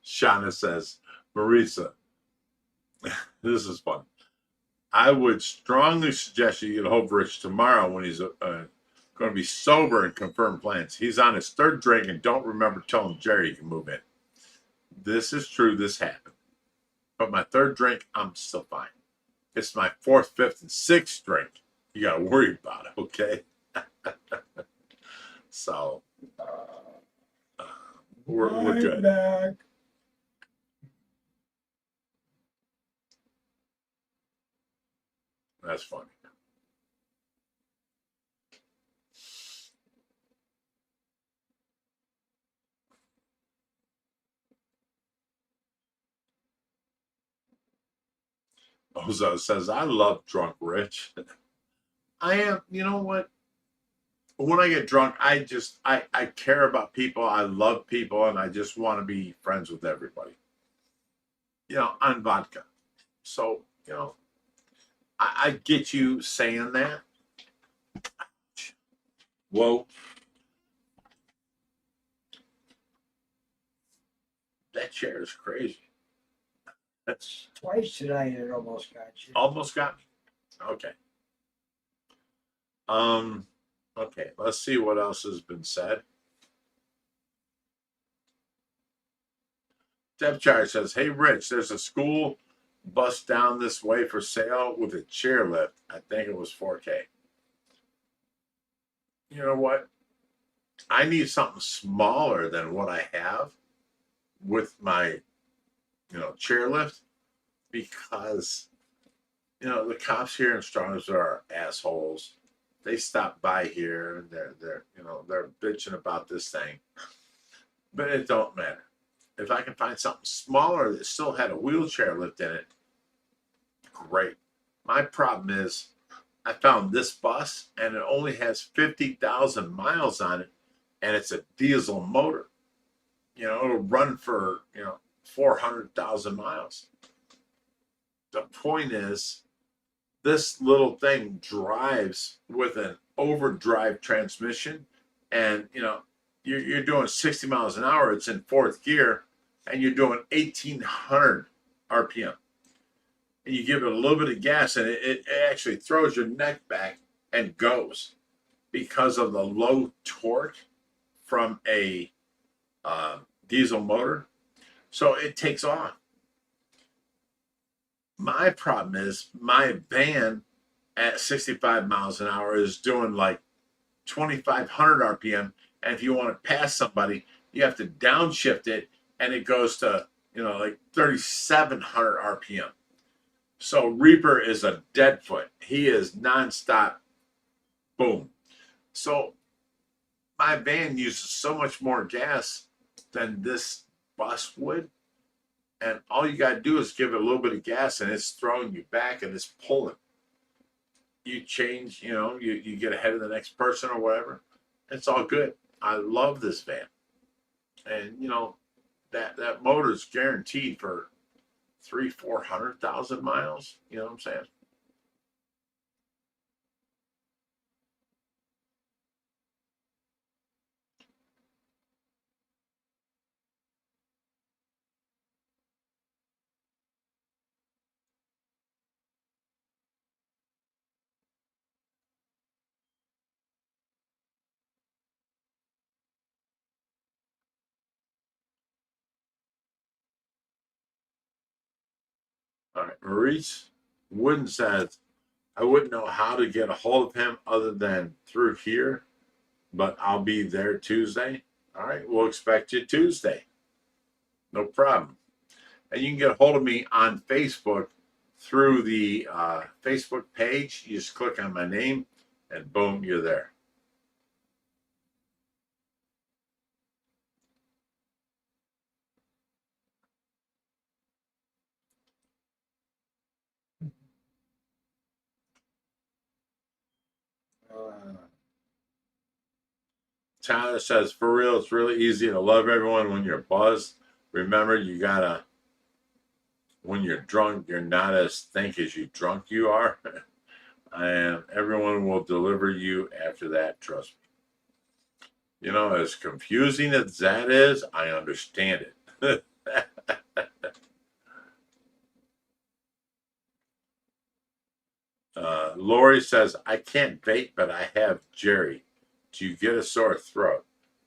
Shauna says, Marisa, this is fun. I would strongly suggest you get hold of Rich tomorrow when he's going to be sober and confirm plans. He's on his third drink and don't remember telling Jerry he can move in. This is true. This happened. But my third drink, I'm still fine. It's my fourth, fifth, and sixth drink. You got to worry about it, okay? So, we're good. Back. That's funny. Ozo says, I love drunk Rich. I am, you know what? When I get drunk, I care about people. I love people, and I just want to be friends with everybody. On vodka. So, I get you saying that. Whoa. That chair is crazy. That's Twice tonight it almost got you. almost got me. Okay. Okay, let's see what else has been said. Deb Char says, hey, Rich, there's a school bus down this way for sale with a chairlift. I think it was 4K. You know what? I need something smaller than what I have with my, chairlift, because, the cops here in Strongsville are assholes. They stop by here and they're bitching about this thing, but it don't matter. If I can find something smaller that still had a wheelchair lift in it, great. My problem is I found this bus and it only has 50,000 miles on it, and it's a diesel motor. It'll run for 400,000 miles. The point is, this little thing drives with an overdrive transmission, and you're doing 60 miles an hour. It's in fourth gear, and you're doing 1,800 RPM. And you give it a little bit of gas, and it actually throws your neck back and goes because of the low torque from a diesel motor. So it takes off. My problem is my van at 65 miles an hour is doing like 2,500 RPM. And if you want to pass somebody, you have to downshift it, and it goes to, like 3,700 RPM. So Reaper is a dead foot. He is nonstop. Boom. So my van uses so much more gas than this bus would. And all you got to do is give it a little bit of gas, and it's throwing you back, and it's pulling. You change, you get ahead of the next person or whatever. It's all good. I love this van. And, that motor is guaranteed for 300,000-400,000 miles. You know what I'm saying? All right. Maurice Wooden says, I wouldn't know how to get a hold of him other than through here, but I'll be there Tuesday. All right. We'll expect you Tuesday. No problem. And you can get a hold of me on Facebook through the Facebook page. You just click on my name, and boom, you're there. Tyler says, for real, it's really easy to love everyone when you're buzzed. Remember, you gotta, when you're drunk, you're not as think as you drunk you are. And everyone will deliver you after that, trust me. As confusing as that is, I understand it. Lori says, I can't vape, but I have Jerry. Do you get a sore throat?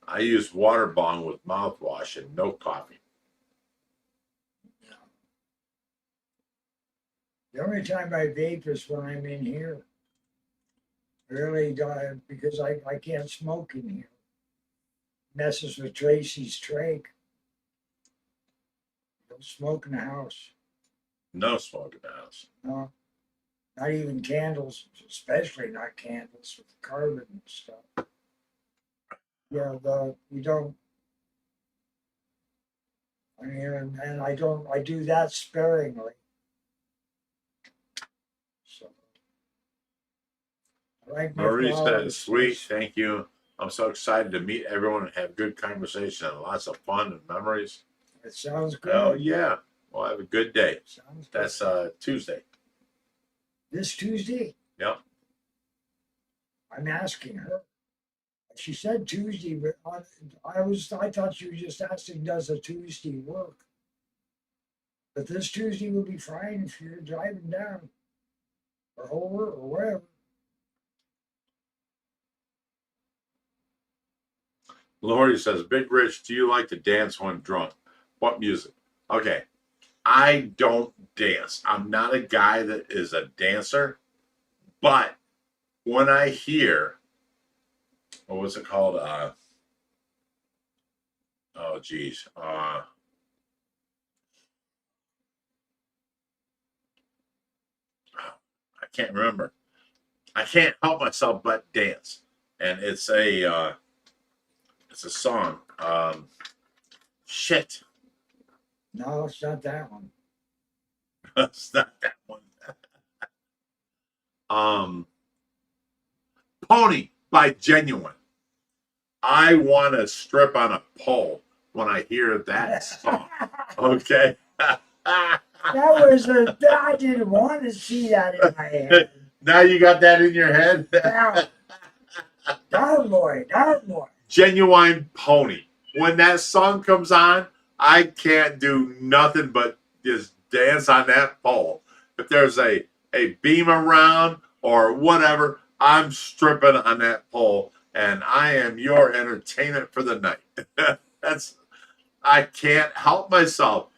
I use water bong with mouthwash and no coffee. The only time I vape is when I'm in here. Really, because I can't smoke in here. Messes with Tracy's trach. Don't smoke in the house. No smoke in the house. No. Not even candles, especially not candles with carbon and stuff. Yeah, you don't. I mean, and I don't. I do that sparingly. So, I like my Marie flowers. says, sweet, thank you. I'm so excited to meet everyone and have good conversation and lots of fun and memories. It sounds good. Oh yeah. Well, have a good day. Sounds good. That's Tuesday. This Tuesday? Yep. I'm asking her. She said Tuesday, but I thought she was just asking, does a Tuesday work? But this Tuesday will be fine if you're driving down or over or wherever. Lori says, Big Rich, do you like to dance when drunk? What music? Okay. I don't dance. I'm not a guy that is a dancer, but when I hear, what was it called? Oh, geez. I can't remember. I can't help myself but dance. And it's a song. Shit. No, it's not that one. It's not that one. Pony by Genuine. I want to strip on a pole when I hear that song. Okay. I didn't want to see that in my head. Now you got that in your head? Down boy. Genuine Pony. When that song comes on, I can't do nothing but just dance on that pole. If there's a beam around or whatever, I'm stripping on that pole, and I am your entertainment for the night. I can't help myself,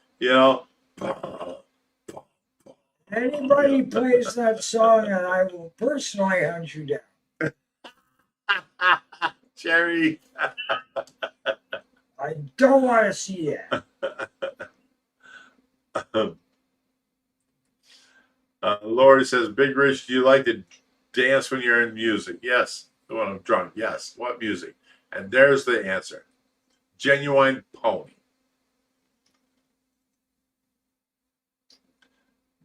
Anybody plays that song, and I will personally hunt you down. Jerry. I don't want to see that. Lori says, Big Rich, do you like to dance when you're in music? Yes. When I'm drunk. Yes. What music? And there's the answer. Genuine Pony.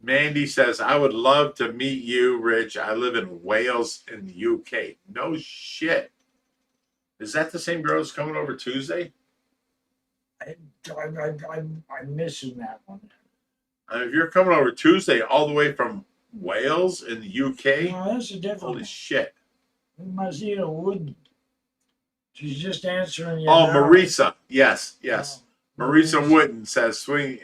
Mandy says, I would love to meet you, Rich. I live in Wales in the UK. No shit. Is that the same girl that's coming over Tuesday? I'm missing that one. If you're coming over Tuesday all the way from Wales in the UK, No, that's a different holy one. shit. We must eat a wood. She's just answering you. Oh, now. Marisa. Yes, yes. Marisa Marisa. Wooden says, sweet.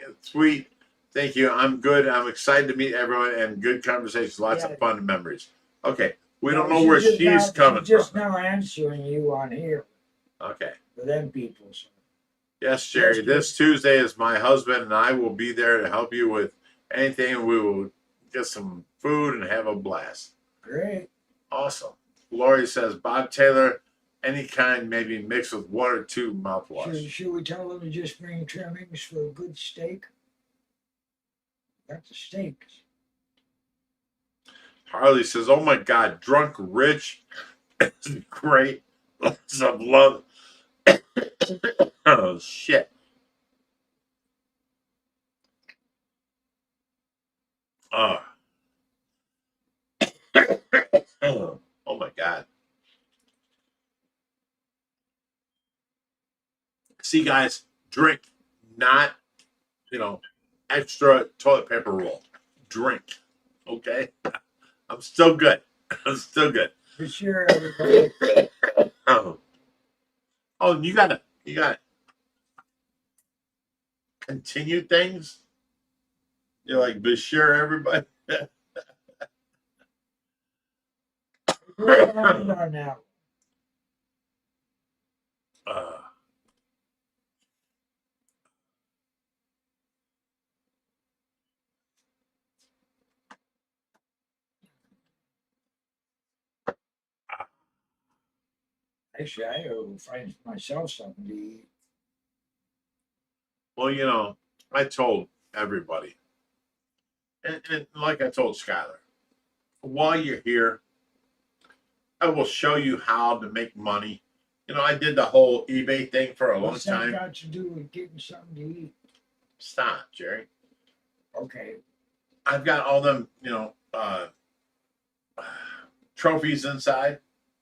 Thank you. I'm good. I'm excited to meet everyone and good conversations. Lots of fun and memories. Okay. We don't know where she's coming She's just from. now answering you on here. Okay. For them people. So. Yes, Jerry. This Tuesday is my husband, and I will be there to help you with anything. We will get some food and have a blast. Great. Awesome. Lori says, Bob Taylor, any kind, maybe mixed with 1 or 2 mouthwash. Should we tell them to just bring trimmings for a good steak? That's the steaks. Harley says, oh my God, Drunk Rich is great. Lots of love. Oh, shit. Oh. Oh my God. See, guys, drink, not, extra toilet paper roll. Drink. Okay? I'm still good. I'm still good. For sure, everybody. Oh, you gotta continue things. You're like, be sure everybody. We're on now. Actually, I will find myself something to eat. Well, I told everybody, and like I told Skylar, while you're here, I will show you how to make money. I did the whole eBay thing for a long What's that time. got to do with getting something to eat? Stop, Jerry. Okay. I've got all them, trophies inside,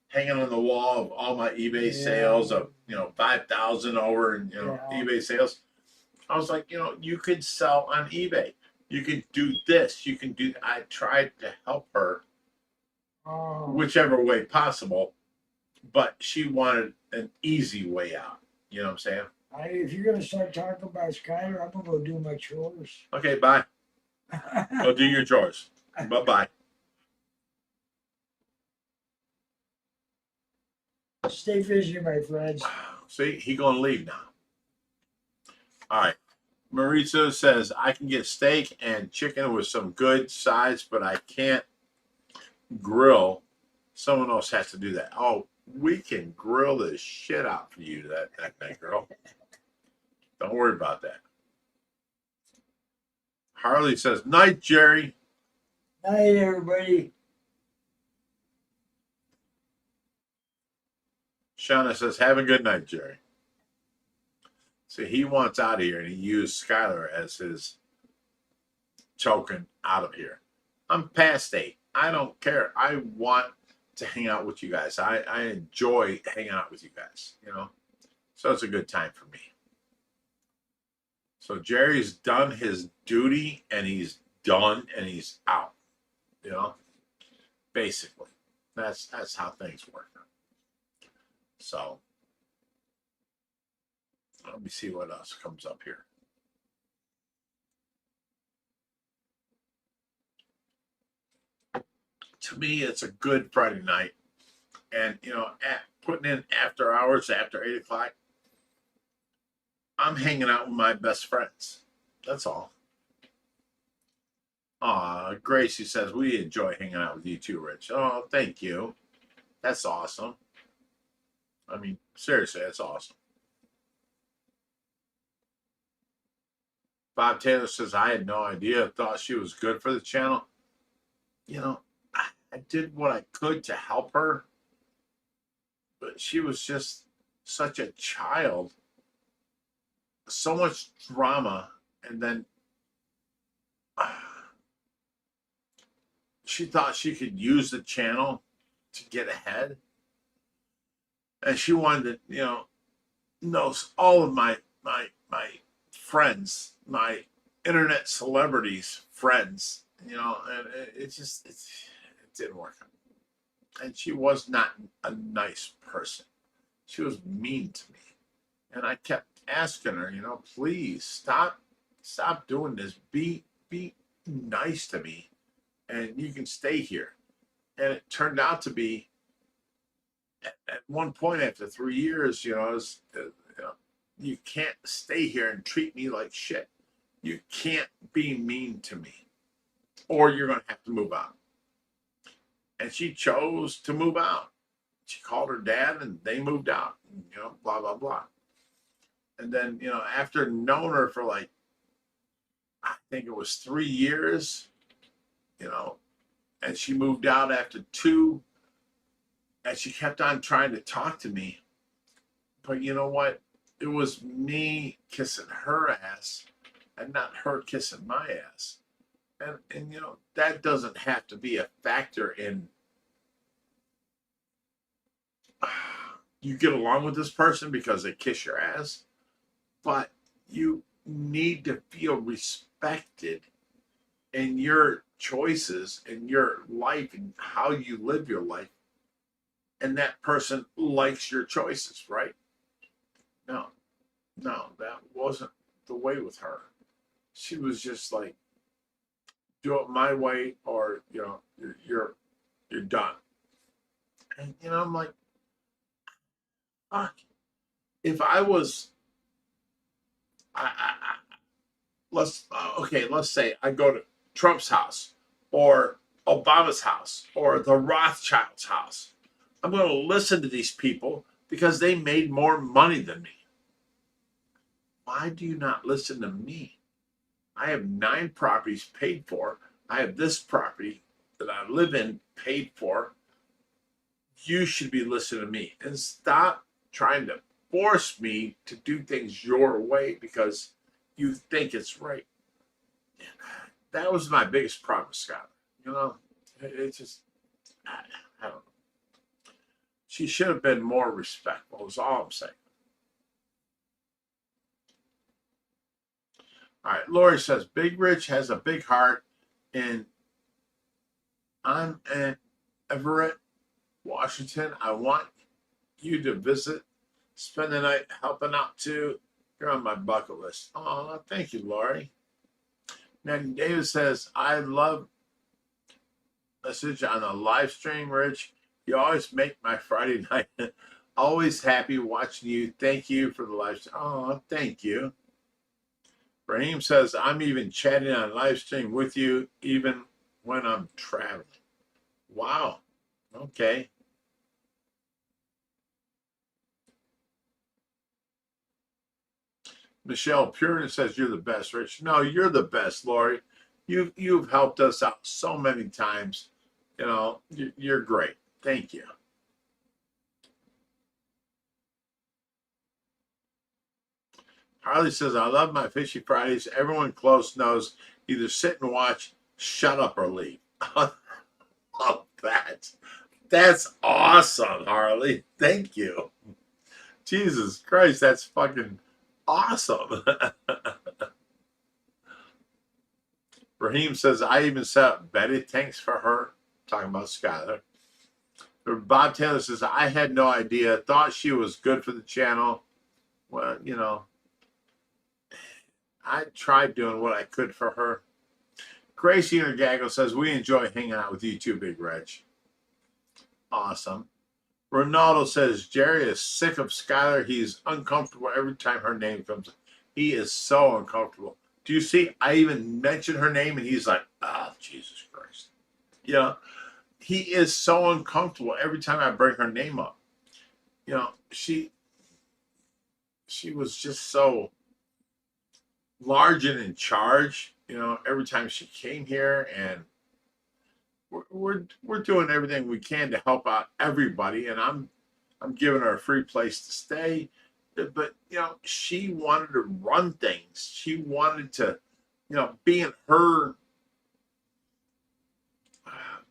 hanging on the wall of all my eBay sales of 5,000 over and eBay sales. I was like, you could sell on eBay. You could do this. You can do. I tried to help her, whichever way possible, but she wanted an easy way out. You know what I'm saying? If you're gonna start talking about Skylar, I'm gonna go do my chores. Okay, bye. Go do your chores. Bye. Stay fishy, my friends. See, he gonna leave now. All right. Marisa says, I can get steak and chicken with some good sides, but I can't grill. Someone else has to do that. Oh, we can grill the shit out for you, that girl. Don't worry about that. Harley says, night, Jerry. Night, everybody. Shauna says, have a good night, Jerry. See, he wants out of here, and he used Skylar as his token out of here. I'm past 8. I don't care. I want to hang out with you guys. I enjoy hanging out with you guys, So it's a good time for me. So Jerry's done his duty, and he's done, and he's out. Basically. That's how things work. So let me see what else comes up here. To me, it's a good Friday night. And, putting in after hours, after 8 o'clock, I'm hanging out with my best friends. That's all. Gracie says, we enjoy hanging out with you too, Rich. Oh, thank you. That's awesome. I mean, seriously, that's awesome. Bob Taylor says, I had no idea. Thought she was good for the channel. You know, I did what I could to help her, but she was just such a child. So much drama. And then she thought she could use the channel to get ahead. And she wanted to, know all of my friends, my internet celebrities friends, and it didn't work out. And she was not a nice person. She was mean to me. And I kept asking her, please stop doing this. Be nice to me and you can stay here. And it turned out to be at one point after 3 years, you can't stay here and treat me like shit. You can't be mean to me, or you're going to have to move out. And she chose to move out. She called her dad and they moved out, blah, blah, blah. And then, after knowing her for I think it was 3 years, and she moved out after 2, and she kept on trying to talk to me. But you know what? It was me kissing her ass and not her kissing my ass. And that doesn't have to be a factor in you get along with this person because they kiss your ass. But you need to feel respected in your choices, in your life, and how you live your life. And that person likes your choices, right? No, that wasn't the way with her. She was just like, do it my way, or you're done. And I'm like, fuck. If I was, let's say I go to Trump's house or Obama's house or the Rothschilds' house. I'm going to listen to these people because they made more money than me. Why do you not listen to me? I have 9 properties paid for. I have this property that I live in paid for. You should be listening to me and stop trying to force me to do things your way because you think it's right. That was my biggest problem, Scott. It's just, I don't know. She should have been more respectful, is all I'm saying. All right, Lori says, Big Rich has a big heart, and I'm in Everett, Washington. I want you to visit, spend the night helping out too. You're on my bucket list. Oh, thank you, Lori. Now, David says, I love message on the live stream, Rich. You always make my Friday night always happy watching you. Thank you for the live stream. Oh, thank you. Raheem says, I'm even chatting on live stream with you even when I'm traveling. Wow. Okay. Michelle Purin says, you're the best, Rich. No, you're the best, Lori. You've helped us out so many times. You're great. Thank you. Harley says, I love my Fishy Fridays. Everyone close knows either sit and watch, shut up, or leave. Love that. That's awesome, Harley. Thank you. Jesus Christ, that's fucking awesome. Raheem says, I even set up Betty tanks for her. Talking about Skylar. Bob Taylor says, I had no idea. Thought she was good for the channel. Well, I tried doing what I could for her. Gracie and Gaggle says, we enjoy hanging out with you too, Big Reg. Awesome. Ronaldo says, Jerry is sick of Skylar. He's uncomfortable every time her name comes up. He is so uncomfortable. Do you see? I even mentioned her name and he's like, Jesus Christ. He is so uncomfortable every time I bring her name up. you know, she was just so large and in charge, you know, every time she came here, and we're doing everything we can to help out everybody, and I'm giving her a free place to stay. But you know, she wanted to run things. She wanted to, you know, be in her,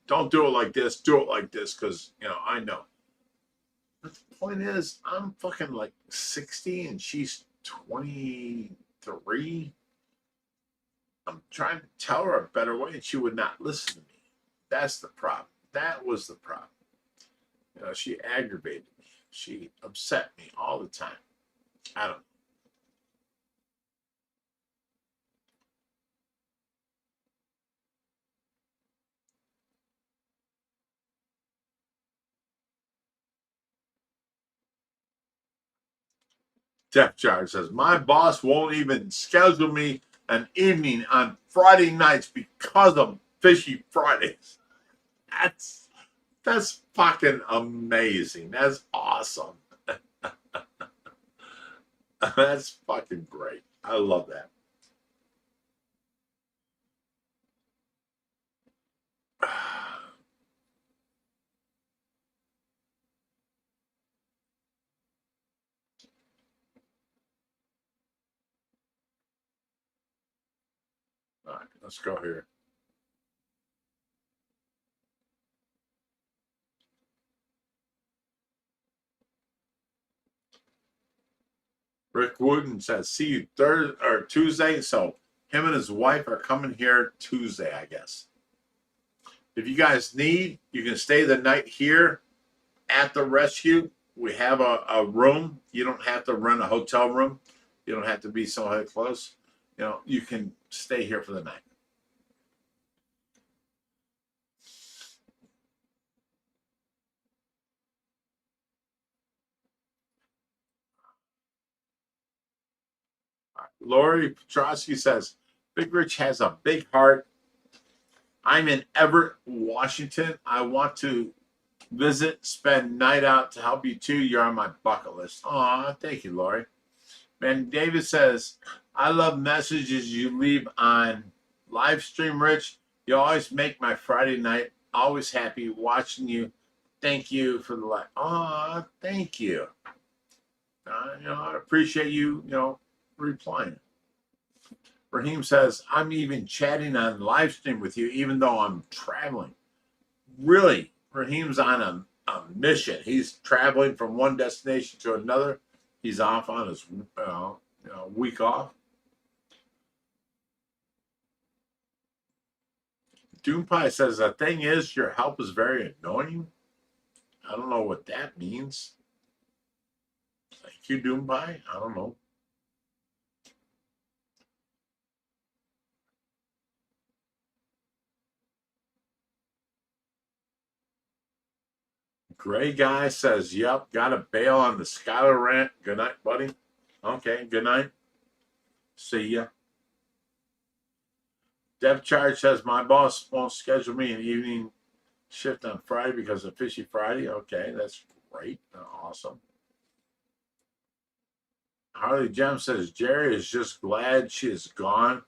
don't do it like this, do it like this, because you know, I know. But the point is, I'm fucking like 60 and she's 23. I'm trying to tell her a better way, and she would not listen to me. That's the problem. That was the problem. You know, she aggravated me. She upset me all the time. I don't know. Depth Charge says, my boss won't even schedule me an evening on Friday nights because of Fishy Fridays. That's fucking amazing. That's awesome. That's fucking great. I love that. All right, let's go here. Rick Wooden says, see you Thursday or Tuesday. So him and his wife are coming here Tuesday, I guess. If you guys need, you can stay the night here at the rescue. We have a room. You don't have to rent a hotel room. You don't have to be so close. You know, you can stay here for the night. Lori Petrosky says, Big Rich has a big heart. I'm in Everett, Washington. I want to visit, spend night out to help you too. You're on my bucket list. Aw, thank you, Lori. Man, David says, I love messages you leave on live stream, Rich. You always make my Friday night always happy watching you. Thank you for the live. Aw, thank you. You know, I appreciate you, you know, replying. Raheem says, I'm even chatting on live stream with you, even though I'm traveling. Really, Raheem's on a mission. He's traveling from one destination to another. He's off on his week off. Doompie says, the thing is, your help is very annoying. I don't know what that means. Thank you, Doompie. I don't know. Gray Guy says, yep, got to bail on the Skylar rant. Good night, buddy. Okay, good night. See ya. Dev Charge says, my boss won't schedule me an evening shift on Friday because of Fishy Friday. Okay, that's great. Awesome. Harley Gem says, Jerry is just glad she is gone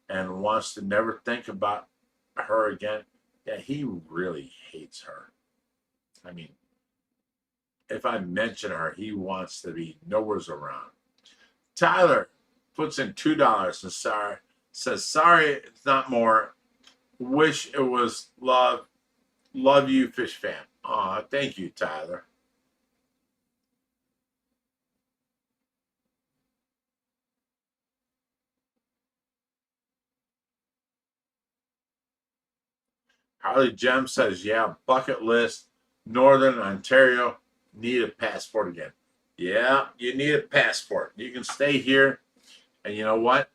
and wants to never think about her again. Yeah, he really hates her. I mean, if I mention her, he wants to be nowhere's around. Tyler puts in $2 and says, sorry, it's not more. Wish it was love. Love you, Fish Fam. Aw, thank you, Tyler. Harley Gem says, yeah, bucket list. Northern Ontario, need a passport again. Yeah, you need a passport. You can stay here, and you know what?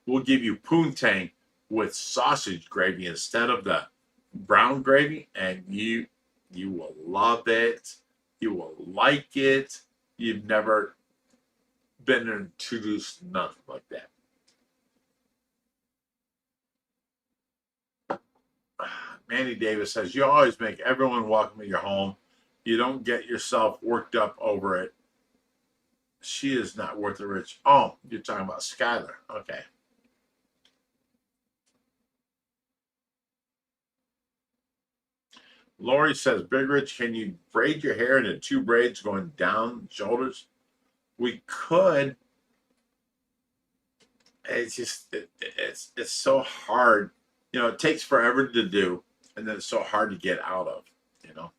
We'll give you poontang with sausage gravy instead of the brown gravy, and you will love it. You will like it. You've never been introduced to nothing like that. Manny Davis says, you always make everyone welcome at your home. You don't get yourself worked up over it. She is not worth the rich. Oh, you're talking about Skylar. Okay. Lori says, Big Rich, can you braid your hair into 2 braids going down shoulders? We could. It's just, it's so hard. You know, it takes forever to do, and then it's so hard to get out of, you know.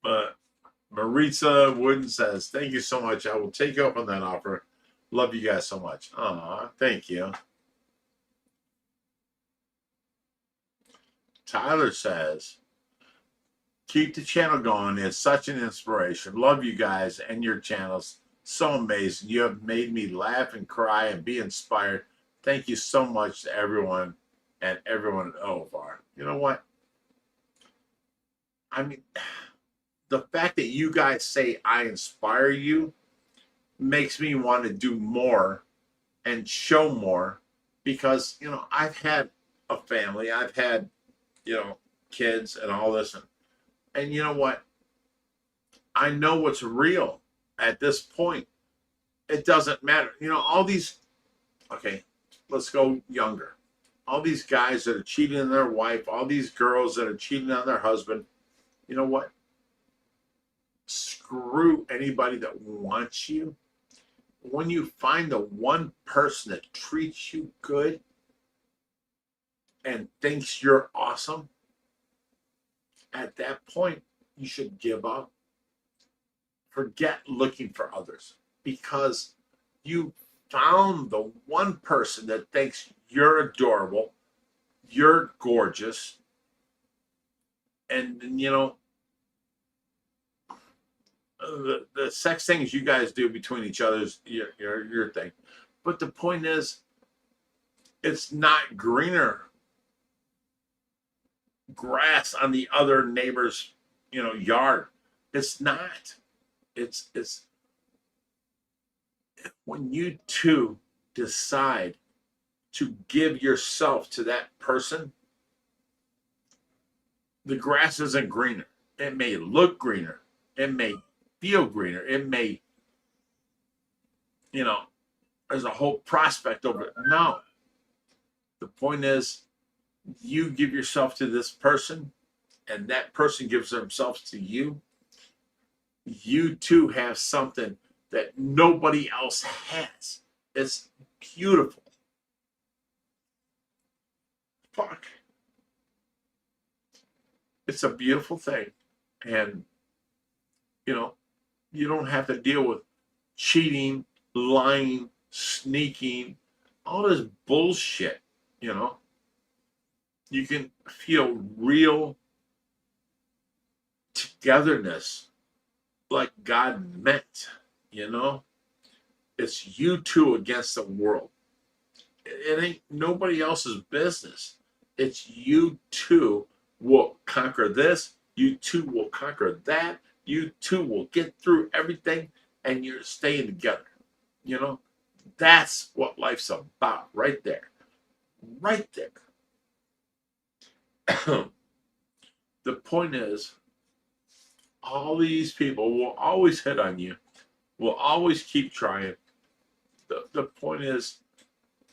But Marisa Wooden says, thank you so much. I will take you up on that offer. Love you guys so much. Aw, thank you. Tyler says, keep the channel going. It's such an inspiration. Love you guys and your channels. So amazing. You have made me laugh and cry and be inspired. Thank you so much to everyone and everyone at OVAR. You know what? I mean, the fact that you guys say I inspire you makes me want to do more and show more, because, you know, I've had a family. I've had, you know, kids and all this. And you know what? I know what's real at this point. It doesn't matter. You know, all these, okay, let's go younger. All these guys that are cheating on their wife, all these girls that are cheating on their husband, you know what? Screw anybody that wants you. When you find the one person that treats you good and thinks you're awesome, at that point, you should give up. Forget looking for others, because you found the one person that thinks you're adorable, you're gorgeous, and you know, the sex things you guys do between each other's your thing. But the point is, it's not greener grass on the other neighbor's, you know, yard. It's not. It's when you two decide to give yourself to that person, the grass isn't greener. It may look greener. It may feel greener. It may, you know, there's a whole prospect over it. No. The point is, you give yourself to this person, and that person gives themselves to you. You two have something that nobody else has. It's beautiful. Fuck. It's a beautiful thing. And, you know, you don't have to deal with cheating, lying, sneaking, all this bullshit, you know. You can feel real togetherness like God meant, you know. It's you two against the world. It ain't nobody else's business. It's you two will conquer this. You two will conquer that. You two will get through everything, and you're staying together. You know, that's what life's about, right there. Right there. The point is, all these people will always hit on you, will always keep trying. The point is,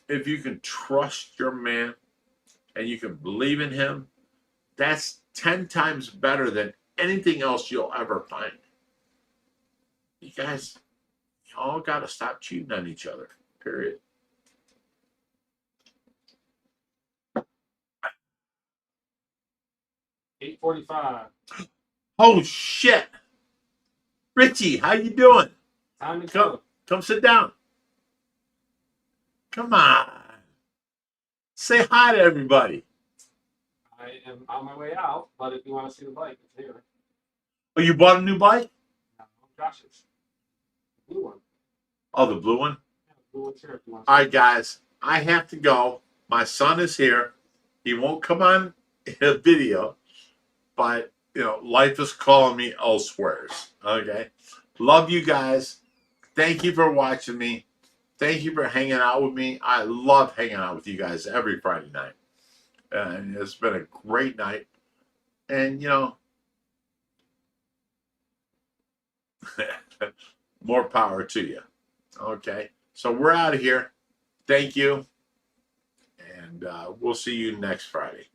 if you can trust your man and you can believe in him, that's 10 times better than anything else you'll ever find. You guys, you all got to stop cheating on each other, period. $8:45. Oh shit, Richie, how you doing? Time to go. Come sit down. Come on, say hi to everybody. I am on my way out, but if you want to see the bike, it's here. Oh, you bought a new bike? No, Josh's. The blue one. Oh, the blue one. Yeah, the blue one's here if you want. All right, guys, I have to go. My son is here. He won't come on a video, but you know, life is calling me elsewhere. Okay, love you guys. Thank you for watching me. Thank you for hanging out with me. I love hanging out with you guys every Friday night. And it's been a great night. And, you know, more power to you. Okay. So we're out of here. Thank you. And we'll see you next Friday.